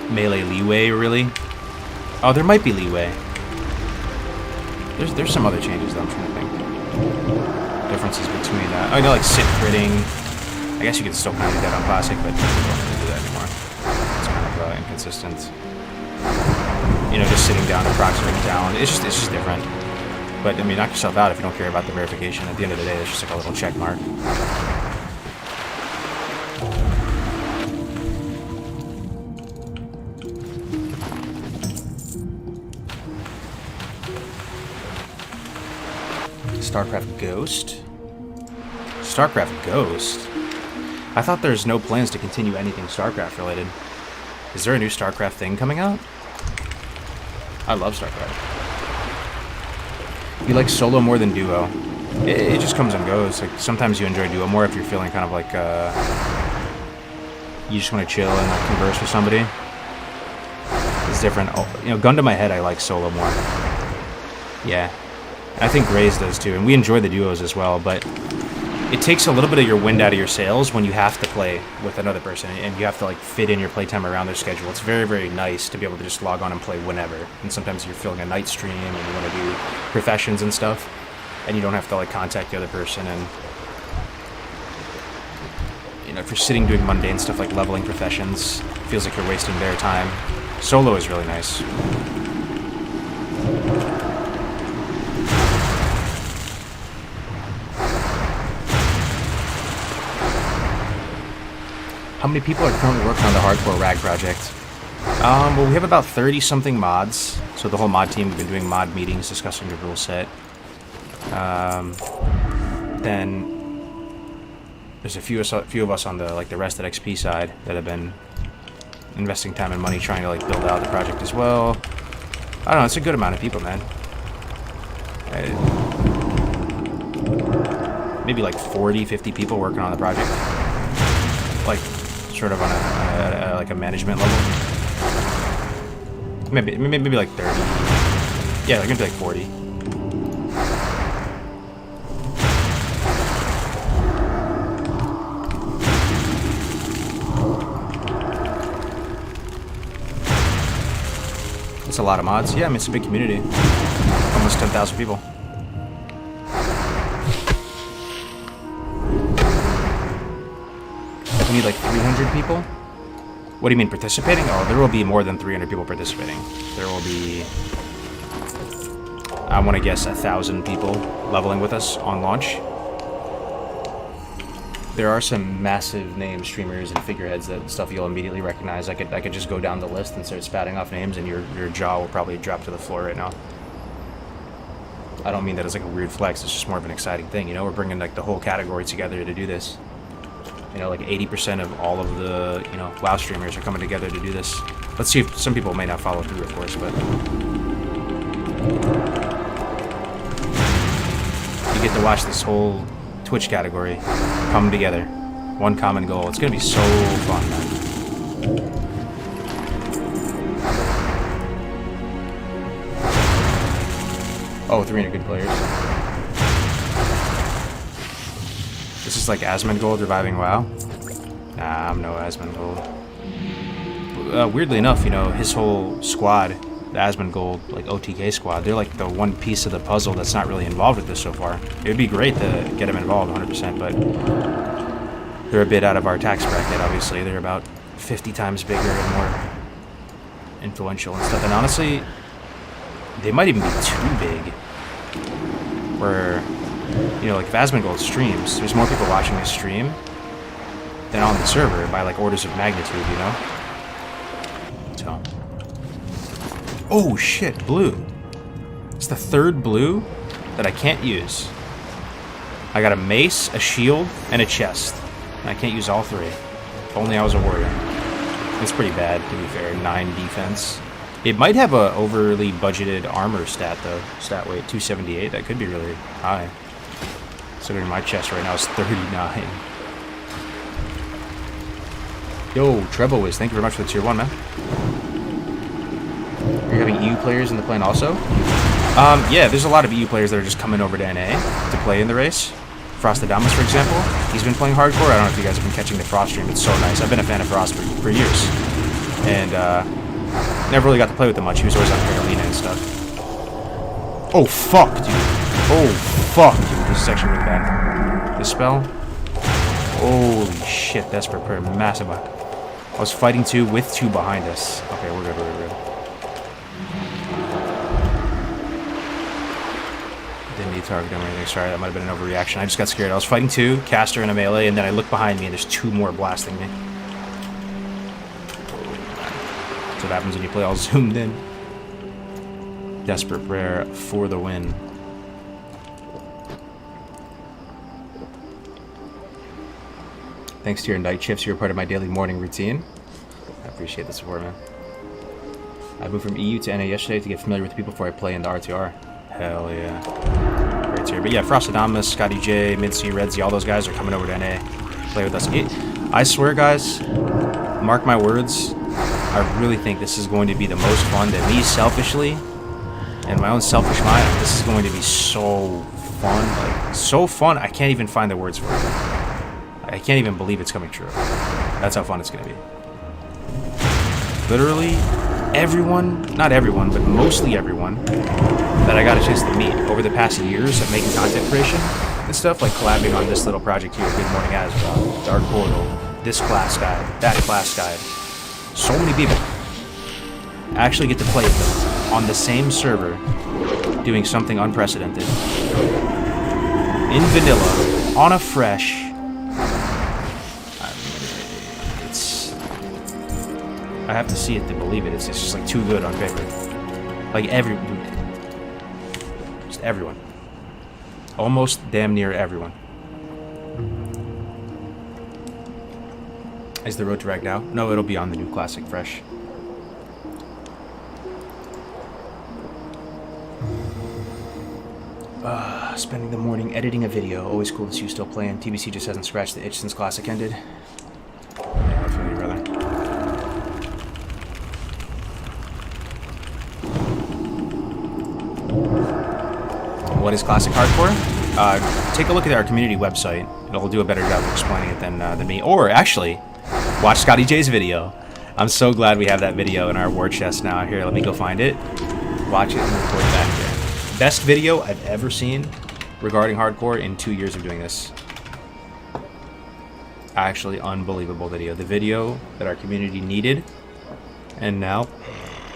melee leeway, really. Oh, there might be leeway. There's some other changes, though, I'm trying to think. Differences between, oh, you know, like sit critting. I guess you could still kind of do that on Classic, but people don't really do that anymore. It's kind of inconsistent. You know, just sitting down and proxying down. It's just different. But, I mean, knock yourself out if you don't care about the verification. At the end of the day, it's just like a little check mark. StarCraft Ghost? StarCraft Ghost? I thought there's no plans to continue anything StarCraft related. Is there a new StarCraft thing coming out? I love StarCraft. You like solo more than duo? It just comes and goes. Like, sometimes you enjoy duo more if you're feeling kind of like, you just want to chill and like converse with somebody. It's different. Oh, you know, gun to my head, I like solo more. Yeah. I think Graze does too, and we enjoy the duos as well, but it takes a little bit of your wind out of your sails when you have to play with another person, and you have to like fit in your playtime around their schedule. It's very, very nice to be able to just log on and play whenever, and sometimes you're filling a night stream and you want to do professions and stuff, and you don't have to like contact the other person, and you know, if you're sitting doing mundane stuff like leveling professions, it feels like you're wasting their time. Solo is really nice. How many people are currently working on the hardcore RAG project? Well, we have about 30-something mods. So the whole mod team, we've been doing mod meetings, discussing the rule set. Then there's a few of us on the the Rest at XP side that have been investing time and money trying to like build out the project as well. I don't know, it's a good amount of people, man. Maybe like 40, 50 people working on the project. Like, sort of on a like a management level. Maybe like 30. Yeah, they're gonna be like 40. That's a lot of mods. Yeah, I mean, it's a big community. Almost 10,000 people. need like 300 people. What do you mean participating? Oh, there will be more than 300 people participating. There will be, I want to guess, 1,000 people leveling with us on launch. There are some massive name streamers and figureheads that stuff you'll immediately recognize. I could just go down the list and start spouting off names, and your jaw will probably drop to the floor right now. I don't mean that as like a weird flex. It's just more of an exciting thing. You know, we're bringing like the whole category together to do this. You know, like 80% of all of the, you know, WoW streamers are coming together to do this. Let's see if some people may not follow through, of course, but you get to watch this whole Twitch category come together. One common goal. It's gonna be so fun, man. Oh, 300 good players. This is like Asmongold reviving WoW. Nah, I'm no Asmongold. Weirdly enough, you know, his whole squad, the Asmongold, like OTK squad, they're like the one piece of the puzzle that's not really involved with this so far. It would be great to get them involved 100%, but they're a bit out of our tax bracket, obviously. They're about 50 times bigger and more influential and stuff. And honestly, they might even be too big. Where, you know, like if Asmongold streams, there's more people watching his stream than on the server by like orders of magnitude, you know? So. Oh shit, blue. It's the third blue that I can't use. I got a mace, a shield, and a chest. And I can't use all three. If only I was a warrior. It's pretty bad, to be fair. 9 defense. It might have a overly budgeted armor stat, though. Stat weight, 278. That could be really high. Considering my chest right now is 39. Yo, Trebowiz, thank you very much for the tier 1, man. Are you having EU players in the plan also? Yeah, there's a lot of EU players that are just coming over to NA to play in the race. Frostadamus, for example, he's been playing hardcore. I don't know if you guys have been catching the Frost stream. It's so nice. I've been a fan of Frost for years. And, never really got to play with him much. He was always on Carolina and stuff. Oh, fuck, dude. Oh, fuck, dude. This is actually really bad. This spell? Holy shit, Desperate Prayer. Massive. I was fighting 2 with 2 behind us. Okay, we're good, we're good. Didn't need target him or anything. Sorry, that might have been an overreaction. I just got scared. I was fighting 2, caster and a melee, and then I look behind me and there's 2 more blasting me. That's what happens when you play all zoomed in. Desperate Prayer for the win. Thanks to your night shifts, you're part of my daily morning routine. I appreciate the support, man. I moved from EU to NA yesterday to get familiar with the people before I play in the RTR. Hell yeah. Great tier. But yeah, Frostadamus, Scotty J, Mincy, Redzy, all those guys are coming over to NA. Play with us. I swear, guys, mark my words, I really think this is going to be the most fun that me selfishly, in my own selfish mind, this is going to be so fun. Like, so fun, I can't even find the words for it. I can't even believe it's coming true. That's how fun it's going to be. Literally, everyone, not everyone, but mostly everyone that I got a chance to meet over the past years of making content creation and stuff, like collabing on this little project here, Good Morning Asgard, Dark Portal, this class guide, that class guide. So many people actually get to play with them on the same server, doing something unprecedented. In vanilla, on a fresh. I have to see it to believe it. It's just like too good on paper. Like just everyone. Almost damn near everyone. Is the road to Ragdow? No, it'll be on the new Classic Fresh. Spending the morning editing a video. Always cool to see you still playing. TBC just hasn't scratched the itch since Classic ended. Yeah, I feel you, brother. What is Classic Hardcore? Take a look at our community website. It'll do a better job of explaining it than me. Or, actually, watch Scotty J's video. I'm so glad we have that video in our war chest now. Here, let me go find it. Watch it and report back here. Best video I've ever seen regarding hardcore in 2 years of doing this. actually unbelievable video. The video that our community needed, and now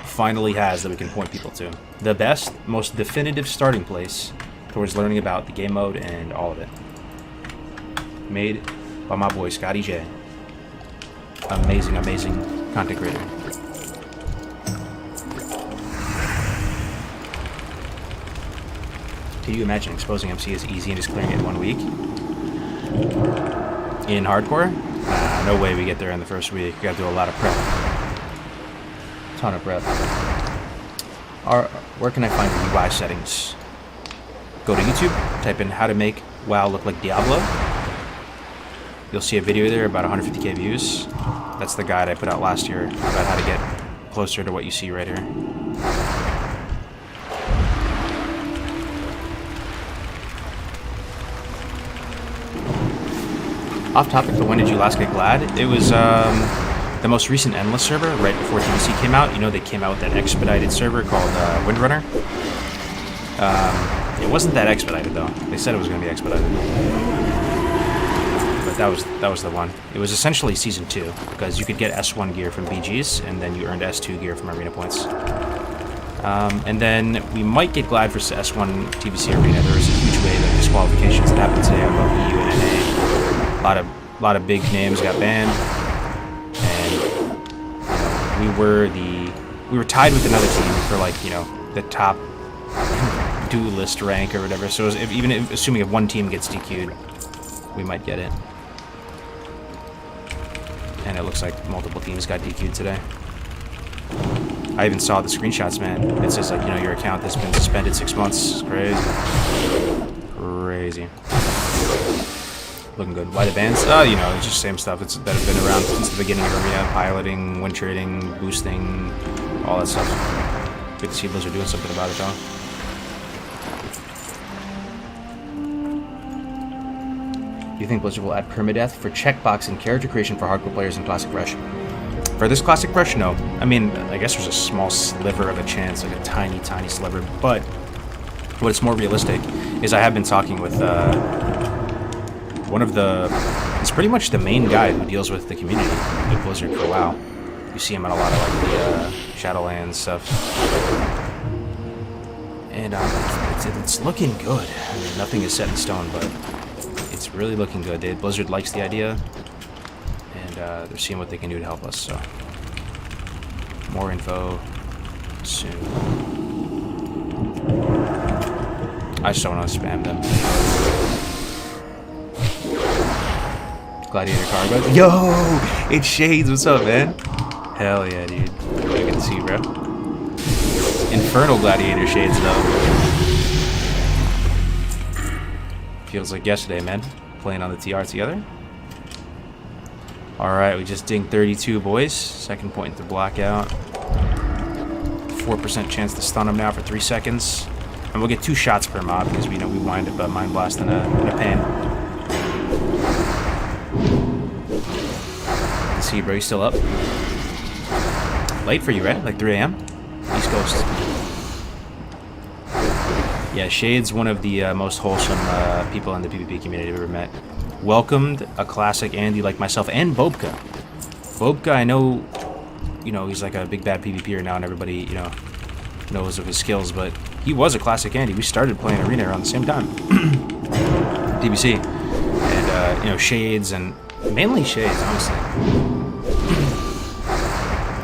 finally has, that we can point people to. The best, most definitive starting place towards learning about the game mode and all of it. Made by my boy Scotty J. Amazing, amazing content creator. Can you imagine exposing MC as easy and just clearing it in 1 week? In hardcore? No way we get there in the first week. We gotta do a lot of prep. Ton of prep. Where can I find the UI settings? Go to YouTube, type in how to make WoW look like Diablo. You'll see a video there about 150k views. That's the guide I put out last year about how to get closer to what you see right here. Off topic, but when did you last get glad? It was the most recent Endless server, right before TBC came out. You know, they came out with that expedited server called Windrunner. It wasn't that expedited though. They said it was going to be expedited, but that was the one. It was essentially season 2 because you could get S1 gear from BGs, and then you earned S2 gear from arena points. And then we might get glad for S1 TBC arena. There was a huge wave of disqualifications that happened today on both EU and NA. A lot of big names got banned, and we were tied with another team for, like, you know, the top duelist rank or whatever. So even assuming if one team gets DQ'd, we might get it. And it looks like multiple teams got DQ'd today. I even saw the screenshots, man. It says, like, you know, your account has been suspended 6 months. Crazy. Crazy. Looking good. Why the bans? You know, it's just the same stuff that have been around since the beginning of arena. Piloting, win trading, boosting, all that stuff. Good to see Blizzard doing something about it, though. Do you think Blizzard will add permadeath for checkbox and character creation for hardcore players in Classic Fresh? For this Classic Fresh, no. I mean, I guess there's a small sliver of a chance, like a tiny, tiny sliver. But what's more realistic is I have been talking with one of it's pretty much the main guy who deals with the community at Blizzard for WoW. You see him on a lot of, like, the Shadowlands stuff. And it's looking good. I mean, nothing is set in stone, but it's really looking good. Blizzard likes the idea, and they're seeing what they can do to help us, so. More info soon. I just don't want to spam them. Gladiator Kargoz. Yo! It's Shades, what's up, man? Hell yeah, dude. Really good to see you, bro. Infernal Gladiator Shades, though. Feels like yesterday, man. Playing on the TR together. Alright, we just dinged 32, boys. Second point to blackout. 4% chance to stun him now for 3 seconds. And we'll get 2 shots per mob because we know we wind up Mind Blast in a pan. See you, bro. You still up? Late for you, right? Like 3 a.m.? East Coast. Yeah, Shade's one of the most wholesome people in the PvP community I've ever met. Welcomed a classic Andy like myself, and Bobka. Bobka, I know, you know, he's like a big bad PvPer now, and everybody, you know, knows of his skills, but he was a classic Andy. We started playing Arena around the same time. DBC. And, you know, Shades, and mainly Shades, honestly.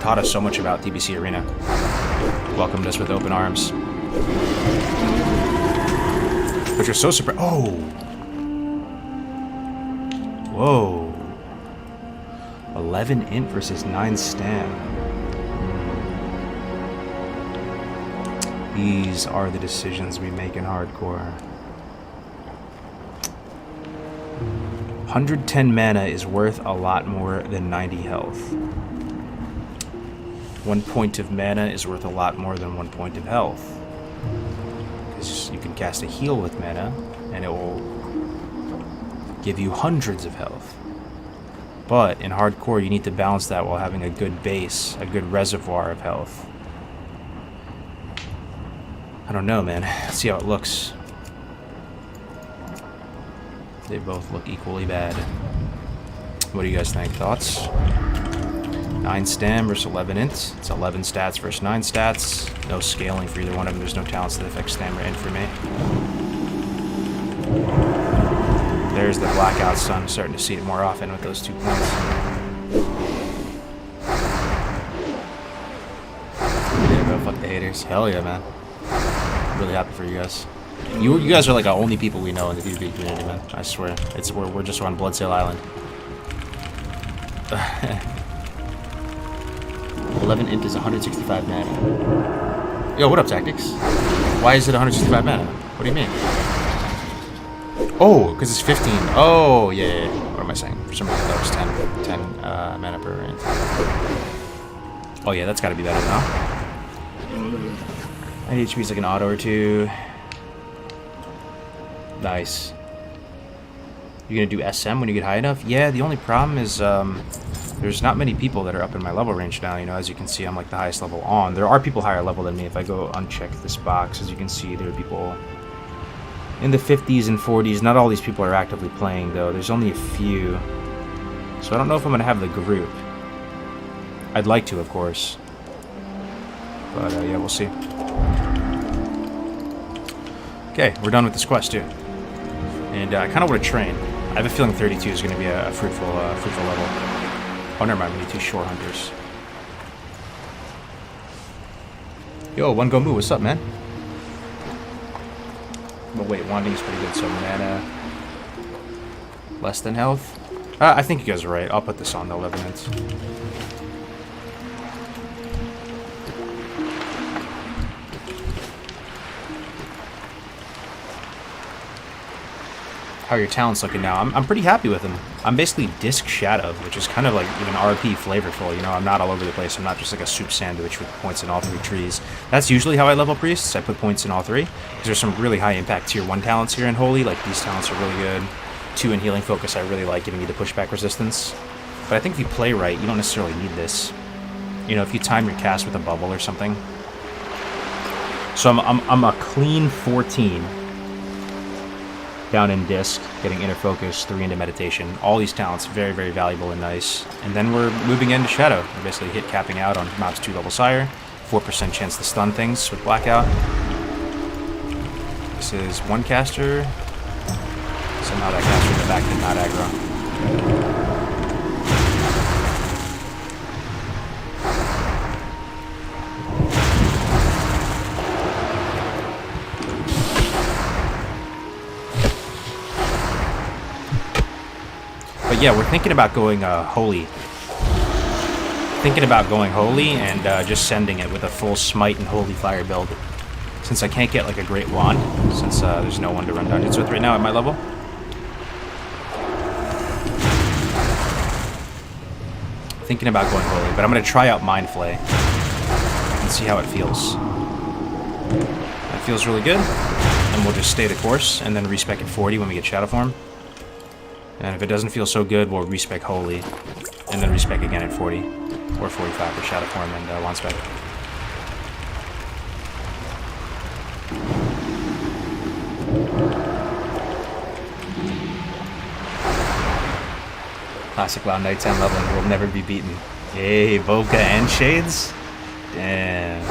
Taught us so much about DBC Arena. Welcomed us with open arms. But you're so surprised. Oh! Whoa. 11 int versus 9 stam. These are the decisions we make in hardcore. 110 mana is worth a lot more than 90 health. 1 point of mana is worth a lot more than 1 point of health. Because you can cast a heal with mana, and it will give you hundreds of health. But in hardcore, you need to balance that while having a good base, a good reservoir of health. I don't know, man. Let's see how it looks. They both look equally bad. What do you guys think? Thoughts? 9 stam versus 11 int. It's 11 stats versus 9 stats. No scaling for either one of them. There's no talents that affect stam or int for me. There's the blackout stun. I'm starting to see it more often with those 2 points. Yeah, bro, fuck the haters. Hell yeah, man. Really happy for you guys. You guys are like the only people we know in the PvP community, man. I swear. We're just on Bloodsail Island. 11 int is 165 mana. Yo, what up, Tactics? Why is it 165 mana? What do you mean? Oh, because it's 15. Oh, yeah. What am I saying? For some reason, that was 10 mana per int. Oh, yeah, that's got to be better now. 9 HP is like an auto or 2. Nice. You're gonna do SM when you get high enough? Yeah, the only problem is there's not many people that are up in my level range now. You know, as you can see, I'm like the highest level on. There are people higher level than me. If I go uncheck this box, as you can see, there are people in the 50s and 40s. Not all these people are actively playing, though. There's only a few. So I don't know if I'm gonna have the group. I'd like to, of course. But yeah, we'll see. Okay, we're done with this quest, too. And I kind of want to train. I have a feeling 32 is going to be a fruitful level. Oh, never mind. We need 2 shore hunters. Yo, One Go Moo, what's up, man? But wait, Wanding is pretty good. So mana, less than health. I think you guys are right. I'll put this on the 11 minutes. How are your talents looking now? I'm pretty happy with them. I'm basically disc shadowed, which is kind of like even RP flavorful. You know, I'm not all over the place. I'm not just like a soup sandwich with points in all 3 trees. That's usually how I level priests. I put points in all 3 because there's some really high impact tier 1 talents here in Holy. Like these talents are really good. 2 in healing focus. I really like giving you the pushback resistance. But I think if you play right, you don't necessarily need this. You know, if you time your cast with a bubble or something. So I'm a clean 14. Down in disc, getting inner focus, 3 into meditation. All these talents very, very valuable and nice. And then we're moving into shadow. We're basically hit capping out on mobs 2 level higher. 4% chance to stun things with blackout. This is 1 caster. Somehow that caster in the back did not aggro. But yeah, we're thinking about going holy. Thinking about going holy and just sending it with a full smite and holy fire build. Since I can't get like a great wand, since there's no one to run dungeons with right now at my level. Thinking about going holy, but I'm gonna try out Mind Flay and see how it feels. That feels really good, and we'll just stay the course and then respec at 40 when we get Shadow Form. And if it doesn't feel so good, we'll respec Holy, and then respec again at 40, or 45 for Shadow Form and Wand Spec. Classic Loud Nighttime leveling will never be beaten. Yay, Vodka and Shades? Damn.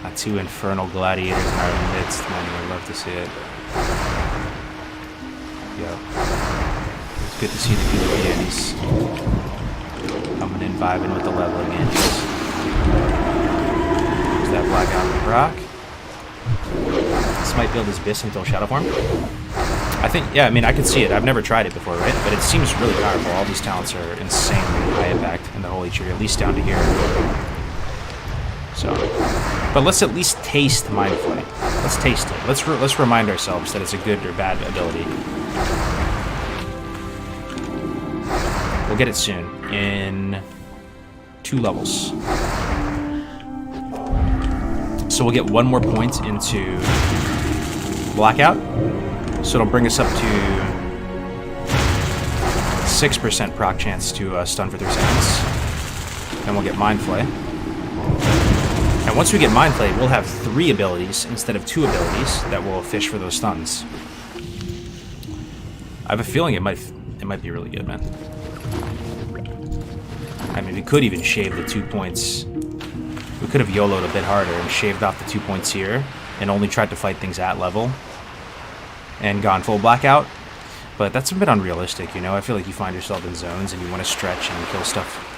Got 2 Infernal Gladiators in our midst, man. I'd love to see it. Yo. It's good to see the PvP Andes coming in, vibing with the leveling Andes. There's that Blackout Rock. This might build his Biss until Shadow Form. I think, yeah, I mean, I could see it. I've never tried it before, right? But it seems really powerful. All these talents are insanely high impact in the Holy Tree, at least down to here. So, but let's at least taste Mind Flay. Let's taste it. Let's remind ourselves that it's a good or bad ability. We'll get it soon, in 2 levels. So we'll get 1 more point into Blackout. So it'll bring us up to 6% proc chance to stun for 3 seconds. Then we'll get Mind Flay. And once we get Mind Flay, we'll have 3 abilities instead of 2 abilities that will fish for those stuns. I have a feeling it might be really good, man. I mean, we could even shave the 2 points. We could have YOLO'd a bit harder and shaved off the 2 points here and only tried to fight things at level and gone full blackout. But that's a bit unrealistic, you know? I feel like you find yourself in zones and you want to stretch and kill stuff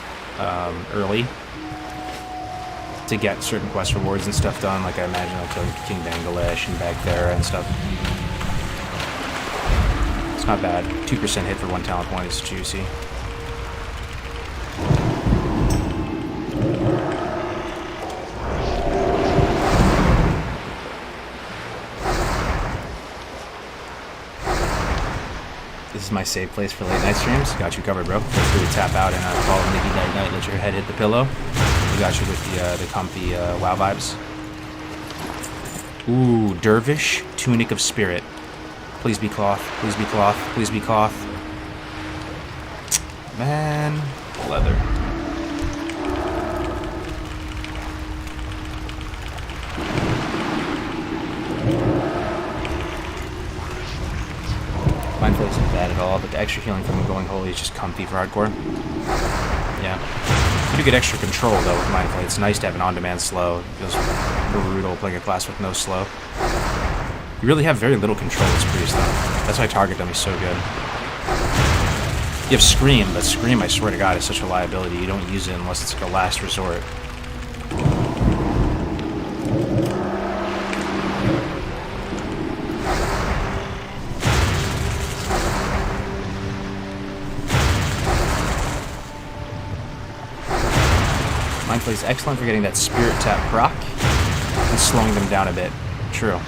early to get certain quest rewards and stuff done. Like I imagine I'll kill King Bangladesh and Bagthera and stuff. It's not bad. 2% hit for 1 talent point is juicy. This is my safe place for late night streams. Got you covered, bro. Feel free to tap out and follow Nicky Night Night. Let your head hit the pillow. We got you with the comfy WoW vibes. Ooh, Dervish, Tunic of Spirit. Please be cloth. Please be cloth. Please be cloth. Man, leather. Mindful isn't bad at all, but the extra healing from going holy is just comfy for hardcore. Yeah. Pretty good extra control though with Mindful. It's nice to have an on-demand slow. It feels brutal playing a class with no slow. You really have very little control as Priest though. That's why target dummy is so good. You have Scream, but Scream, I swear to God, is such a liability. You don't use it unless it's like a last resort. Mindful is excellent for getting that Spirit Tap proc and slowing them down a bit. True.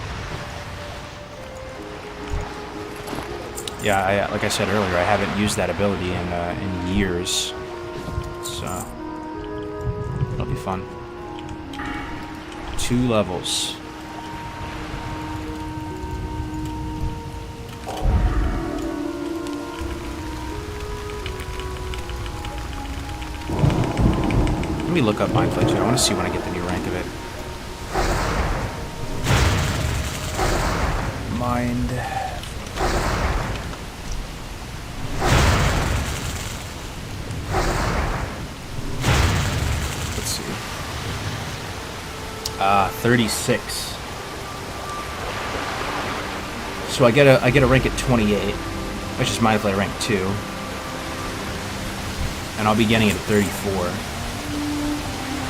Yeah, like I said earlier, I haven't used that ability in years, so it'll be fun. 2 levels. Let me look up Mindflay too. I want to see when I get the new rank of it. Mind. Let's see. 36. So I get a rank at 28, which is Mindflay rank 2, and I'll be getting it at 34.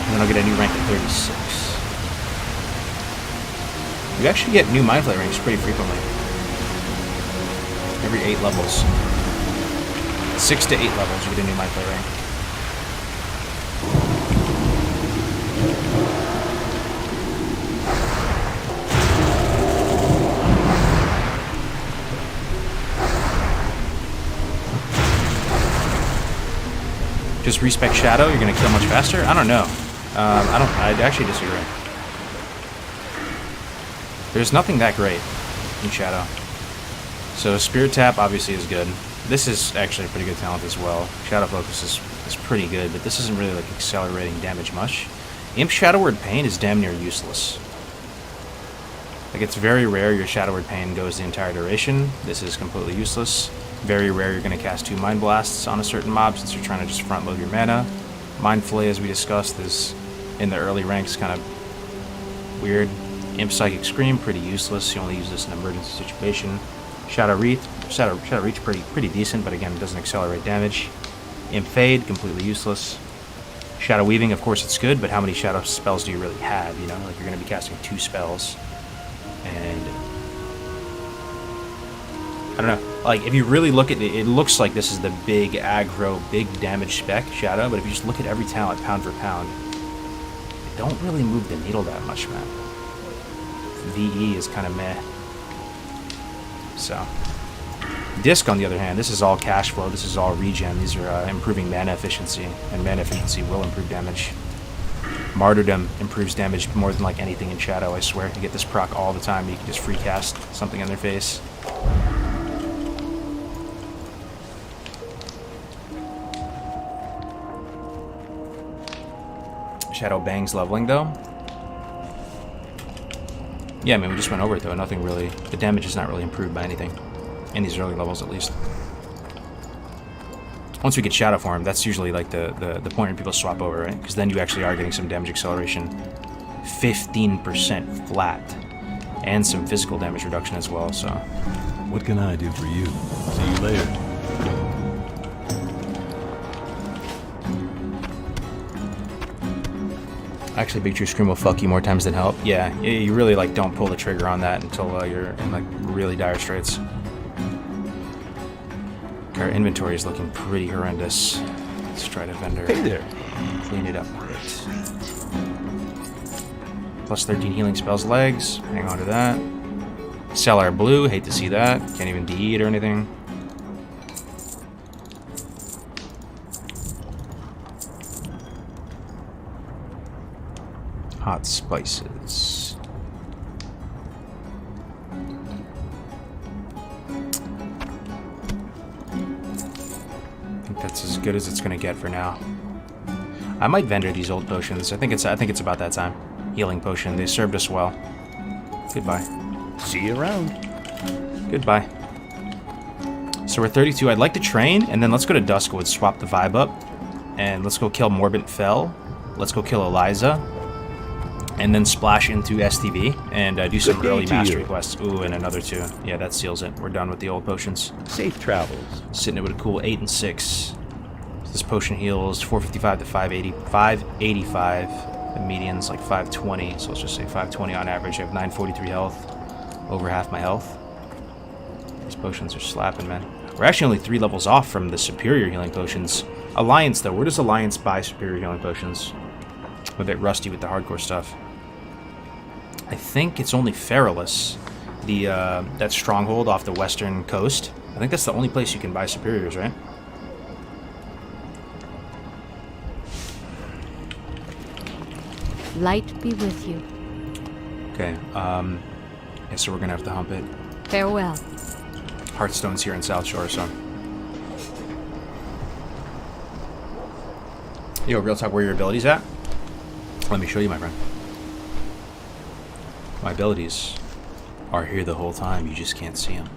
And then I'll get a new rank at 36. You actually get new Mindflay ranks pretty frequently. Every 8 levels. 6 to 8 levels you get a new Mindflay rank. Just respec Shadow, you're gonna kill much faster? I don't know. I'd actually disagree. There's nothing that great in Shadow. So Spirit Tap obviously is good. This is actually a pretty good talent as well. Shadow Focus is pretty good, but this isn't really like accelerating damage much. Imp Shadow Word Pain is damn near useless. Like it's very rare your Shadow Word Pain goes the entire duration. This is completely useless. Very rare you're going to cast 2 Mind Blasts on a certain mob since you're trying to just front load your mana. Mind Flay, as we discussed, is in the early ranks kind of weird. Imp Psychic Scream, pretty useless. You only use this in an emergency situation. Shadow Reach, pretty decent, but again, it doesn't accelerate damage. Imp Fade, completely useless. Shadow Weaving, of course, it's good, but how many shadow spells do you really have? You know, like you're going to be casting 2 spells, and I don't know. Like, if you really look at it, it looks like this is the big aggro, big damage spec Shadow, but if you just look at every talent pound for pound, it don't really move the needle that much, man. VE is kind of meh. So, Disc, on the other hand, this is all cash flow, this is all regen, these are improving mana efficiency, and mana efficiency will improve damage. Martyrdom improves damage more than like anything in Shadow, I swear. You get this proc all the time, you can just free cast something in their face. Shadow Bang's leveling, though. Yeah, I mean, we just went over it, though. Nothing really... The damage is not really improved by anything. In these early levels, at least. Once we get Shadow Form, that's usually like the point where people swap over, right? Because then you actually are getting some damage acceleration. 15% flat. And some physical damage reduction as well, so... What can I do for you? See you later. Actually, Big True Scream will fuck you more times than help. Yeah, you really, like, don't pull the trigger on that until you're in, like, really dire straits. Our inventory is looking pretty horrendous. Let's try to vendor. Hey there. Clean it up a bit. Plus 13 healing spells legs. Hang on to that. Sell our blue. Hate to see that. Can't even de-eat or anything. Hot spices. I think that's as good as it's gonna get for now. I might vendor these old potions. I think it's about that time. Healing potion. They served us well. Goodbye. See you around. Goodbye. So we're 32. I'd like to train, and then let's go to Duskwood, swap the vibe up, and let's go kill Morbid Fell. Let's go kill Eliza. And then splash into STV and do some early mastery quests. Ooh, and another 2. Yeah, that seals it. We're done with the old potions. Safe travels. Sitting it with a cool 8 and 6. This potion heals 455 to 580, 585. The median's like 520, so let's just say 520 on average. I have 943 health, over half my health. These potions are slapping, man. We're actually only 3 levels off from the superior healing potions. Alliance, though, where does Alliance buy superior healing potions? I'm a bit rusty with the hardcore stuff. I think it's only Feralus, that stronghold off the western coast. I think that's the only place you can buy superiors, right? Light be with you. Okay, yeah, so we're gonna have to hump it. Farewell. Hearthstone's here in South Shore, so... Yo, real talk, where are your abilities at? Let me show you, my friend. My abilities are here the whole time, you just can't see them.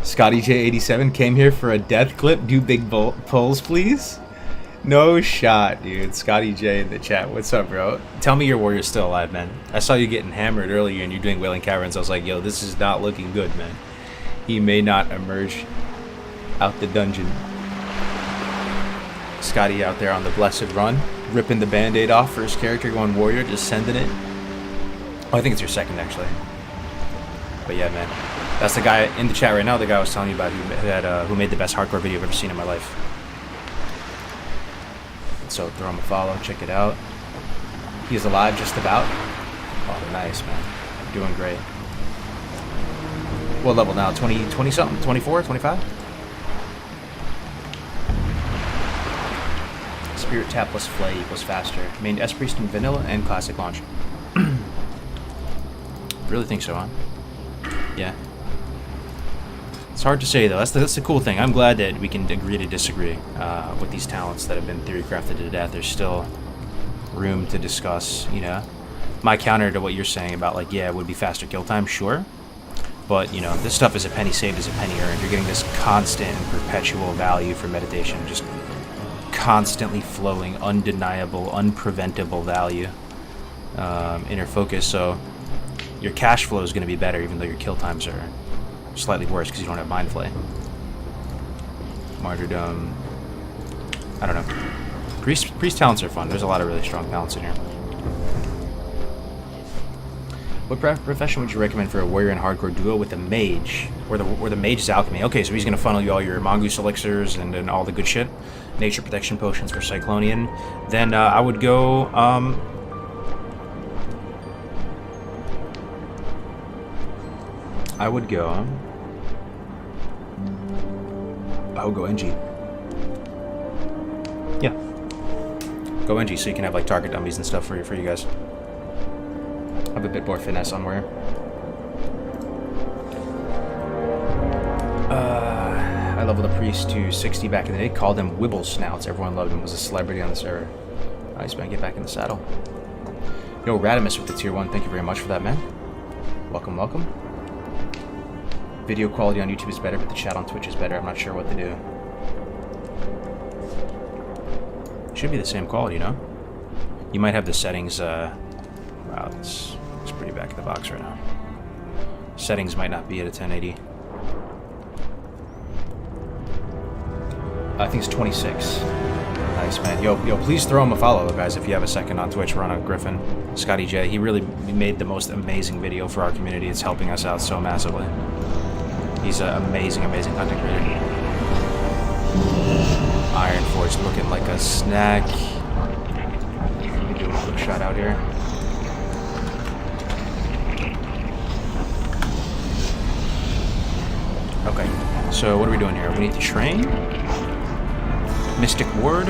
Scotty J87 came here for a death clip. Do big pulls, please. No shot, dude. Scotty J in the chat. What's up, bro? Tell me your warrior's still alive, man. I saw you getting hammered earlier and you're doing Wailing Caverns. I was like, yo, this is not looking good, man. He may not emerge out the dungeon. Scotty out there on the blessed run, ripping the band-aid off for his character, going warrior, just sending it. Oh, I think it's your second, actually. But yeah, man. That's the guy in the chat right now, the guy I was telling you about who made the best hardcore video I've ever seen in my life. So throw him a follow, check it out. He is alive just about. Oh, nice, man. Doing great. What level now? 20 something? 24? 25? Spirit tap plus flay equals faster. Main S-Priest in vanilla and classic launch. Really think so, huh? Yeah. It's hard to say, though. That's the cool thing. I'm glad that we can agree to disagree with these talents that have been theory crafted to death. There's still room to discuss, you know. My counter to what you're saying about, like, yeah, it would be faster kill time, sure. But, you know, this stuff is a penny saved is a penny earned. You're getting this constant and perpetual value for meditation. Just constantly flowing, undeniable, unpreventable value. Inner focus, so your cash flow is going to be better, even though your kill times are slightly worse because you don't have Mind Flay. Martyrdom. I don't know. Priest talents are fun. There's a lot of really strong talents in here. What profession would you recommend for a warrior and hardcore duo with a mage? Or the mage's alchemy. Okay, so he's going to funnel you all your mongoose elixirs and all the good shit. Nature protection potions for Cyclonian. Then I would go... I would go NG. Yeah. Go NG so you can have like target dummies and stuff for you guys. Have a bit more finesse on where. I leveled a priest to 60 back in the day. Called him Wibble Snouts. Everyone loved him. Was a celebrity on the server. Nice, man. Get back in the saddle. Yo, Radimus with the tier 1. Thank you very much for that, man. Welcome, welcome. Video quality on YouTube is better, but the chat on Twitch is better. I'm not sure what to do. Should be the same quality, no? You might have the settings, wow, it's pretty back in the box right now. Settings might not be at a 1080. I think it's 26. Nice, man. Yo, please throw him a follow, guys, if you have a second on Twitch. We're on a Griffin. Scotty J. He really made the most amazing video for our community. It's helping us out so massively. He's an amazing, amazing content creator. Iron Forge looking like a snack. Let me do a quick shot out here. Okay, so what are we doing here? We need to train. Mystic Word.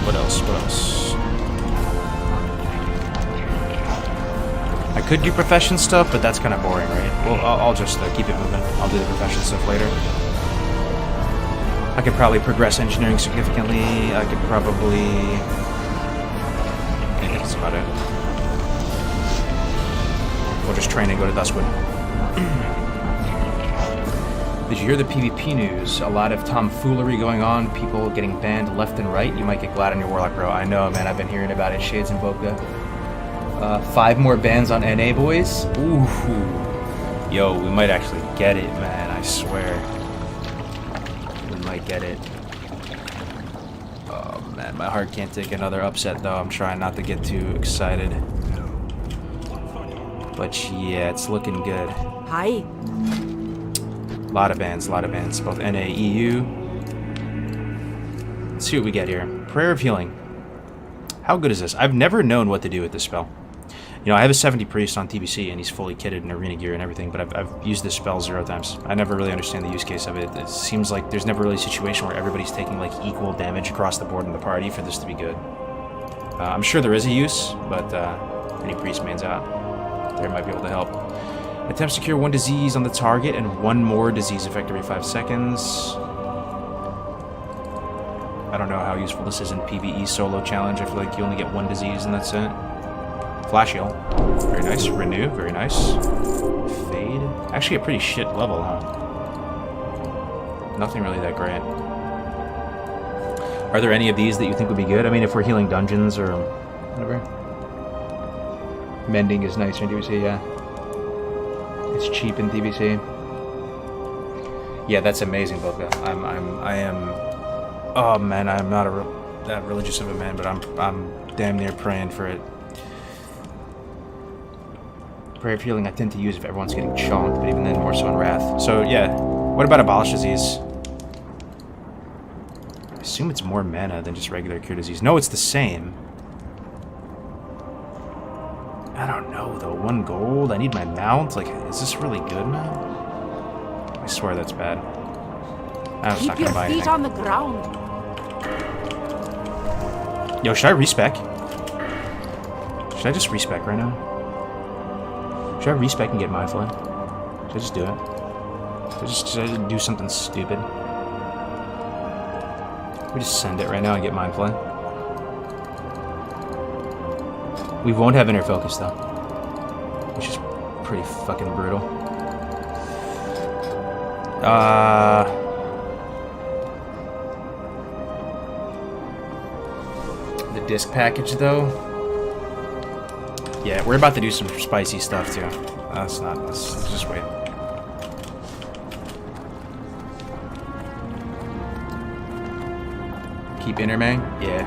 What else? What else? I could do profession stuff, but that's kind of boring, right? Well, I'll just keep it moving. I'll do the profession stuff later. I could probably progress engineering significantly. I could probably... I think that's about it. We'll just train and go to Duskwood. Did you hear the PvP news? A lot of tomfoolery going on, people getting banned left and right. You might get glad on your Warlock, bro. I know, man. I've been hearing about it. Shades and Boca. 5 more bans on NA, boys. Ooh. Yo, we might actually get it, man. I swear. We might get it. Oh, man. My heart can't take another upset, though. I'm trying not to get too excited. But yeah, it's looking good. Hi. A lot of bans, both NA, EU. Let's see what we get here. Prayer of Healing. How good is this? I've never known what to do with this spell. You know, I have a 70 priest on TBC, and he's fully kitted in arena gear and everything, but I've used this spell 0 times. I never really understand the use case of it. It seems like there's never really a situation where everybody's taking, like, equal damage across the board in the party for this to be good. I'm sure there is a use, but any priest mains out, there might be able to help. Attempts to cure 1 disease on the target and 1 more disease effect every 5 seconds. I don't know how useful this is in PvE solo challenge. I feel like you only get 1 disease and that's it. Flash heal. Very nice. Renew. Very nice. Fade. Actually a pretty shit level, huh? Nothing really that great. Are there any of these that you think would be good? I mean, if we're healing dungeons or whatever. Mending is nice in DBC, yeah. It's cheap in DBC. Yeah, that's amazing, Boca. I am. Oh man, I'm not that religious of a man, but I'm damn near praying for it. Prayer of Healing I tend to use if everyone's getting chomped, but even then more so in Wrath. So yeah, what about Abolish Disease? I assume it's more mana than just regular Cure Disease. No, it's the same. I don't know though. 1 gold. I need my mount. Like, is this really good, man? I swear that's bad. I'm just not gonna buy anything. Keep your feet on the ground. Yo, should I respec? Should I just respec right now? Should I respec and get my fly? Should I just do it? Should I just do something stupid? We just send it right now and get mind fly. We won't have inner focus though, which is pretty fucking brutal. The disc package though. Yeah, we're about to do some spicy stuff too. Let's just wait. Keep intermang? Yeah.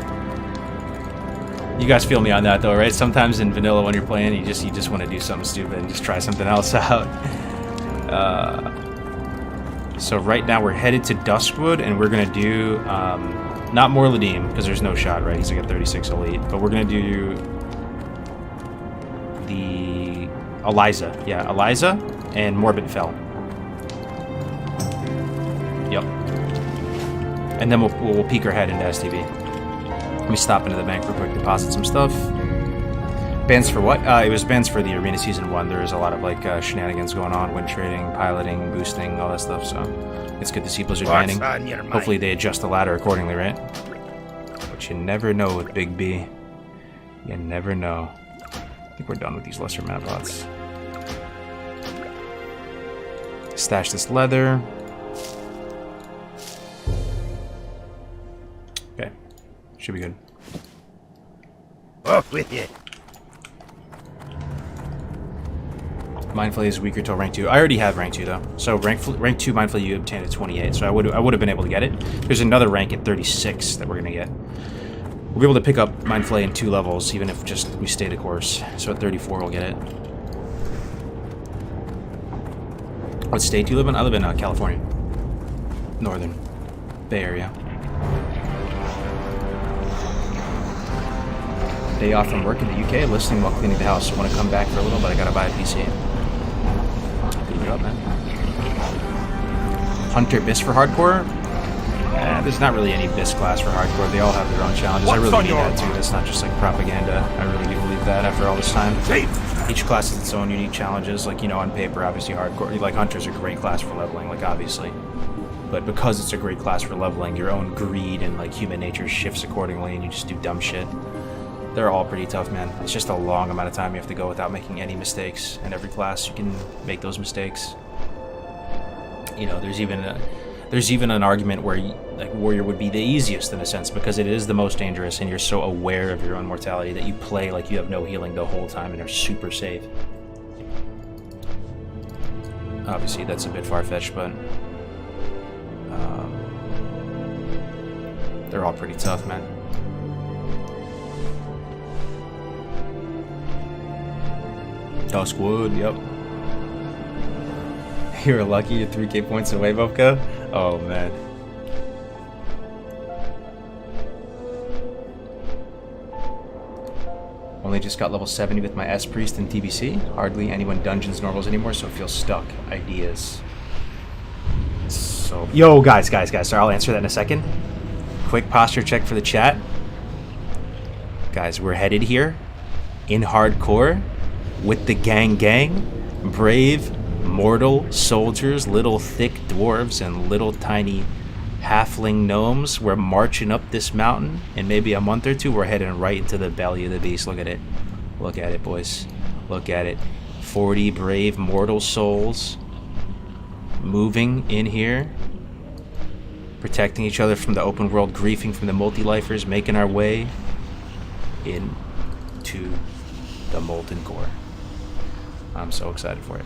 You guys feel me on that though, right? Sometimes in vanilla when you're playing, you just want to do something stupid and just try something else out. So right now we're headed to Duskwood and we're gonna do not Morladim because there's no shot, right? He's like a 36 elite, but we're gonna do the Eliza. Yeah, Eliza and Morbid Fell. Yep. And then we'll peek our head into STB. Let me stop into the bank real quick, deposit some stuff. Bans for what? It was bans for the Arena Season 1. There is a lot of like shenanigans going on, win trading, piloting, boosting, all that stuff, so it's good to see Blizzard banning. Hopefully they adjust the ladder accordingly, right? But you never know with Big B. You never know. I think we're done with these lesser mana pots. Stash this leather. Okay. Should be good. Off with you. Mind Flay is weaker till rank 2. I already have rank 2 though. So rank 2 Mind Flay you obtained at 28. So I would have been able to get it. There's another rank at 36 that we're gonna get. We'll be able to pick up Mind Flay in 2 levels, even if just we stay the course. So at 34 we'll get it. What state do you live in? I live in California. Northern Bay Area. Day off from work in the UK, listening while cleaning the house. I want to come back for a little, but I gotta buy a PC. Good job, man. Hunter BIS for hardcore? There's not really any BIS class for hardcore. They all have their own challenges. I really mean that too. It's not just like propaganda. I really do believe that after all this time. Each class has its own unique challenges. Like, you know, on paper, obviously hardcore. Like, Hunter's a great class for leveling, like, obviously. But because it's a great class for leveling, your own greed and, like, human nature shifts accordingly and you just do dumb shit. They're all pretty tough, man. It's just a long amount of time you have to go without making any mistakes. In every class, you can make those mistakes. You know, there's even an argument where like warrior would be the easiest in a sense because it is the most dangerous and you're so aware of your own mortality that you play like you have no healing the whole time and are super safe. Obviously, that's a bit far-fetched, but they're all pretty tough, man. Duskwood, yep. You're lucky you're 3k points away, Bobka. Oh, man. Only just got level 70 with my S-Priest and TBC. Hardly anyone dungeons normals anymore, so it feels stuck. Ideas. So, yo, guys. Sorry, I'll answer that in a second. Quick posture check for the chat. Guys, we're headed here in hardcore with the gang, brave, mortal soldiers, little thick dwarves, and little tiny halfling gnomes. We're marching up this mountain. In maybe a month or two, we're heading right into the belly of the beast. Look at it. Look at it, boys. Look at it. 40 brave mortal souls moving in here, protecting each other from the open world, griefing from the multi-lifers, making our way into the molten core. I'm so excited for it.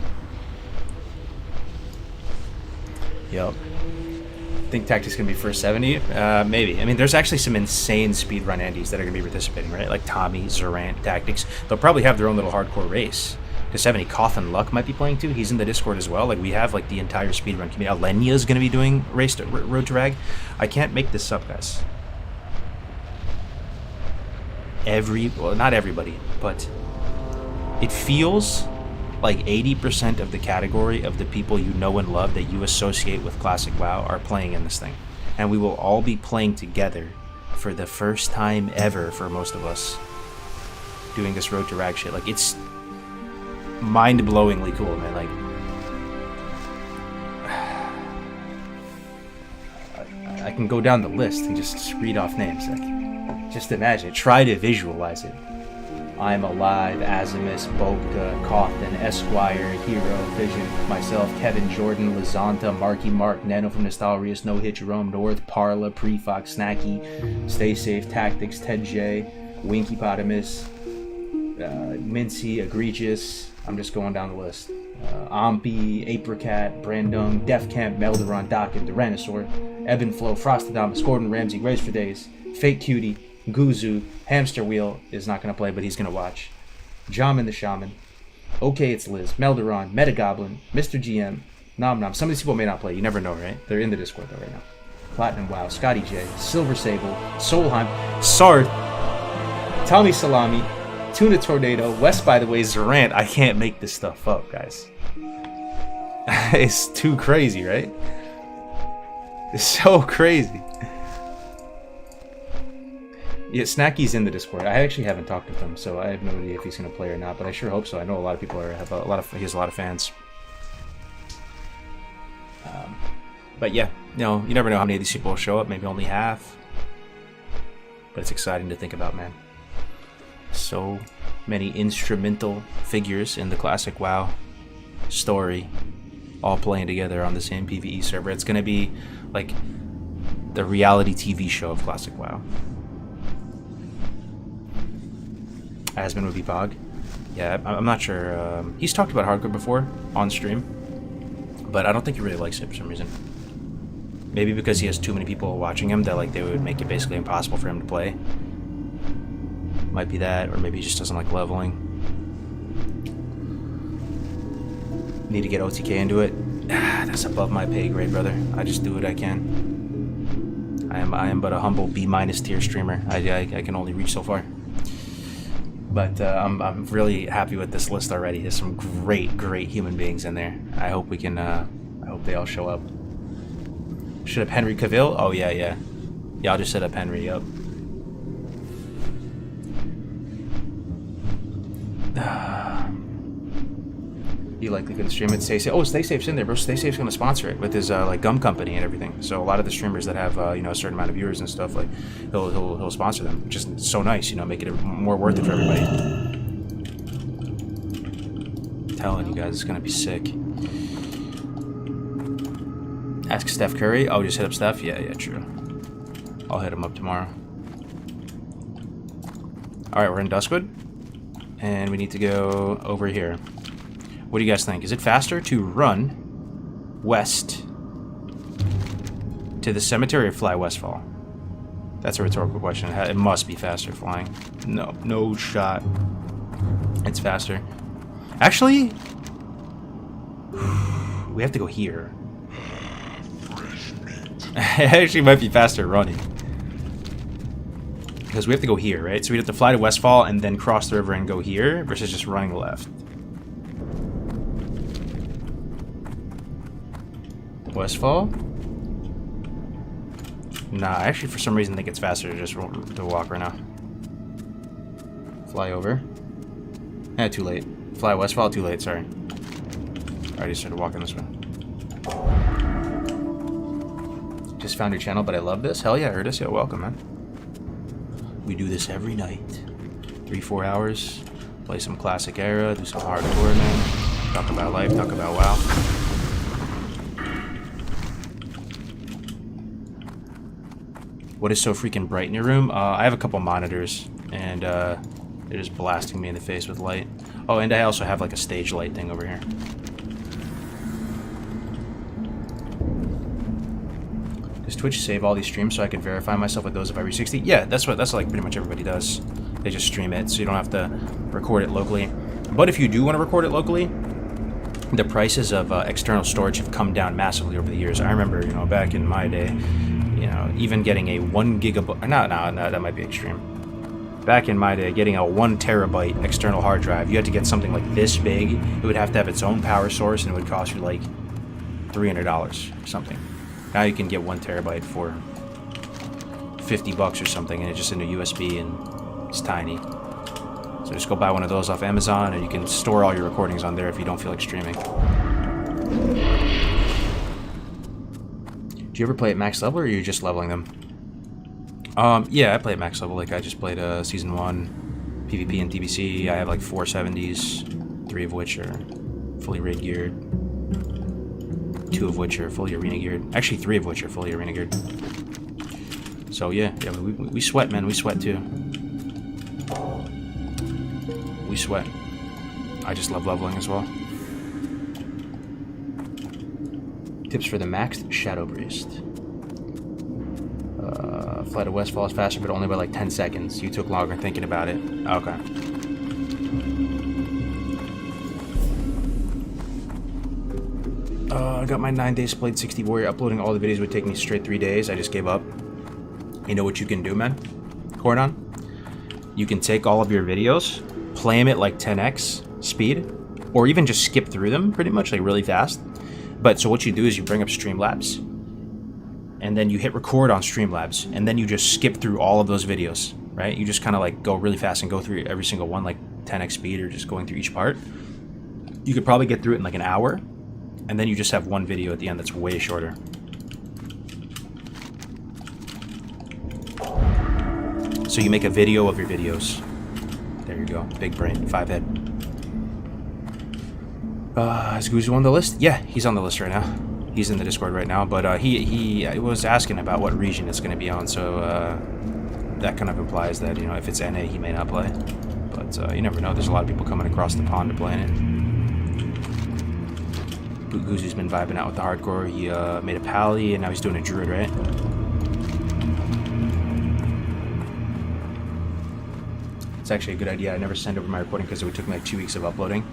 Yep. I think Tactics gonna be first 70. Maybe. I mean, there's actually some insane speedrun Andes that are gonna be participating, right? Like Tommy, Zorant, Tactics. They'll probably have their own little hardcore race. Does 70 Coffin Luck might be playing too? He's in the Discord as well. Like, we have like the entire speedrun community. Alenia is gonna be doing Road to Rag. I can't make this up, guys. Well, not everybody, but it feels like 80% of the category of the people you know and love that you associate with Classic WoW are playing in this thing. And we will all be playing together for the first time ever for most of us doing this Road to Rag shit. Like, it's mind-blowingly cool, man. Like, I can go down the list and just read off names. Like, just imagine it. Try to visualize it. I'm Alive, Azimus, Bolka, Cawthon, Esquire, Hero, Vision, myself, Kevin, Jordan, Lazanta, Marky Mark, Nano from Nostalrius, No Hit, Jerome North, Parla, Prefox, Snacky, Stay Safe, Tactics, Ted J, Winkypotamus, Mincy, Egregious. I'm just going down the list. Ampi, Apricot, Brandung, Def Camp, Melderon, Docket, Tyrannosaur, Eben Flow, Frostadamus, Gordon Ramsay, Grace for Days, Fake Cutie, Guzu, Hamster Wheel is not going to play, but he's going to watch. Jamin the Shaman. Okay, it's Liz. Melderon, Metagoblin, Mr. GM, Nom Nom. Some of these people may not play. You never know, right? They're in the Discord, though, right now. Platinum WoW, Scotty J, Silver Sable, Solheim, Sarth, Tommy Salami, Tuna Tornado, West, by the way, Zorant. I can't make this stuff up, guys. It's too crazy, right? It's so crazy. Yeah, Snacky's in the Discord. I actually haven't talked with him, so I have no idea if he's gonna play or not. But I sure hope so. I know a lot of people he has a lot of fans. But yeah, you know, you never know how many of these people will show up. Maybe only half. But it's exciting to think about, man. So many instrumental figures in the classic WoW story all playing together on the same PvE server. It's going to be like the reality TV show of classic WoW. Aspen would be Pog. Yeah, I'm not sure. He's talked about hardcore before on stream, but I don't think he really likes it for some reason. Maybe because he has too many people watching him that like they would make it basically impossible for him to play. Might be that, or maybe he just doesn't like leveling. Need to get OTK into it. That's above my pay grade, brother. I just do what I can. I am but a humble B- tier streamer. I can only reach so far. But I'm really happy with this list already. There's some great human beings in there. I hope we can. I hope they all show up. Should have Henry Cavill? Oh yeah. Y'all just set up Henry. Yup. You likely could stream it. Stay safe. Oh, Stay Safe's in there, bro. Stay Safe's gonna sponsor it with his like gum company and everything. So a lot of the streamers that have you know, a certain amount of viewers and stuff, like he'll sponsor them, which is so nice. You know, make it more worth it for everybody. I'm telling you guys, it's gonna be sick. Ask Steph Curry. Oh, just hit up Steph. Yeah, true. I'll hit him up tomorrow. All right, we're in Duskwood, and we need to go over here. What do you guys think? Is it faster to run west to the cemetery or fly westfall? That's a rhetorical question. It must be faster flying. No shot. It's faster. Actually, we have to go here. It actually might be faster running. Because we have to go here, right? So we have to fly to Westfall and then cross the river and go here versus just running left. Westfall? Nah, actually for some reason I think it's faster to just to walk right now. Fly over. Too late. Fly Westfall, too late, sorry. I already started walking this way. Just found your channel, but I love this. Hell yeah, Erdis, yo, welcome, man. We do this every night. 3-4 hours. Play some classic era, do some hardcore, man. Talk about life, talk about WoW. What is so freaking bright in your room? I have a couple monitors, and they're just blasting me in the face with light. Oh, and I also have like a stage light thing over here. Does Twitch save all these streams so I can verify myself with those if I reach 60? Yeah, that's like pretty much everybody does. They just stream it, so you don't have to record it locally. But if you do want to record it locally, the prices of external storage have come down massively over the years. I remember, you know, back in my day, you know, even getting a 1 gigabyte, no, that might be extreme. Back in my day, getting a 1 terabyte external hard drive, you had to get something like this big. It would have to have its own power source, and it would cost you like $300 or something. Now you can get 1 terabyte for $50 or something, and it's just in a USB, and it's tiny. So just go buy one of those off Amazon, and you can store all your recordings on there if you don't feel like streaming. Do you ever play at max level, or are you just leveling them? Yeah, I play at max level. Like, I just played Season 1, PvP and TBC. I have like 4 70s, 3 of which are fully raid geared. 2 of which are fully arena geared. Actually, 3 of which are fully arena geared. So yeah, we sweat, man. We sweat too. We sweat. I just love leveling as well. Tips for the maxed Shadow Priest. Fly to Westfall is faster, but only by like 10 seconds. You took longer thinking about it. Okay. I got my 9 days played 60 warrior. Uploading all the videos would take me straight 3 days. I just gave up. You know what you can do, man? Cordon? You can take all of your videos, play them at like 10x speed, or even just skip through them pretty much, like really fast. But so what you do is you bring up Streamlabs, and then you hit record on Streamlabs, and then you just skip through all of those videos, right? You just kind of like go really fast and go through every single one, like 10x speed, or just going through each part. You could probably get through it in like an hour, and then you just have one video at the end that's way shorter. So you make a video of your videos. There you go. Big brain. 5 head. Is Guzu on the list? Yeah, he's on the list right now. He's in the Discord right now, but he was asking about what region it's going to be on, so that kind of implies that, you know, if it's NA, he may not play. But you never know. There's a lot of people coming across the pond to play in it. Guzu's been vibing out with the hardcore. He made a pally, and now he's doing a druid, right? It's actually a good idea. I never send over my recording because it would took me like 2 weeks of uploading.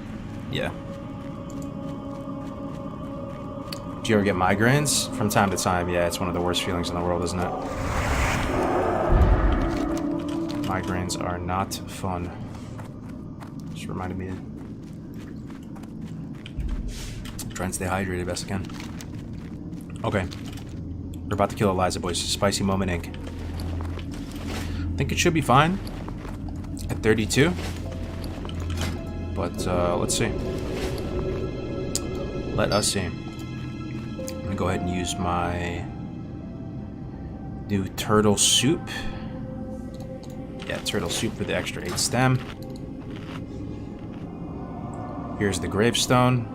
Yeah. Do you ever get migraines? From time to time, yeah. It's one of the worst feelings in the world, isn't it? Migraines are not fun. Just reminded me to try and stay hydrated best I can. Okay. We're about to kill Eliza, boys. Spicy moment, Inc. I think it should be fine. At 32. But, let's see. Let us see. I'm gonna go ahead and use my new turtle soup. Yeah, turtle soup with the extra 8 stem. Here's the gravestone.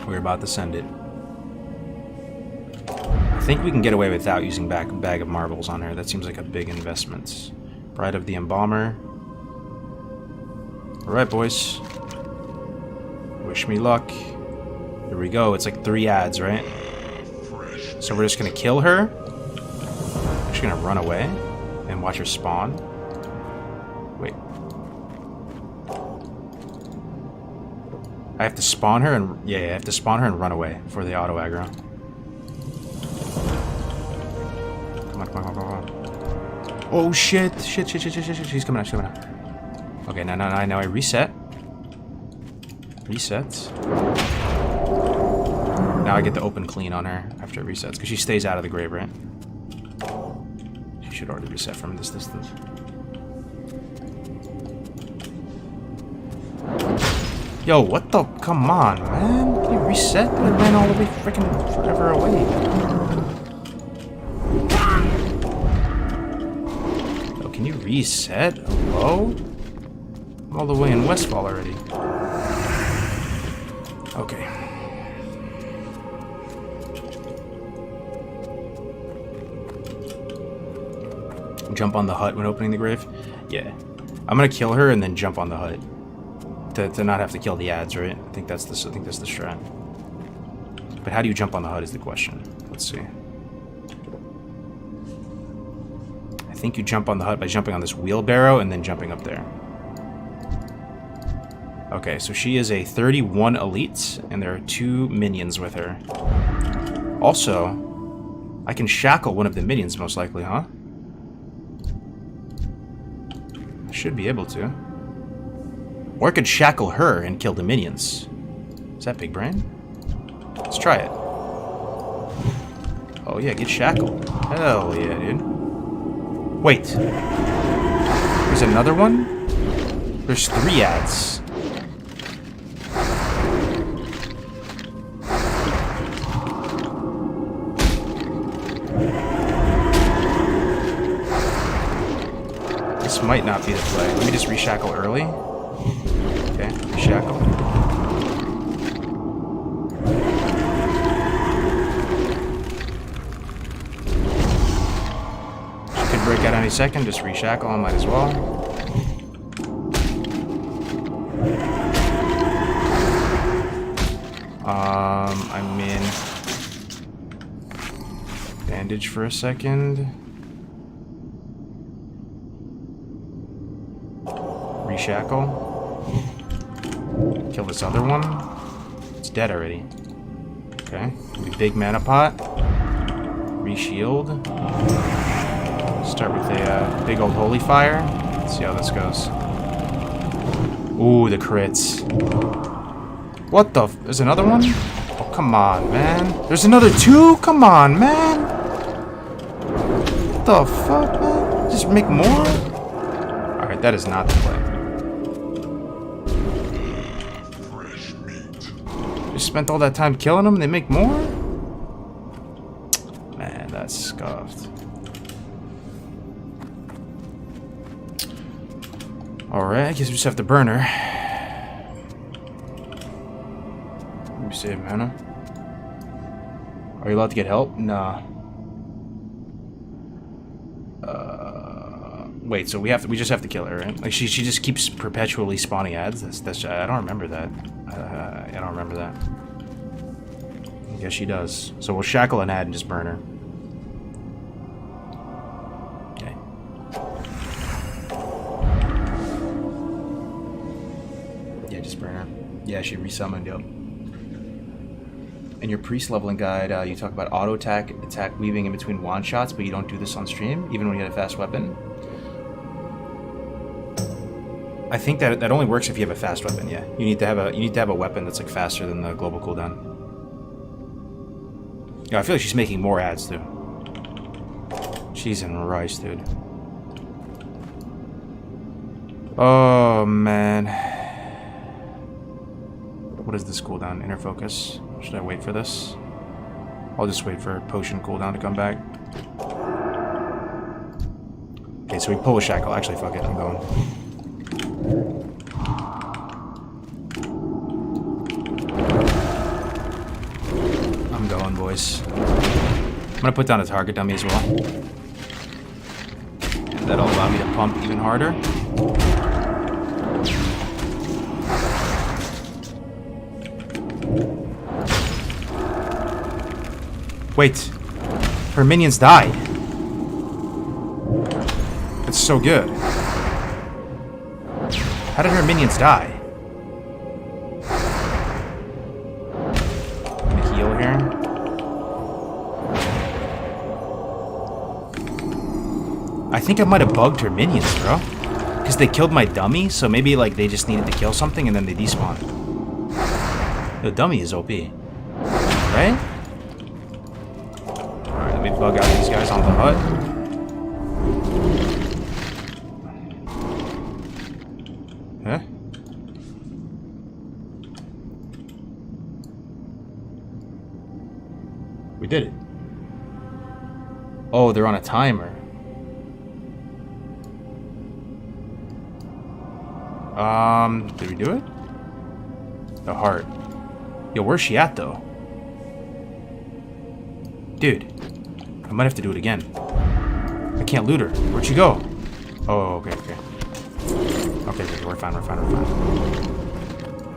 We're about to send it. I think we can get away without using bag of marbles on her. That seems like a big investment. Bride of the Embalmer. Alright, boys. Wish me luck. Here we go. It's like 3 ads, right? So we're just gonna kill her. We're just gonna run away and watch her spawn. Wait. I have to spawn her and... Yeah, I have to spawn her and run away for the auto aggro. Come on, come on, come on, come on. Oh shit! Shit! She's coming out. She's coming out. Okay, now I reset. Reset. Now I get to open clean on her after it resets because she stays out of the grave, right? She should already reset from this distance. Yo, what the? Come on, man! Can you reset? I ran all the way freaking forever away. Can you reset? Hello? I'm all the way in Westfall already. Okay. Jump on the hut when opening the grave? Yeah. I'm gonna kill her and then jump on the hut. To not have to kill the ads, right? I think that's the strat. But how do you jump on the hut is the question. Let's see. I think you jump on the hut by jumping on this wheelbarrow and then jumping up there. Okay, so she is a 31 elite, and there are 2 minions with her. Also, I can shackle one of the minions most likely, huh? I should be able to. Or I could shackle her and kill the minions. Is that big brain? Let's try it. Oh yeah, get shackled. Hell yeah, dude. Wait. There's another one? There's 3 ads. This might not be the play. Let me just reshackle early. Okay, reshackle. Break out any second, just reshackle, I might as well. I'm in bandage for a second. Reshackle. Kill this other one. It's dead already. Okay, big mana pot. Reshield. Start with a big old holy fire. Let's see how this goes. Ooh, the crits. What the? There's another one? Oh, come on, man. There's another 2? Come on, man. What the fuck, man? Just make more? Alright, that is not the play. Just spent all that time killing them and they make more? Man, that's scuffed. Alright, I guess we just have to burn her. Let me save mana. Are you allowed to get help? Nah. Wait, so we just have to kill her, right? Like she just keeps perpetually spawning ads. That's I don't remember that. I don't remember that. I guess she does. So we'll shackle an ad and just burn her. Okay. Yeah, just burn her. Yeah, she resummoned, yup. In your priest leveling guide, you talk about auto attack weaving in between wand shots, but you don't do this on stream, even when you get a fast weapon. I think that only works if you have a fast weapon. Yeah, you need to have a weapon that's like faster than the global cooldown. Yeah, I feel like she's making more ads too. She's in rice, dude. Oh man. What is this cooldown? Inner focus. Should I wait for this? I'll just wait for potion cooldown to come back. Okay, so we pull a shackle. Actually, fuck it. I'm going. I'm going, boys. I'm gonna put down a target dummy as well. And that'll allow me to pump even harder. Wait, her minions died. That's so good. How did her minions die? Gonna heal here. I think I might have bugged her minions, bro. Because they killed my dummy, so maybe like they just needed to kill something and then they despawned. The dummy is OP. Right? Alright, let me bug out these guys on the hut. Huh? We did it. Oh, they're on a timer. Did we do it? The heart. Yo, where's she at, though? Dude. I might have to do it again. I can't loot her. Where'd she go? Oh, okay. Okay, we're fine.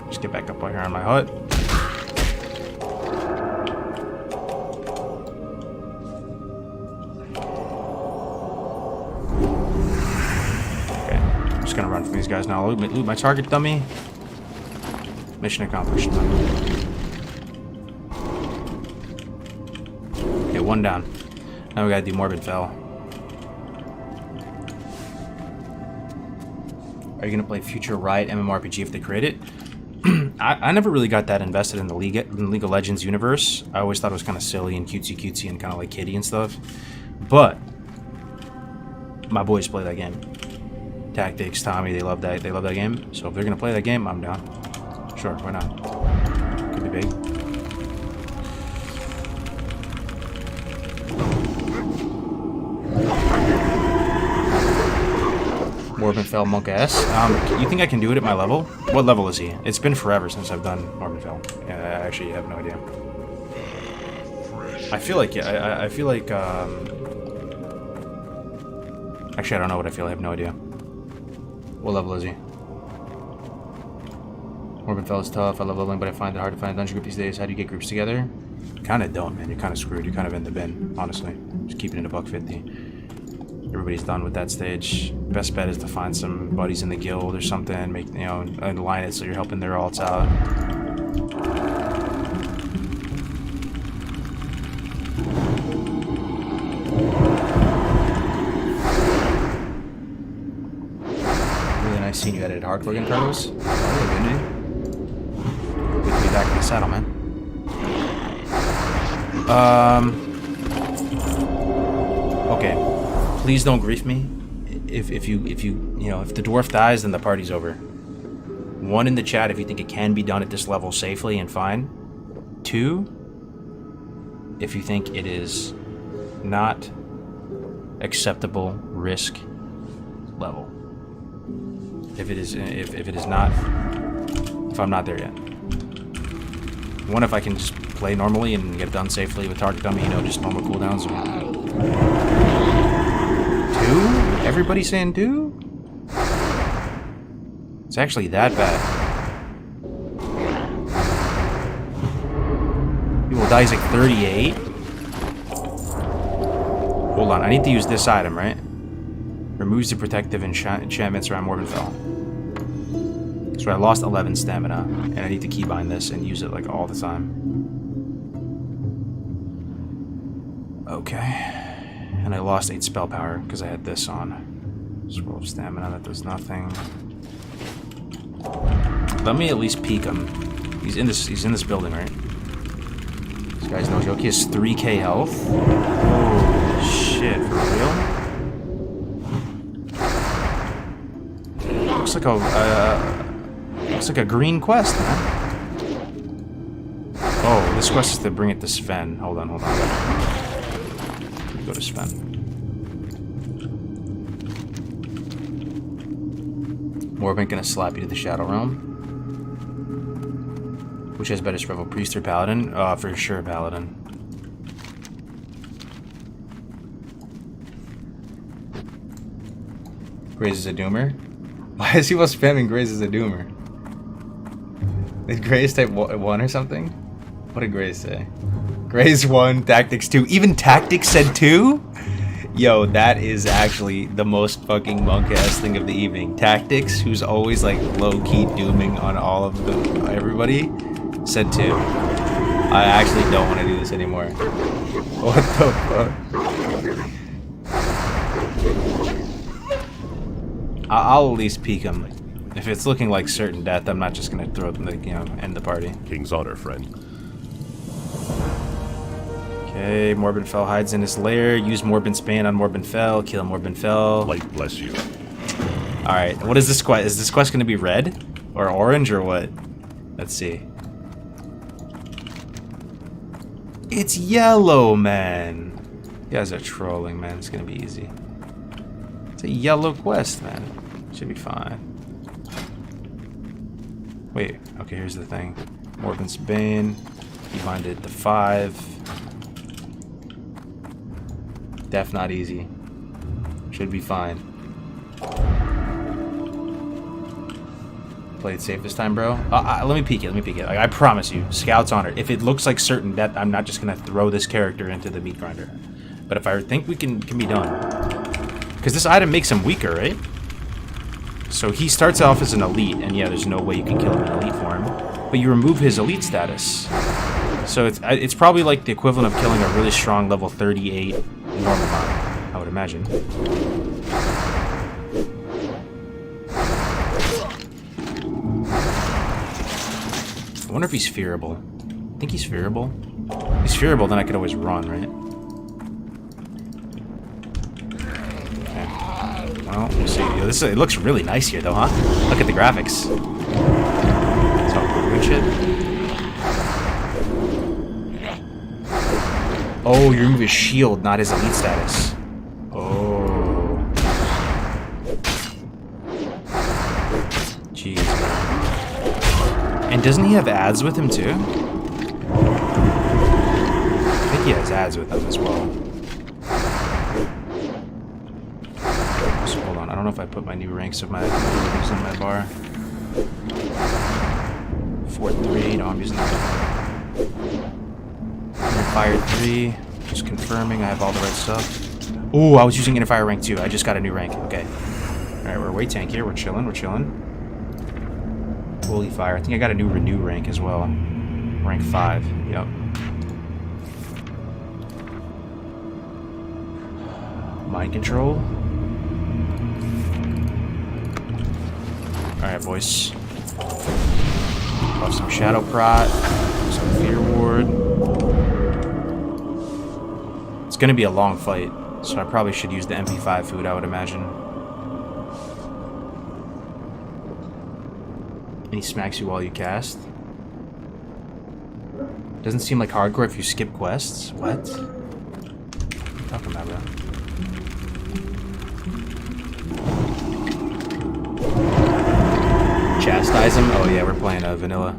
Just get back up out here on my hut. Okay, I'm just gonna run from these guys now. I'll loot my target dummy. Mission accomplished. Okay, one down. Now we gotta do Morbid Fell. Are you gonna play Future Riot MMORPG if they create it? I never really got that invested in the League of Legends universe. I always thought it was kind of silly and cutesy and kind of like kiddie and stuff. But my boys play that game. Tactics, Tommy, they love that game. So if they're gonna play that game, I'm down. Sure, why not? Could be big. Morbidfell Monk S. You think I can do it at my level? What level is he? It's been forever since I've done Morbidfell. Yeah, I actually have no idea. I feel like, yeah, I feel like, actually, I don't know what I feel. I have no idea. What level is he? Morbidfell is tough. I love leveling, but I find it hard to find a dungeon group these days. How do you get groups together? Kinda don't, man. You're kinda screwed. You're kind of in the bin, honestly. Just keeping it a $1.50. Everybody's done with that stage. Best bet is to find some buddies in the guild or something. Make, you know, align it so you're helping their alts out. Really nice seeing you edited hardcore again, Kargoz. Really good, dude. Good to be back in the saddle, man. Okay. Please don't grief me. If the dwarf dies, then the party's over. 1 in the chat if you think it can be done at this level safely and fine. 2, if you think it is not acceptable risk level. If it is not, if I'm not there yet. One, if I can just play normally and get it done safely with target dummy, you know, just normal cooldowns. 2? Everybody's saying 2? It's actually that bad. People die like 38. Hold on, I need to use this item, right? Removes the protective enchantments around Morbenfell. So I lost 11 stamina, and I need to keybind this and use it like all the time. Okay. And I lost 8 spell power because I had this on. Scroll of stamina, that does nothing. Let me at least peek him. He's in this building, right? This guy's no joke. He has 3k health. Oh shit, for real? Looks like a green quest, man. Oh, this quest is to bring it to Sven. Hold on. Go to Sven. Morbin gonna slap you to the Shadow Realm. Which has better survival, priest or paladin? For sure, paladin. Graze is a doomer. Why is he spamming Graze as a doomer? Did Graze type 1 or something? What did Graze say? Graze 1, Tactics 2. Even Tactics said 2? Yo, that is actually the most fucking monk-ass thing of the evening. Tactics, who's always like low-key dooming on all of everybody, said 2. I actually don't want to do this anymore. What the fuck? I'll at least peek him. If it's looking like certain death, I'm not just gonna throw them, like, you know, end the party. King's honor, friend. Okay, Morbenfell hides in his lair. Use Morbin's Bane on Morbenfell. Kill Morbenfell. Light bless you. Alright, what is this quest? Is this quest gonna be red? Or orange or what? Let's see. It's yellow, man. You guys are trolling, man. It's gonna be easy. It's a yellow quest, man. Should be fine. Wait, okay, here's the thing. Morbin's Bane. He binded to 5. Def not easy. Should be fine. Play it safe this time, bro. Let me peek it. Like, I promise you, Scout's honor. If it looks like certain death, I'm not just gonna throw this character into the meat grinder. But if I think we can be done, because this item makes him weaker, right? So he starts off as an elite, and yeah, there's no way you can kill him in elite form. But you remove his elite status. So it's probably like the equivalent of killing a really strong level 38 normal mod, I would imagine. I wonder if he's fearable. I think he's fearable. If he's fearable, then I could always run, right? Okay. Well, we'll see. Yo, it looks really nice here, though, huh? Look at the graphics. It's all good shit. Oh, you remove his shield, not his elite status. Oh. Jeez. And doesn't he have ads with him too? I think he has ads with him as well. So hold on, I don't know if I put my new ranks of my abilities on my bar. 4-3, no, I'm using that. Fire 3, just confirming I have all the right stuff. Oh, I was using Inner Fire rank 2. I just got a new rank. Okay. Alright, we're way tank here. We're chilling. Holy Fire. I think I got a new Renew rank as well. Rank 5. Yep. Mind Control. Alright, boys. Buff some Shadow Prot. Some Fear Ward. It's gonna be a long fight, so I probably should use the MP5 food, I would imagine. And he smacks you while you cast. Doesn't seem like hardcore if you skip quests. What? What are you talking about, bro? chastise him? Oh yeah, we're playing vanilla.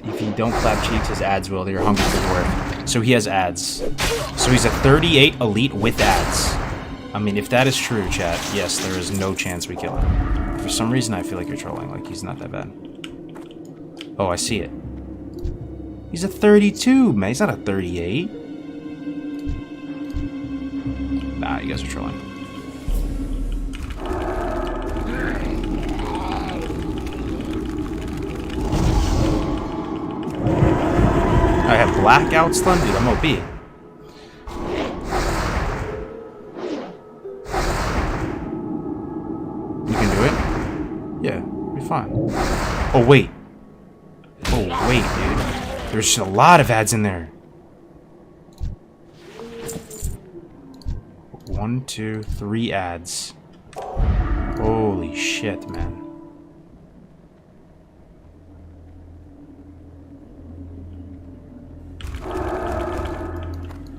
If you don't clap cheeks, his ads will. You're hungry for Dwarf. So he has ads. So he's a 38 elite with ads. I mean, if that is true, chat, yes, there is no chance we kill him. For some reason, I feel like you're trolling. Like, he's not that bad. Oh, I see it. He's a 32, man. He's not a 38. Nah, you guys are trolling. I have blackout stun? Dude, I'm OP. You can do it? Yeah, be fine. Oh, wait. Oh, wait, dude. There's a lot of ads in there. 1, 2, 3 ads. Holy shit, man.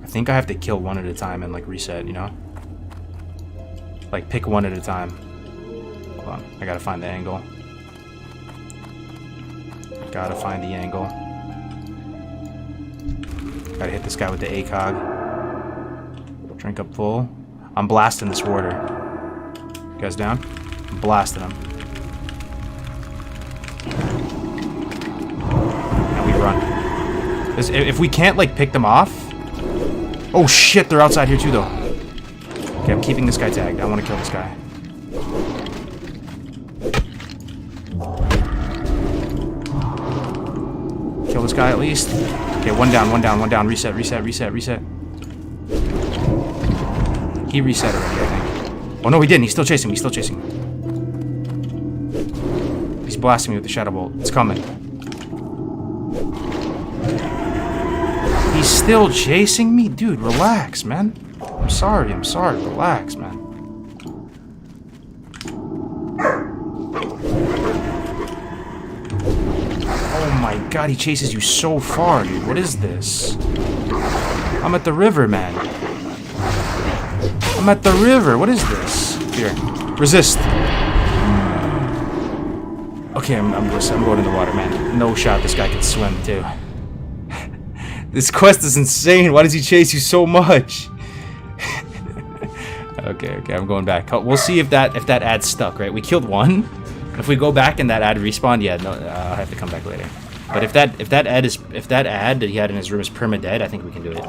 I think I have to kill one at a time and, like, reset, you know? Like, pick one at a time. Hold on. I gotta find the angle. Gotta find the angle. Gotta hit this guy with the ACOG. Drink up full. I'm blasting this water. You guys down? I'm blasting him. And we run. If we can't, like, pick them off... Oh shit, they're outside here too, though. Okay, I'm keeping this guy tagged. I want to kill this guy. Kill this guy at least. Okay, one down, one down, one down. Reset, reset, reset, reset. He reset already, I think. Oh no, he didn't. He's still chasing me. He's still chasing me. He's blasting me with the Shadow Bolt. It's coming. He's still chasing me? Dude, relax, man. I'm sorry, relax, man. Oh my god, he chases you so far, dude. What is this? I'm at the river, man. I'm at the river. What is this? Here. Resist. Okay, I'm going in the water, man. No shot, this guy can swim, too. This quest is insane. Why does he chase you so much? Okay, I'm going back. We'll see if that ad stuck, right? We killed one. If we go back and that ad respawned, yeah, no, I'll have to come back later. But if that ad that he had in his room is perma-dead, I think we can do it.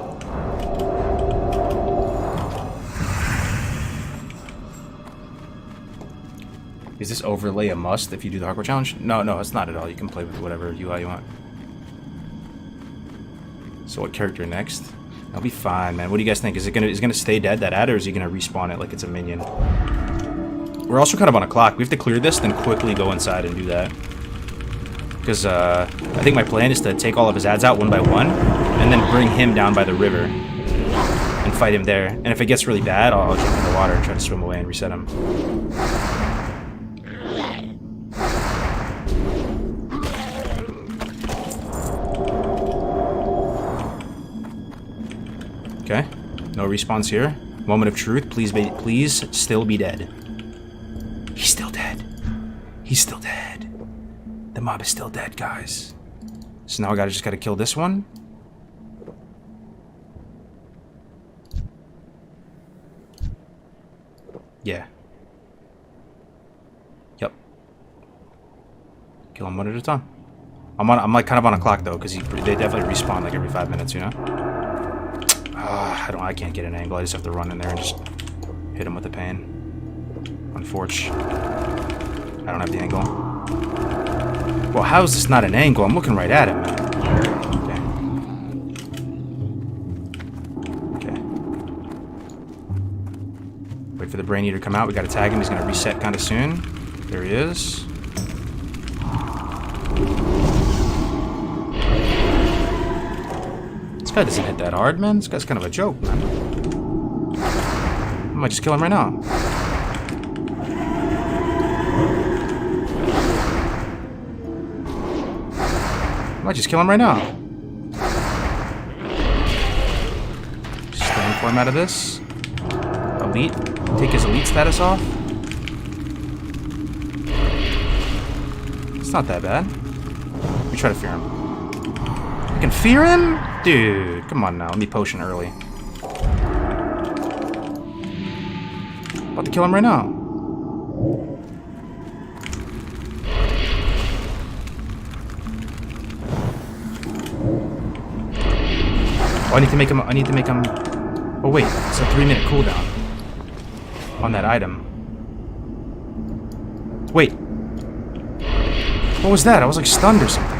Is this overlay a must if you do the hardcore challenge? No, it's not at all. You can play with whatever UI you want. So what character next? I'll be fine, man. What do you guys think? Is it gonna stay dead, that ad, or is he gonna respawn it like it's a minion? We're also kind of on a clock. We have to clear this, then quickly go inside and do that. Because I think my plan is to take all of his ads out one by one, and then bring him down by the river and fight him there. And if it gets really bad, I'll jump in the water and try to swim away and reset him. Okay, no respawns here. Moment of truth. Please still be dead. He's still dead. He's still dead. The mob is still dead, guys. So now I just gotta kill this one. Yeah. Yep. Kill him one at a time. I'm like kind of on a clock though, because they definitely respawn like every 5 minutes, you know. I can't get an angle. I just have to run in there and just hit him with the pain. Unfortunate. I don't have the angle. Well, how is this not an angle? I'm looking right at him. Okay. Wait for the brain eater to come out. We gotta tag him. He's gonna reset kind of soon. There he is. This guy doesn't hit that hard, man. This guy's kind of a joke, man. I might just kill him right now. I might just kill him right now. Staying for him out of this. Elite. Take his elite status off. It's not that bad. Let me try to fear him. I can fear him? Dude, come on now. Let me potion early. About to kill him right now. Oh, I need to make him. Oh wait, it's a 3-minute cooldown on that item. Wait, what was that? I was like stunned or something.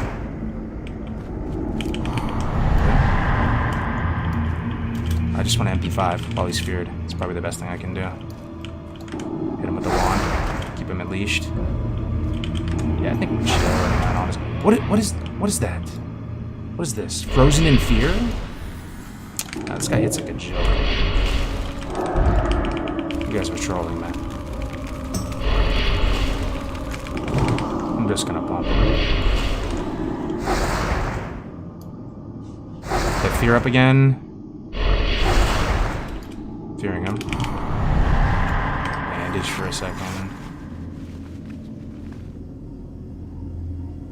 I just want to MP5 while he's feared. It's probably the best thing I can do. Hit him with the wand. Keep him at leashed. Yeah, I think we should let him on his... What is that? What is this? Frozen in fear? Nah, this guy hits like a joke. You guys are trolling, man. I'm just gonna pump him. Hit fear up again. Fearing him. Bandage for a second.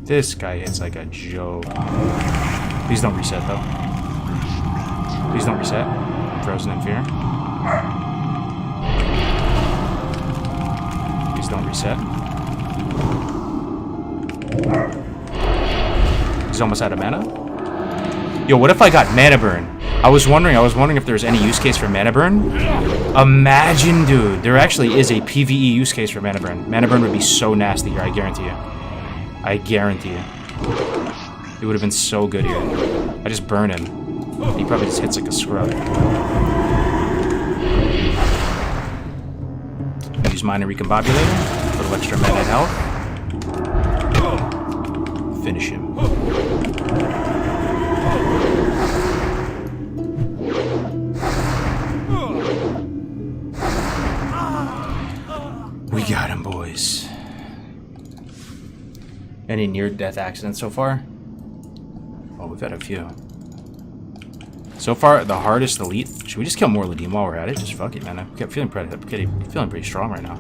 This guy hits like a joke. Please don't reset though. Please don't reset. I'm frozen in fear. Please don't reset. He's almost out of mana. Yo, what if I got mana burn? I was wondering if there's any use case for mana burn. Imagine, dude, there actually is a PvE use case for mana burn. Mana burn would be so nasty here, I guarantee you. I guarantee you. It would have been so good here. I just burn him. He probably just hits like a scrub. Use mine to recombobulate him. A little extra mana and health. Finish him. We got him, boys. Any near-death accidents so far? Oh, we've had a few. So far, the hardest elite. Should we just kill more Ladim while we're at it? Just fuck it, man. I'm feeling pretty strong right now.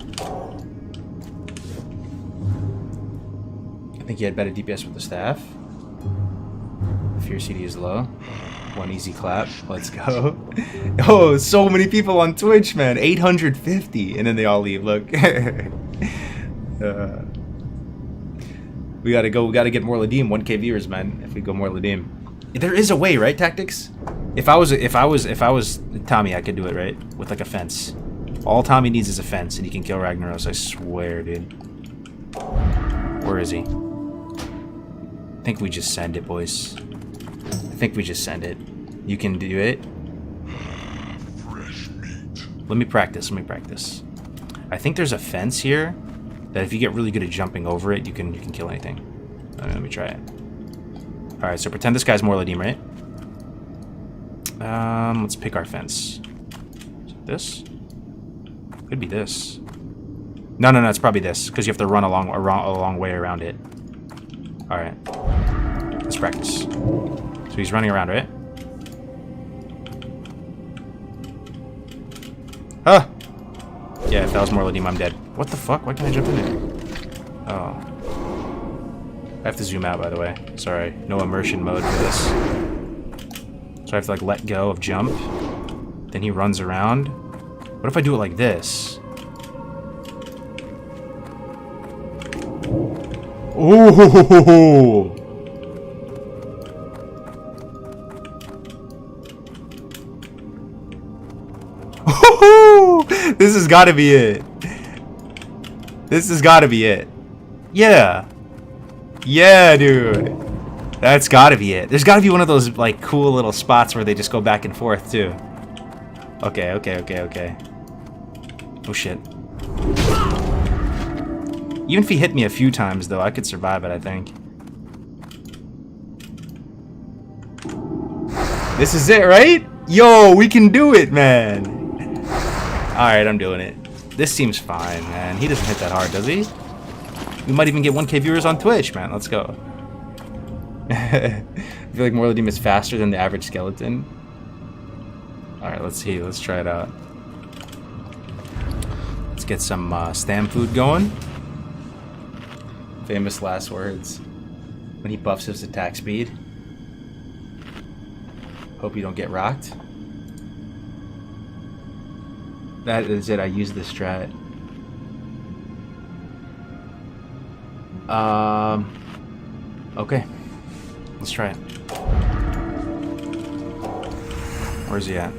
I think he had better DPS with the staff. Fear CD is low. One easy clap. Let's go. Oh, so many people on Twitch, man. 850. And then they all leave. Look. We gotta go. We gotta get more Ladim. 1K viewers, man. If we go more Ladim, there is a way, right? Tactics. If I was Tommy, I could do it, right? With like a fence. All Tommy needs is a fence, and he can kill Ragnaros. I swear, dude. Where is he? I think we just send it, boys. I think we just send it. You can do it. Let me practice. I think there's a fence here that if you get really good at jumping over it, you can kill anything. Let me try it. All right, so pretend this guy's more Ladim, right? Let's pick our fence. Is it this? Could be this. No, it's probably this because you have to run a long way around it. All right, let's practice. So he's running around, right? Huh? Yeah, if that was more Ladim, I'm dead. What the fuck? Why can't I jump in there? Oh. I have to zoom out, by the way. Sorry. No immersion mode for this. So I have to, like, let go of jump. Then he runs around. What if I do it like this? Ooh! This has got to be it. This has got to be it. Yeah. Yeah, dude. That's got to be it. There's got to be one of those, like, cool little spots where they just go back and forth, too. Okay. Oh, shit. Even if he hit me a few times, though, I could survive it, I think. This is it, right? Yo, we can do it, man. Alright, I'm doing it. This seems fine, man. He doesn't hit that hard, does he? We might even get 1K viewers on Twitch, man. Let's go. I feel like Morladim is faster than the average skeleton. Alright, let's see. Let's try it out. Let's get some stam food going. Famous last words. When he buffs his attack speed. Hope you don't get rocked. That is it. I use this strat. Okay. Let's try it. Where's he at?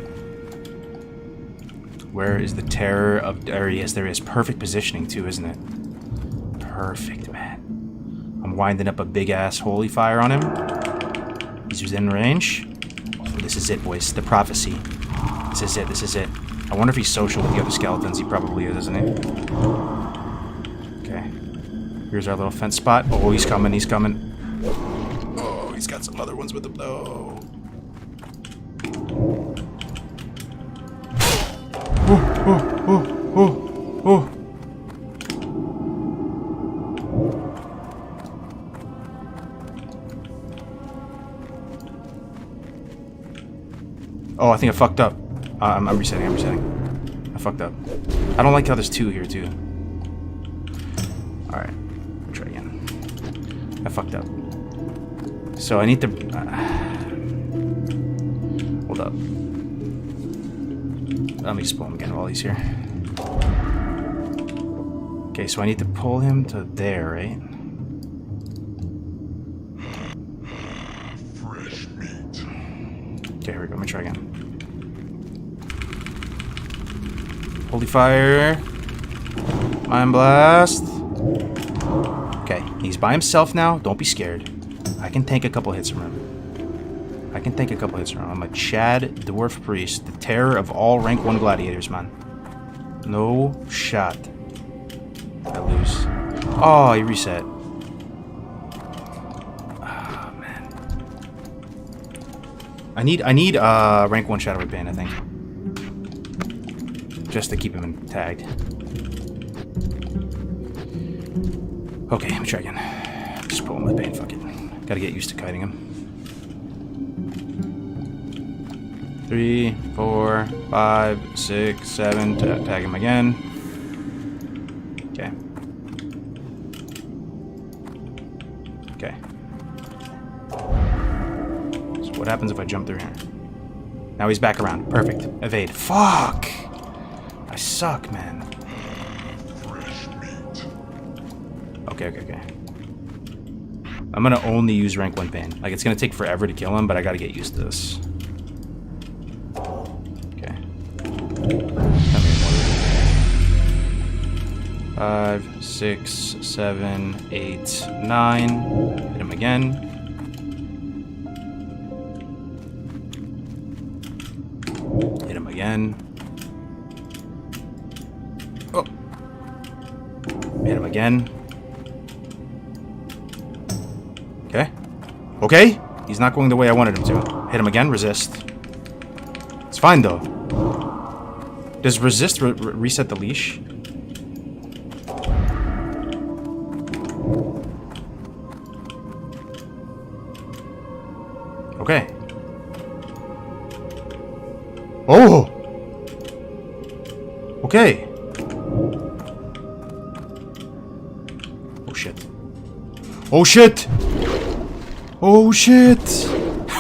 Where is the terror of... There he is. There he is. Perfect positioning too, isn't it? Perfect, man. I'm winding up a big-ass holy fire on him. He's within range. Oh, this is it, boys. The prophecy. This is it. This is it. I wonder if he's social with the other skeletons. He probably is, isn't he? Okay. Here's our little fence spot. Oh, he's coming. He's coming. Oh, he's got some other ones with him, though. Oh. Oh, I think I fucked up. I'm resetting. I fucked up. I don't like how there's two here, too. Alright. We'll try again. I fucked up. So I need to... hold up. Let me just pull him again while he's here. Okay, so I need to pull him to there, right? Fresh meat. Okay, here we go. Let me try again. Holy fire. Mind blast. Okay, he's by himself now. Don't be scared. I can tank a couple hits from him. I'm a Chad Dwarf Priest, the terror of all rank 1 gladiators, man. No shot. I lose. Oh, he reset. Oh, man. I need rank 1 Shadow Bane, I think. Just to keep him tagged. Okay, let me try again. Just pull him with Bane, fuck it. Gotta get used to kiting him. 3, 4, 5, 6, 7. Tag him again. Okay. Okay. So what happens if I jump through here? Now he's back around. Perfect. Evade. Fuck! I suck, man. Okay. I'm gonna only use rank 1 Bane. Like, it's gonna take forever to kill him, but I gotta get used to this. 5, 6, 7, 8, 9. Hit him again. Hit him again. Oh. Hit him again. Okay. Okay. He's not going the way I wanted him to. Hit him again. Resist. It's fine, though. Does resist reset the leash? Okay. Oh! Okay. Oh shit. Oh shit! Oh shit!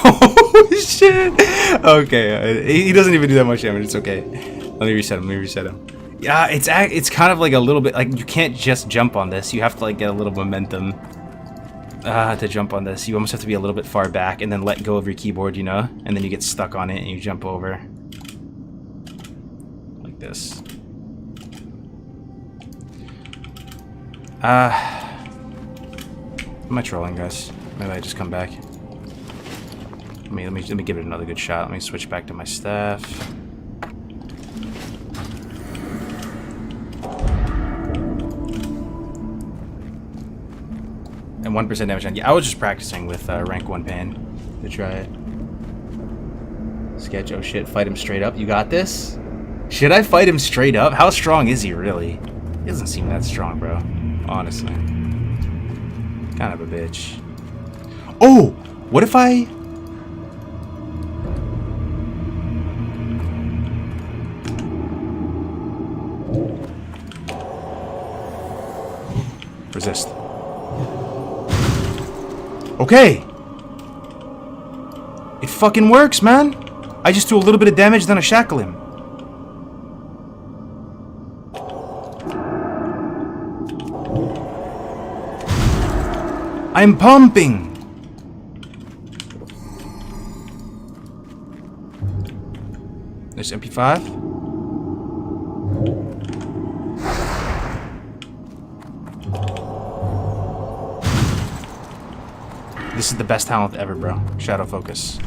Oh shit! Okay, he doesn't even do that much damage, it's okay. Let me reset him. Yeah, it's kind of like a little bit, like, you can't just jump on this, you have to like get a little momentum. To jump on this. You almost have to be a little bit far back and then let go of your keyboard, you know? And then you get stuck on it and you jump over. Like this. Am I trolling, guys? Maybe I just come back. Let me give it another good shot. Let me switch back to my staff. And 1% damage on. Yeah, I was just practicing with rank 1 Bane to try it. Sketch. Oh shit! Fight him straight up. You got this. Should I fight him straight up? How strong is he really? He doesn't seem that strong, bro. Honestly, kind of a bitch. Oh, what if I? Resist. Okay. It fucking works, man. I just do a little bit of damage, then I shackle him. I'm pumping. There's MP5. This is the best talent ever, bro. Shadow focus.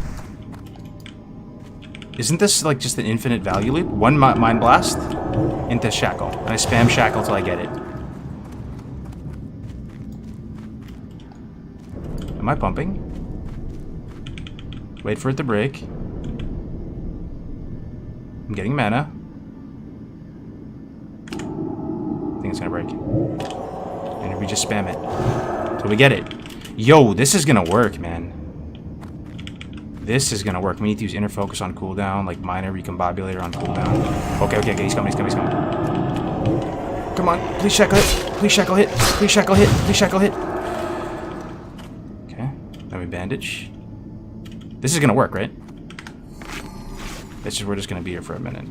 Isn't this like just an infinite value loop? One mind blast into shackle, and I spam shackle till I get it. Am I pumping? Wait for it to break. I'm getting mana. I think it's gonna break. And we just spam it till we get it. Yo, this is gonna work, man. This is gonna work. We need to use inner focus on cooldown, like minor recombobulator on cooldown. Okay, okay, okay, he's coming, he's coming, he's coming. Come on, please shackle hit. Please shackle hit. Please shackle hit. Please shackle hit. Okay, then we bandage. This is gonna work, right? It's just, we're just gonna be here for a minute.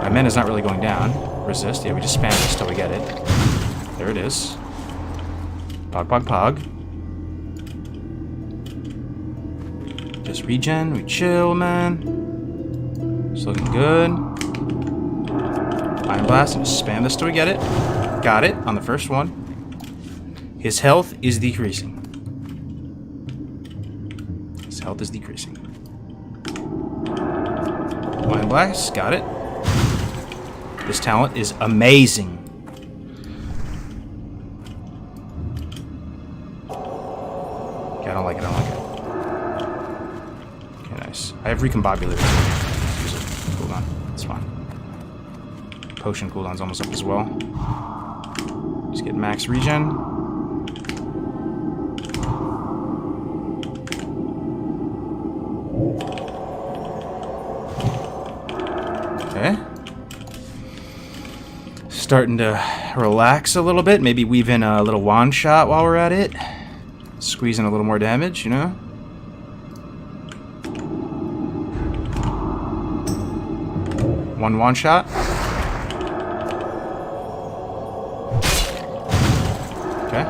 My mana's not really going down. Resist. Yeah, we just spam this till we get it. There it is. Pog, pog, pog. Just regen. We chill, man. It's looking good. Iron Blast. And just spam this till we get it. Got it on the first one. His health is decreasing. His health is decreasing. Iron Blast. Got it. This talent is amazing. Okay, I don't like it, I don't like it. Okay, nice. I have recombobulated. Use it. Cooldown. It's fine. Potion cooldown's almost up as well. Just get max regen. Okay. Starting to relax a little bit. Maybe weave in a little wand shot while we're at it. Squeeze in a little more damage, you know? One wand shot. Okay.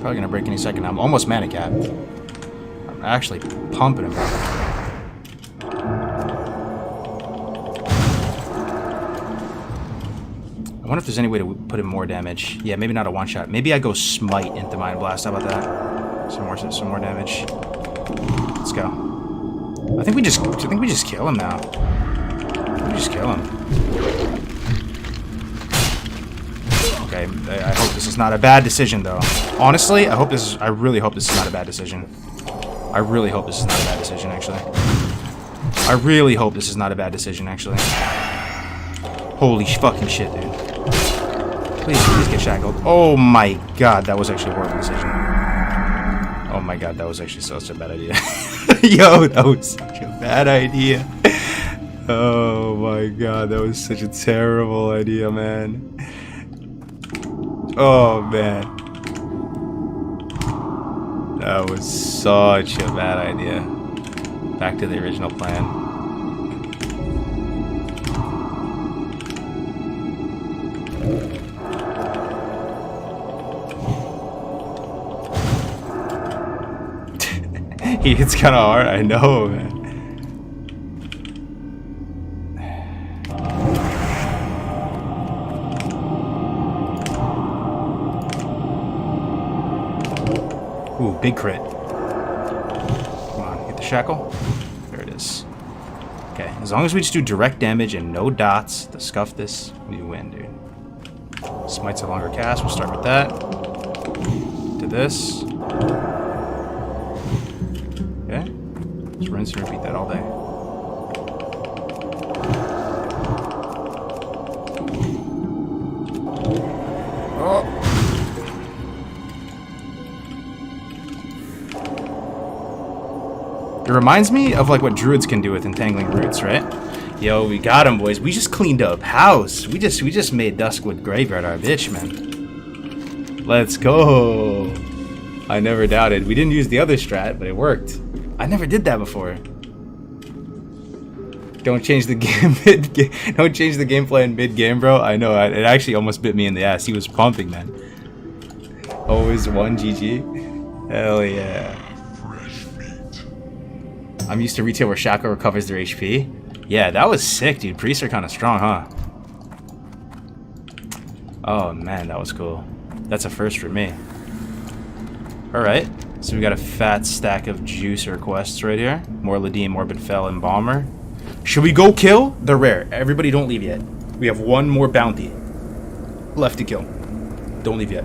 Probably gonna break any second. I'm almost mana cap. I'm actually pumping him. I wonder if there's any way to put in more damage. Yeah, maybe not a one shot. Maybe I go smite into Mind Blast. How about that? Some more damage. Let's go. I think we just kill him now. We just kill him. Okay, I hope this is not a bad decision, though. Honestly, I really hope this is not a bad decision. I really hope this is not a bad decision, actually. I really hope this is not a bad decision, actually. Holy fucking shit, dude. Please get shackled. Oh my god, that was actually a horrible decision. Oh my god, that was actually such a bad idea. Yo, that was such a bad idea. Oh my god, that was such a terrible idea, man. Oh man. That was such a bad idea. Back to the original plan. He hits kind of hard, I know, man. Ooh, big crit. Come on, get the shackle. There it is. Okay, as long as we just do direct damage and no dots to scuff this, we win, dude. Smite's a longer cast, we'll start with that. To this. Okay. Just rinse and repeat that all day. It reminds me of like what druids can do with entangling roots, right? Yo, we got him, boys. We just cleaned up house. We just made Duskwood Graveyard our bitch, man. Let's go. I never doubted. We didn't use the other strat, but it worked. I never did that before. Don't change the game Don't change the gameplay in mid-game, bro. I know. It actually almost bit me in the ass. He was pumping, man. Always one GG. Hell yeah. I'm used to retail where Shaco recovers their HP. Yeah, that was sick, dude. Priests are kind of strong, huh? Oh, man, that was cool. That's a first for me. Alright. So we got a fat stack of juice requests right here. More Ladine, Morbid Fell, and Bomber. Should we go kill? They're rare. Everybody don't leave yet. We have one more bounty left to kill. Don't leave yet.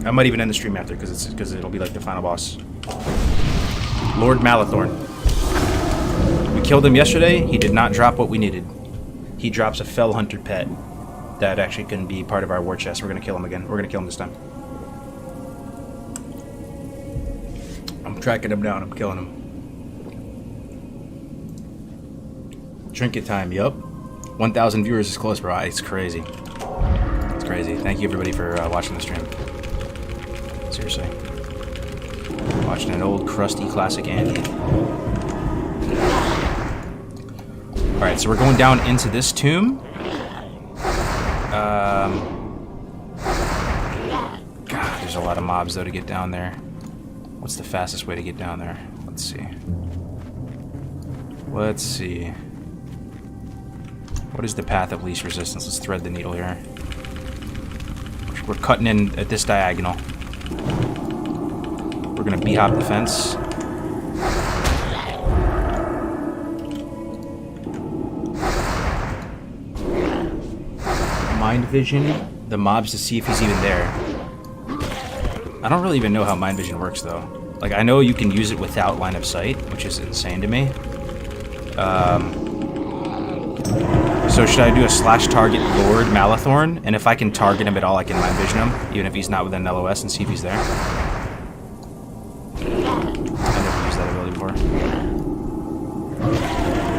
I might even end the stream after because it'll be like the final boss. Lord Malathorn. We killed him yesterday. He did not drop what we needed. He drops a Fell Hunter pet that actually can be part of our war chest. We're gonna kill him again. We're gonna kill him this time. I'm tracking him down. I'm killing him. Trinket time, yup. 1,000 viewers is close, bro. It's crazy. It's crazy. Thank you, everybody, for watching the stream. Seriously. Watching an old, crusty, classic Andy. Alright, so we're going down into this tomb. God, there's a lot of mobs, though, to get down there. What's the fastest way to get down there? Let's see. Let's see. What is the path of least resistance? Let's thread the needle here. We're cutting in at this diagonal. We're gonna bee-hop the fence. Mind vision the mobs to see if he's even there. I don't really even know how mind vision works, though. Like, I know you can use it without line of sight, which is insane to me. So should I do a /target Lord Malathorn? And if I can target him at all, I can mind vision him, even if he's not within LOS, and see if he's there. I never used that ability before.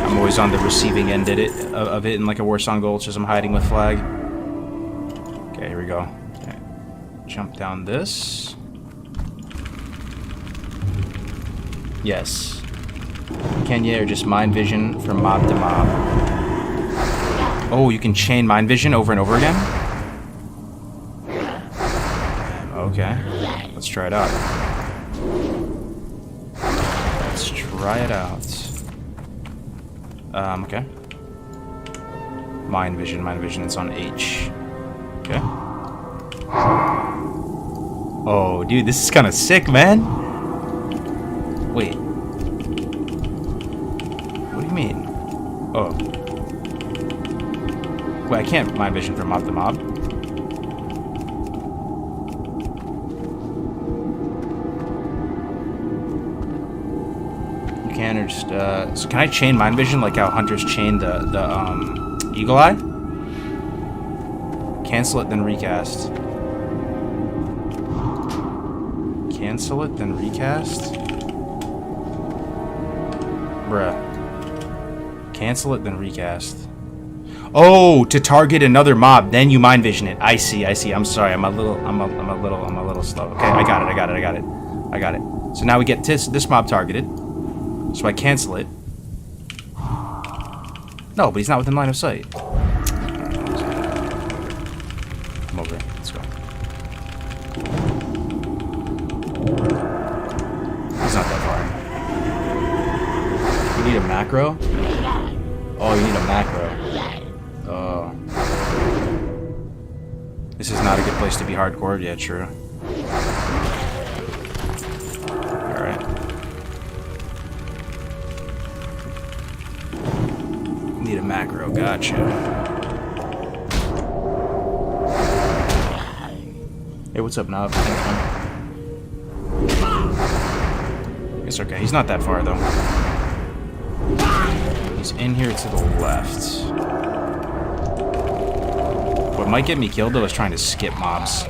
I'm always on the receiving end of it in like a Warsong Gulch as I'm hiding with flag. Okay, here we go. Okay. Jump down this. Yes. Kenya or just mind vision from mob to mob. Oh, you can chain mind vision over and over again? Okay. Let's try it out. Let's try it out. Okay. Mind vision, it's on H. Okay. Oh, dude, this is kind of sick, man. Wait. What do you mean? Oh. Wait, I can't mind vision from mob to mob. You can, or just, so can I chain mind vision like how hunters chain the eagle eye? Cancel it, then recast. Cancel it, then recast? Bruh. Cancel it, then recast. Oh, to target another mob, then you mind vision it. I see. I'm sorry. I'm a little slow. Okay, I got it. So now we get this mob targeted. So I cancel it. No, but he's not within line of sight. Come over here. Let's go. He's not that far. You need a macro? Oh, you need a macro. Oh. This is not a good place to be hardcore. Yeah, true. Alright. Need a macro. Gotcha. Hey, what's up, Knob? It's okay. He's not that far, though. He's in here to the left. What might get me killed, though, is trying to skip mobs.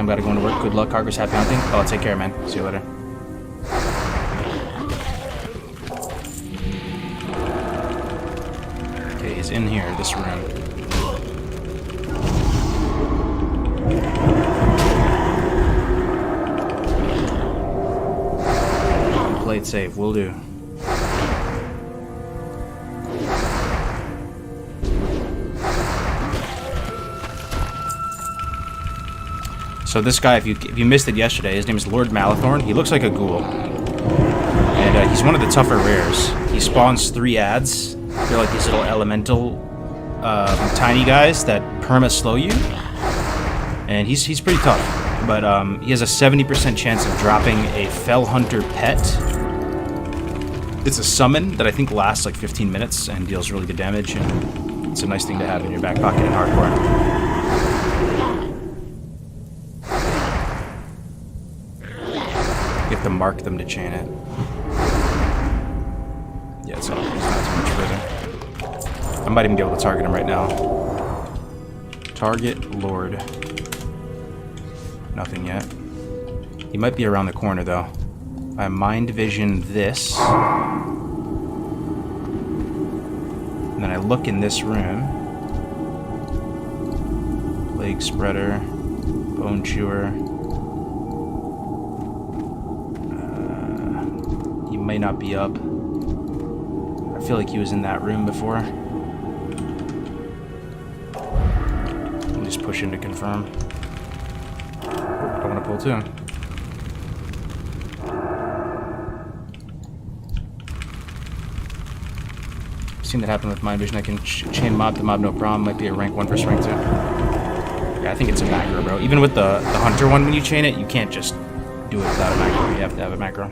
Sam, gotta go into work. Good luck, Kargoz. Happy hunting. Oh, take care, man. See you later. Okay, he's in here, this room. Play it safe, will do. So this guy, if you missed it yesterday, his name is Lord Malathorn. He looks like a ghoul. And he's one of the tougher rares. He spawns 3 ads. They're like these little elemental, tiny guys that perma-slow you. And he's pretty tough. But he has a 70% chance of dropping a Fell Hunter pet. It's a summon that I think lasts like 15 minutes and deals really good damage. And it's a nice thing to have in your back pocket in hardcore. You have to mark them to chain it. Yeah, it's not too much further. I might even be able to target him right now. Target Lord. Nothing yet. He might be around the corner though. I mind vision this. And then I look in this room. Plague Spreader. Bone Chewer. He may not be up. I feel like he was in that room before. I'll just push in to confirm. I want to pull too. I've seen that happen with Mind Vision. I can chain mob to mob, no problem. Might be a rank 1 versus rank 2. Yeah, I think it's a macro, bro. Even with the Hunter one, when you chain it, you can't just do it without a macro. You have to have a macro.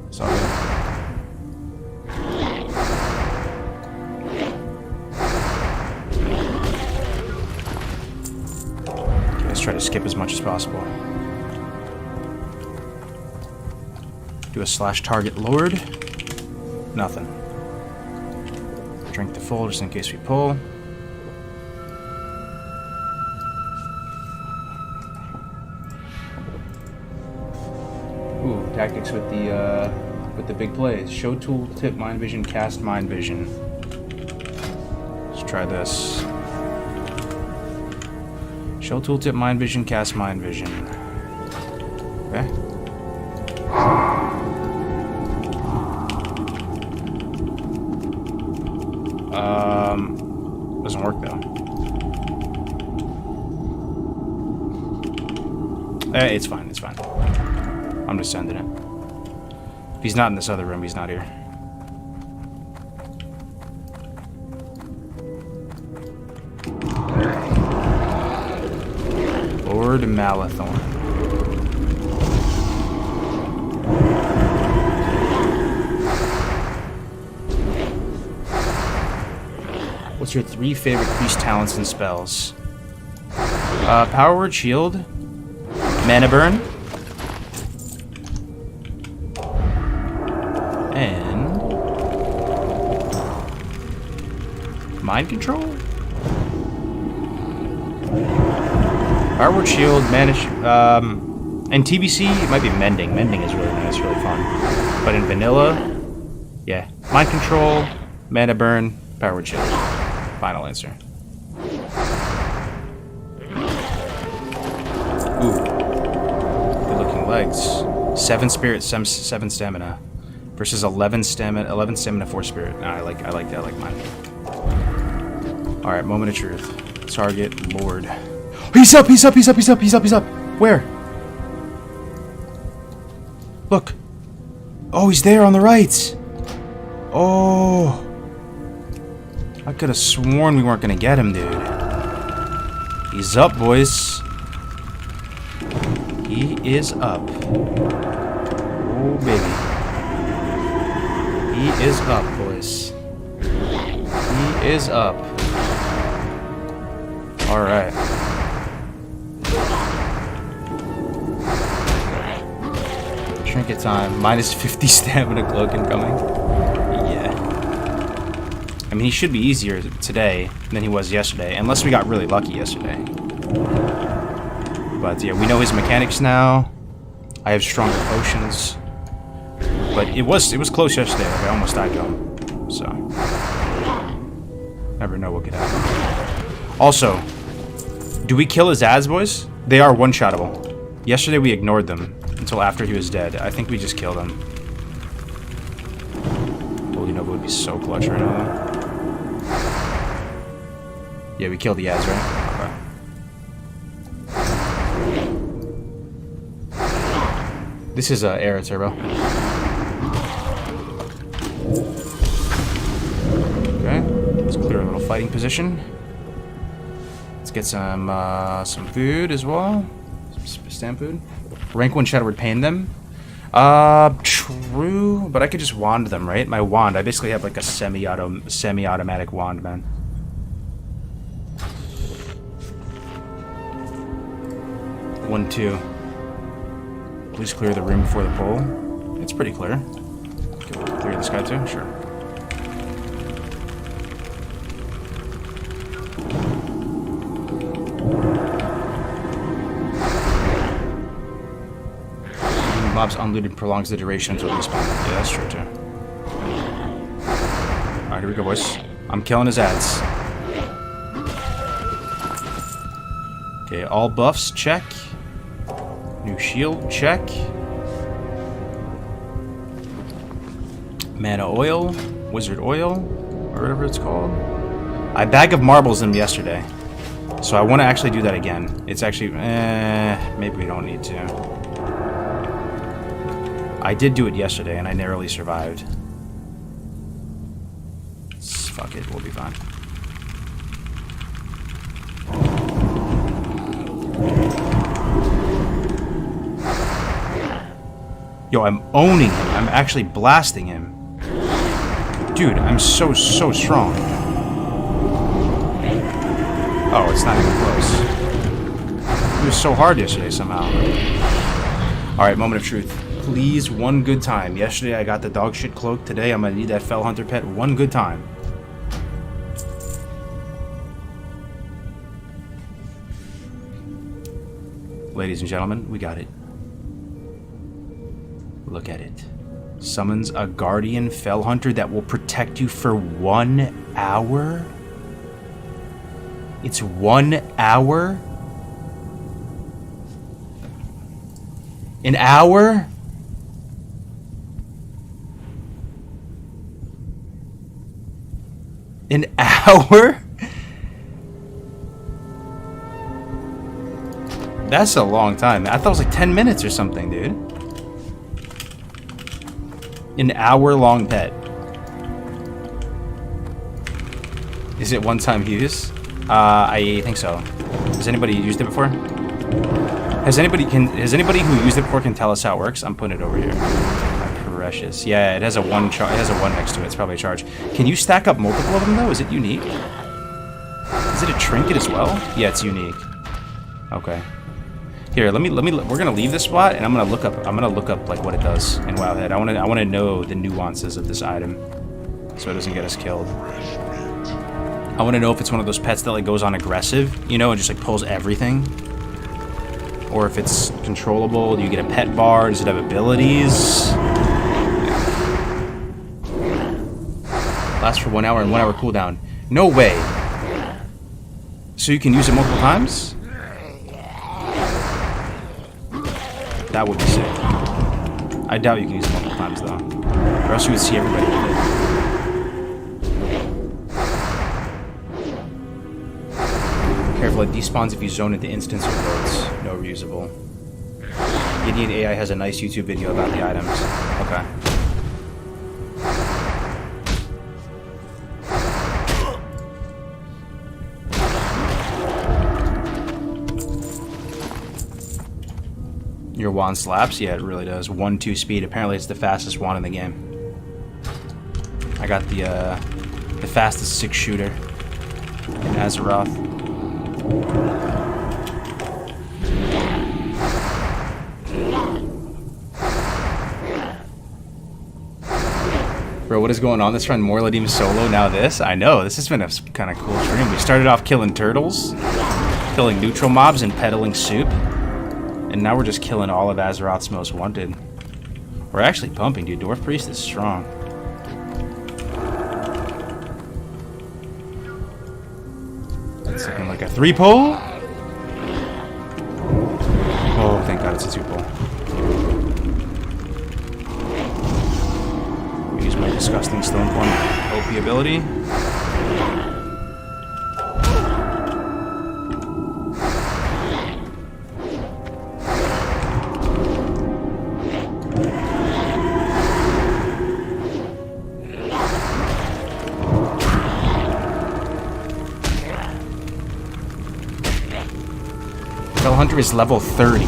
It's all good. Okay, let's try to skip as much as possible. Do a slash target Lord. Nothing. Drink the full just in case we pull. Ooh, tactics with the big plays. Show tool, tip, mind vision, cast mind vision. Let's try this. Show tool, tip, mind vision, cast mind vision. Okay. Doesn't work though. It's fine, it's fine. I'm just sending it. If he's not in this other room, he's not here. Lord Malathorn. What's your 3 favorite priest talents and spells? Power Word Shield, Mana Burn, and Mind Control? Power Word Shield, Mana and TBC, it might be Mending. Mending is really nice, really fun. But in vanilla, yeah, Mind Control, Mana Burn, Power Word Shield. Final answer. Ooh. Good looking legs. 7 spirit, 7 stamina. Versus 11 stamina, 4 spirit. Nah, I like mine. Alright, moment of truth. Target Lord. He's up! Where? Look. Oh, he's there on the right. Oh. I could have sworn we weren't gonna get him, dude. He's up, boys. He is up. Oh, baby. He is up, boys. He is up. Alright. Trinket time. Minus 50 stamina cloak incoming. I mean, he should be easier today than he was yesterday, unless we got really lucky yesterday. But yeah, we know his mechanics now. I have stronger potions. But it was close yesterday. Like, I almost died to him. So never know what could happen. Also, do we kill his ads, boys? They are one-shottable. Yesterday we ignored them until after he was dead. I think we just killed him. Holy Nova would be so clutch right now. Yeah, we killed the ads, right? Okay. This is Air Turbo. Okay, let's clear a little fighting position. Let's get some food as well. Some stamp food. Rank 1 shadow would pain them. True, but I could just wand them, right? My wand, I basically have like a semi-automatic wand, man. One, two. Please clear the room before the pull. It's pretty clear. Okay, we'll clear this guy too? Sure. Mobs unlooted prolongs the duration until respawn. Yeah, that's true too. Alright, here we go, boys. I'm killing his ads. Okay, all buffs, check. New shield, check. Mana oil, wizard oil, or whatever it's called. I bag of marbles them yesterday. So I want to actually do that again. It's actually, maybe we don't need to. I did do it yesterday, and I narrowly survived. Fuck it, we'll be fine. Yo, I'm owning him. I'm actually blasting him. Dude, I'm so strong. Oh, it's not even close. It was so hard yesterday somehow. Alright, moment of truth. Please, one good time. Yesterday I got the dog shit cloak. Today I'm gonna need that Fell Hunter pet one good time. Ladies and gentlemen, we got it. Look at it. Summons a guardian Fell Hunter that will protect you for 1 hour? It's 1 hour? An hour? An hour? That's a long time. I thought it was like 10 minutes or something, dude. An hour-long pet. Is it one-time use? I think so. Has anybody used it before? Has anybody who used it before can tell us how it works? I'm putting it over here. Precious. Yeah, it has a one next to it. It's probably a charge. Can you stack up multiple of them though? Is it unique? Is it a trinket as well? Yeah, it's unique. Okay. Here, we're gonna leave this spot and I'm gonna look up like what it does in Wowhead. I wanna know the nuances of this item so it doesn't get us killed. I wanna know if it's one of those pets that like goes on aggressive, you know, and just like pulls everything. Or if it's controllable. Do you get a pet bar? Does it have abilities? Lasts for 1 hour and 1 hour cooldown. No way. So you can use it multiple times? That would be sick. I doubt you can use it multiple times though. Or else you would see everybody with it. Careful, it despawns if you zone into instance or boats. No reusable. Gideon AI has a nice YouTube video about the items. Okay. Your wand slaps? Yeah, it really does. 1-2 speed. Apparently it's the fastest wand in the game. I got the fastest 6-shooter in Azeroth. Bro, what is going on? This run more Ladim solo, now this? I know, this has been a kind of cool stream. We started off killing turtles, killing neutral mobs, and peddling soup. And now we're just killing all of Azeroth's most wanted. We're actually pumping, dude. Dwarf Priest is strong. That's looking like a 3-pole. Oh, thank God it's a 2-pole. Use my disgusting Stone Form OP ability. Fell Hunter is level 30.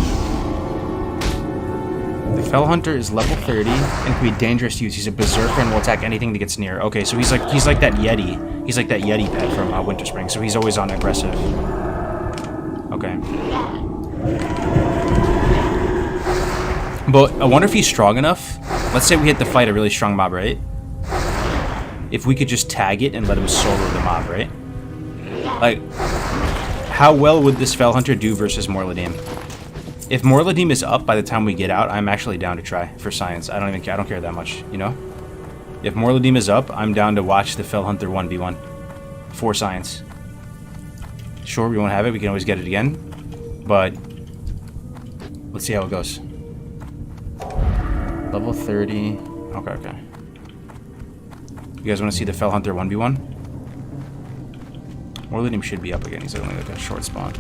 The Fell Hunter is level 30 and can be dangerous to use. He's a berserker and will attack anything that gets near. Okay, so he's like that Yeti. He's like that Yeti pet from Winter Spring. So he's always on aggressive. Okay. But I wonder if he's strong enough. Let's say we hit the fight a really strong mob, right? If we could just tag it and let him solo the mob, right? Like, how well would this Fell Hunter do versus Morladim? If Morladim is up by the time we get out, I'm actually down to try for science. I don't even care. I don't care that much, you know? If Morladim is up, I'm down to watch the Fell Hunter 1v1 for science. Sure, we won't have it. We can always get it again. But let's see how it goes. Level 30. Okay, okay. You guys want to see the Fell Hunter 1v1? Morladim should be up again. He's only like a short spawn.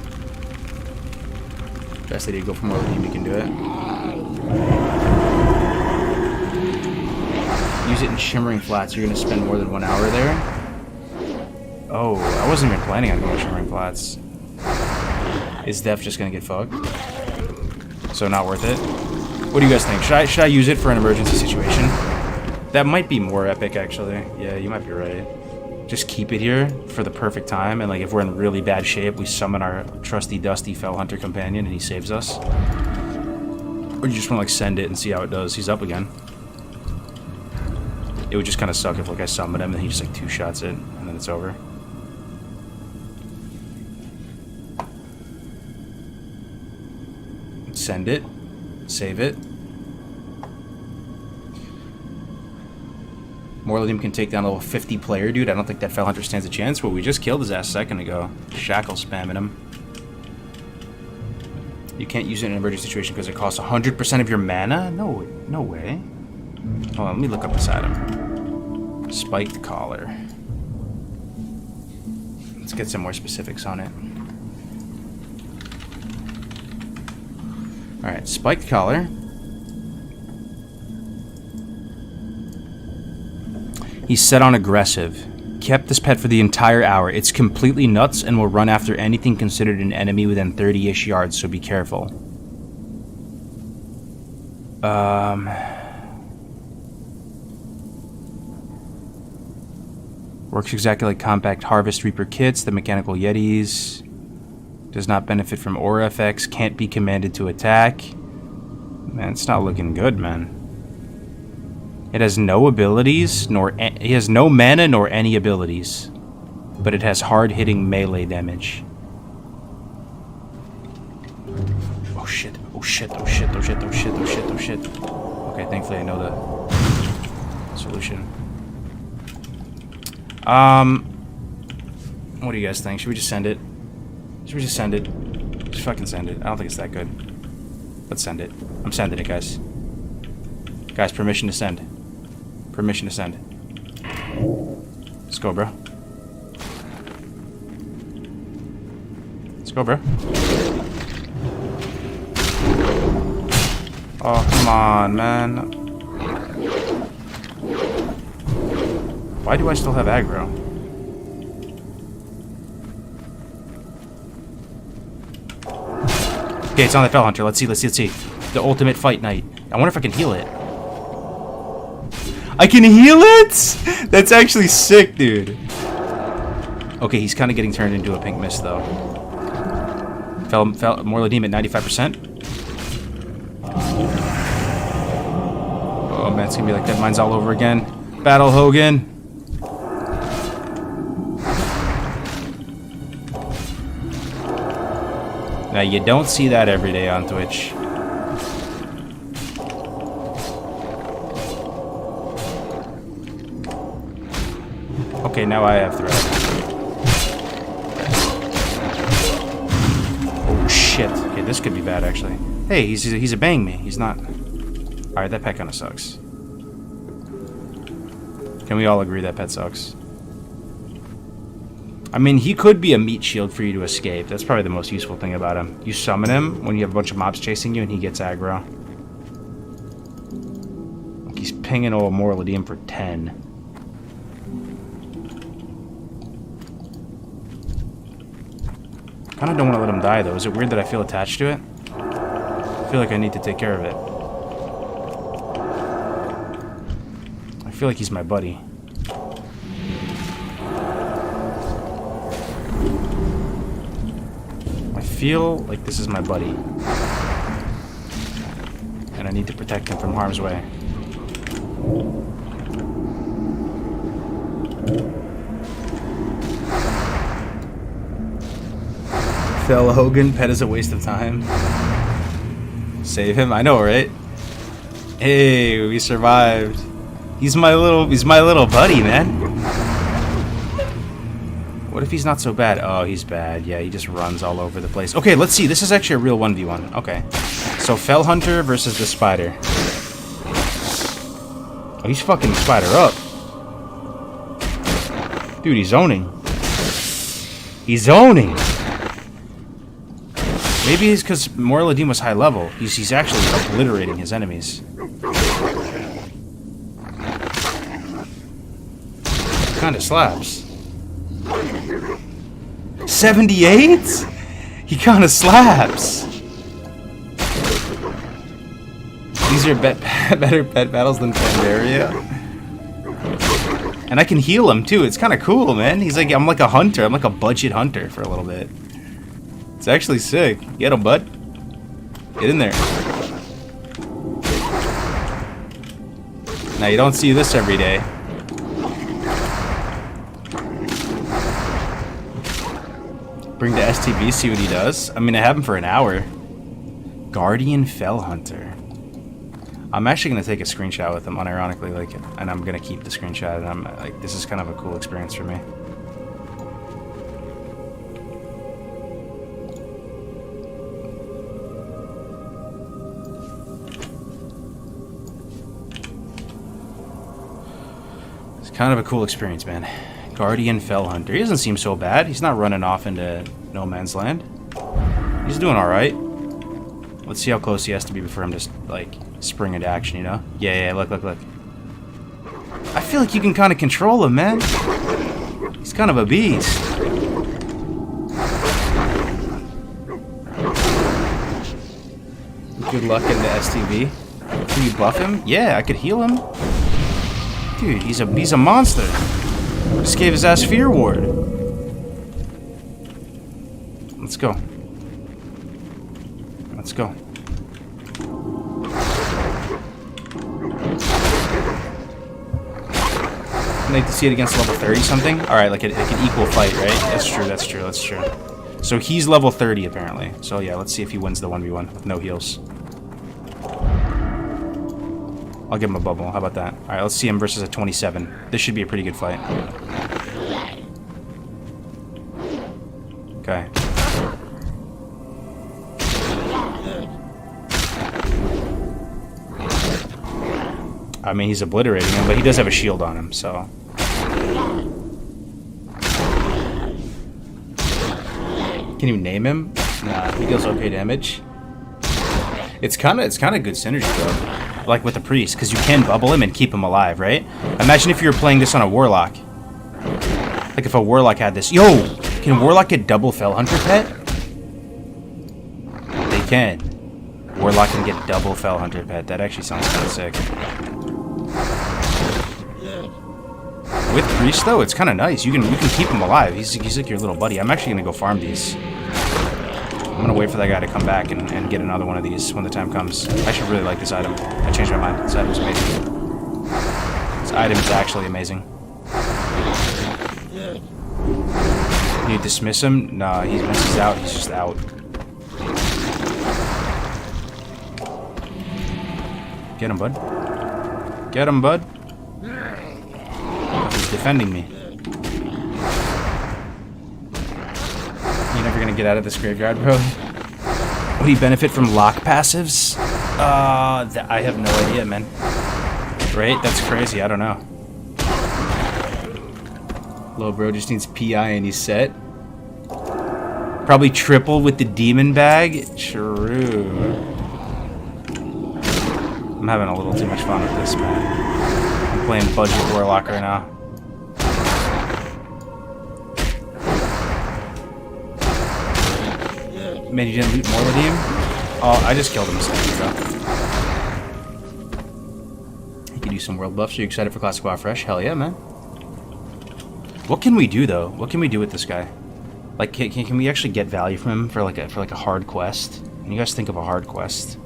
Best idea to go for Morladim, you can do it. Use it in Shimmering Flats. You're going to spend more than 1 hour there. Oh, I wasn't even planning on going to Shimmering Flats. Is Def just going to get fucked? So not worth it? What do you guys think? Should I use it for an emergency situation? That might be more epic, actually. Yeah, you might be right. Just keep it here for the perfect time, and like if we're in really bad shape, we summon our trusty dusty Fell Hunter companion and he saves us. Or you just want to like send it and see how it does. He's up again. It would just kind of suck if like I summon him and he just like 2-shots it and then it's over. Send it. Save it. Morladim can take down a level 50 player, dude. I don't think that Fell Hunter stands a chance, but we just killed his ass a second ago. Shackle spamming him. You can't use it in an emergency situation because it costs 100% of your mana? No, no way. Hold on, let me look up beside him. Spiked collar. Let's get some more specifics on it. Alright, spiked collar. He's set on aggressive. Kept this pet for the entire hour. It's completely nuts and will run after anything considered an enemy within 30-ish yards, so be careful. Works exactly like Compact Harvest Reaper kits, the Mechanical Yetis. Does not benefit from aura effects. Can't be commanded to attack. Man, it's not looking good, man. It has no abilities, it has no mana nor any abilities. But it has hard-hitting melee damage. Oh shit, oh shit, oh shit, oh shit, oh shit, oh shit, oh shit. Okay, thankfully I know the solution. What do you guys think? Should we just send it? Should we just send it? Just fucking send it. I don't think it's that good. Let's send it. I'm sending it, guys. Guys, permission to send. Permission to send. Let's go, bro. Let's go, bro. Oh, come on, man. Why do I still have aggro? Okay, it's on the Fell Hunter. Let's see, let's see, let's see. The ultimate fight night. I wonder if I can heal it. I can heal it?! That's actually sick, dude. Okay, he's kind of getting turned into a pink mist, though. Morladim at 95%. Oh, man, it's gonna be like Dead Mines all over again. Battle Hogan. Now, you don't see that every day on Twitch. Okay, now I have threat. Oh, shit. Okay, this could be bad, actually. Hey, he's a bang me. He's not... Alright, that pet kind of sucks. Can we all agree that pet sucks? I mean, he could be a meat shield for you to escape. That's probably the most useful thing about him. You summon him when you have a bunch of mobs chasing you and he gets aggro. Like he's pinging old Moral Idiom for 10. Kinda don't want to let him die though. Is it weird that I feel attached to it? I feel like I need to take care of it. I feel like he's my buddy. I feel like this is my buddy. And I need to protect him from harm's way. Phil Hogan, pet is a waste of time. Save him? I know, right? Hey, we survived. He's my little buddy, man. What if he's not so bad? Oh, he's bad. Yeah, he just runs all over the place. Okay, let's see. This is actually a real 1v1. Okay. So, Fell Hunter versus the Spider. Oh, he's fucking the Spider up. Dude, he's zoning. He's zoning. Maybe it's because Moral Idiom was high level. He's actually obliterating his enemies. Kinda slaps. 78? He kinda slaps. These are better pet battles than Pandaria. And I can heal him too. It's kinda cool, man. He's like, I'm like a hunter. I'm like a budget hunter for a little bit. It's actually sick. Get him, bud. Get in there. Now, you don't see this every day. Bring the STV, see what he does. I mean, I have him for an hour. Guardian Fell Hunter. I'm actually going to take a screenshot with him, unironically, like, and I'm going to keep the screenshot, and I'm like, this is kind of a cool experience for me. Kind of a cool experience, man. Guardian Fell Hunter. He doesn't seem so bad. He's not running off into no man's land. He's doing alright. Let's see how close he has to be before I'm just, like, spring into action, you know? Yeah, look. I feel like you can kind of control him, man. He's kind of a beast. Good luck in the STV. Can you buff him? Yeah, I could heal him. Dude, he's a monster. Just gave his ass Fear Ward. Let's go. Let's go. I'd like to see it against level 30 something. Alright, like an equal fight, right? That's true. So he's level 30 apparently. So yeah, let's see if he wins the 1v1 with no heals. I'll give him a bubble. How about that? Alright, let's see him versus a 27. This should be a pretty good fight. Okay. I mean, he's obliterating him, but he does have a shield on him, so... Can you name him? Nah, he deals okay damage. It's kind of good synergy, though. Like with the priest, because you can bubble him and keep him alive, right? Imagine if you were playing this on a warlock. Like if a warlock had this. Yo! Can warlock get double Fell Hunter pet? They can. Warlock can get double Fell Hunter pet. That actually sounds kind of sick. With priest though, it's kind of nice. You can keep him alive. He's like your little buddy. I'm actually gonna go farm these. I'm gonna wait for that guy to come back and get another one of these when the time comes. I should really like this item. I changed my mind. This item's amazing. This item is actually amazing. Can you dismiss him? Nah, once he's out, he's just out. Get him, bud. Get him, bud. He's defending me. You're never gonna get out of this graveyard, bro. Would he benefit from lock passives? I have no idea, man. Right? That's crazy. I don't know. Low bro just needs PI and he's set. Probably triple with the demon bag. True. I'm having a little too much fun with this, man. I'm playing budget warlock right now. Man, you didn't loot more with him? Oh, I just killed him a second ago. You can do some world buffs. Are you excited for Classic WoW Fresh? Hell yeah, man. What can we do though? What can we do with this guy? Like, can we actually get value from him for like a hard quest? Can you guys think of a hard quest?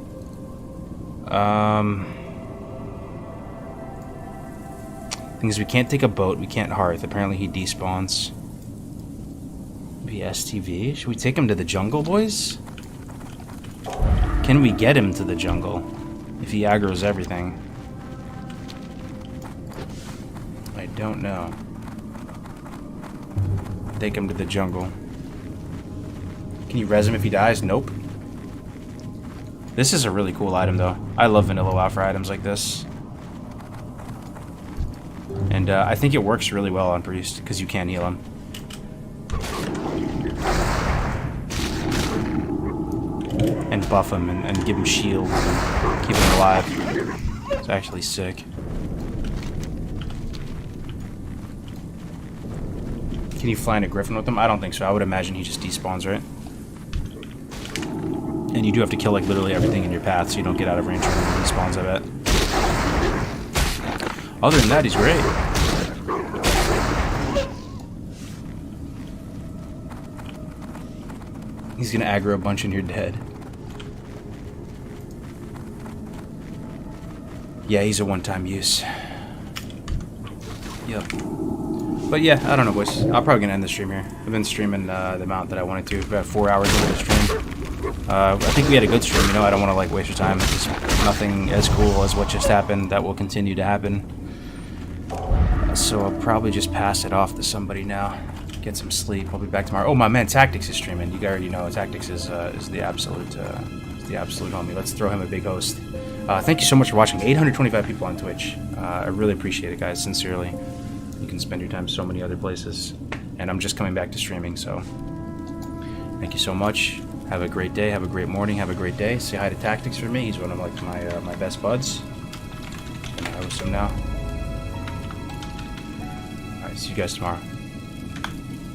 Thing is, we can't take a boat. We can't hearth. Apparently, he despawns. Maybe STV. Should we take him to the jungle, boys? Can we get him to the jungle if he aggroes everything? I don't know. Take him to the jungle. Can you res him if he dies? Nope. This is a really cool item, though. I love vanilla WoW for items like this. And I think it works really well on Priest, because you can heal him. And buff him, and give him shields, and keep him alive. It's actually sick. Can you fly in a griffin with him? I don't think so. I would imagine he just despawns, right? And you do have to kill, like, literally everything in your path, so you don't get out of range when he despawns, I bet. Other than that, he's great. He's gonna aggro a bunch and you're dead. Yeah, he's a one-time use. Yep. But yeah, I don't know, boys. I'm probably gonna end the stream here. I've been streaming the amount that I wanted to. About 4 hours into the stream. I think we had a good stream, you know? I don't want to, like, waste your time. It's nothing as cool as what just happened that will continue to happen. So I'll probably just pass it off to somebody now. Get some sleep. I'll be back tomorrow. Oh, my man Tactics is streaming. You already know Tactics is the absolute homie. Let's throw him a big host. Thank you so much for watching. 825 people on Twitch. I really appreciate it, guys. Sincerely. You can spend your time so many other places. And I'm just coming back to streaming, so thank you so much. Have a great day. Have a great morning. Have a great day. Say hi to Tactics for me. He's one of like my best buds. I'm gonna host him now. All right. See you guys tomorrow.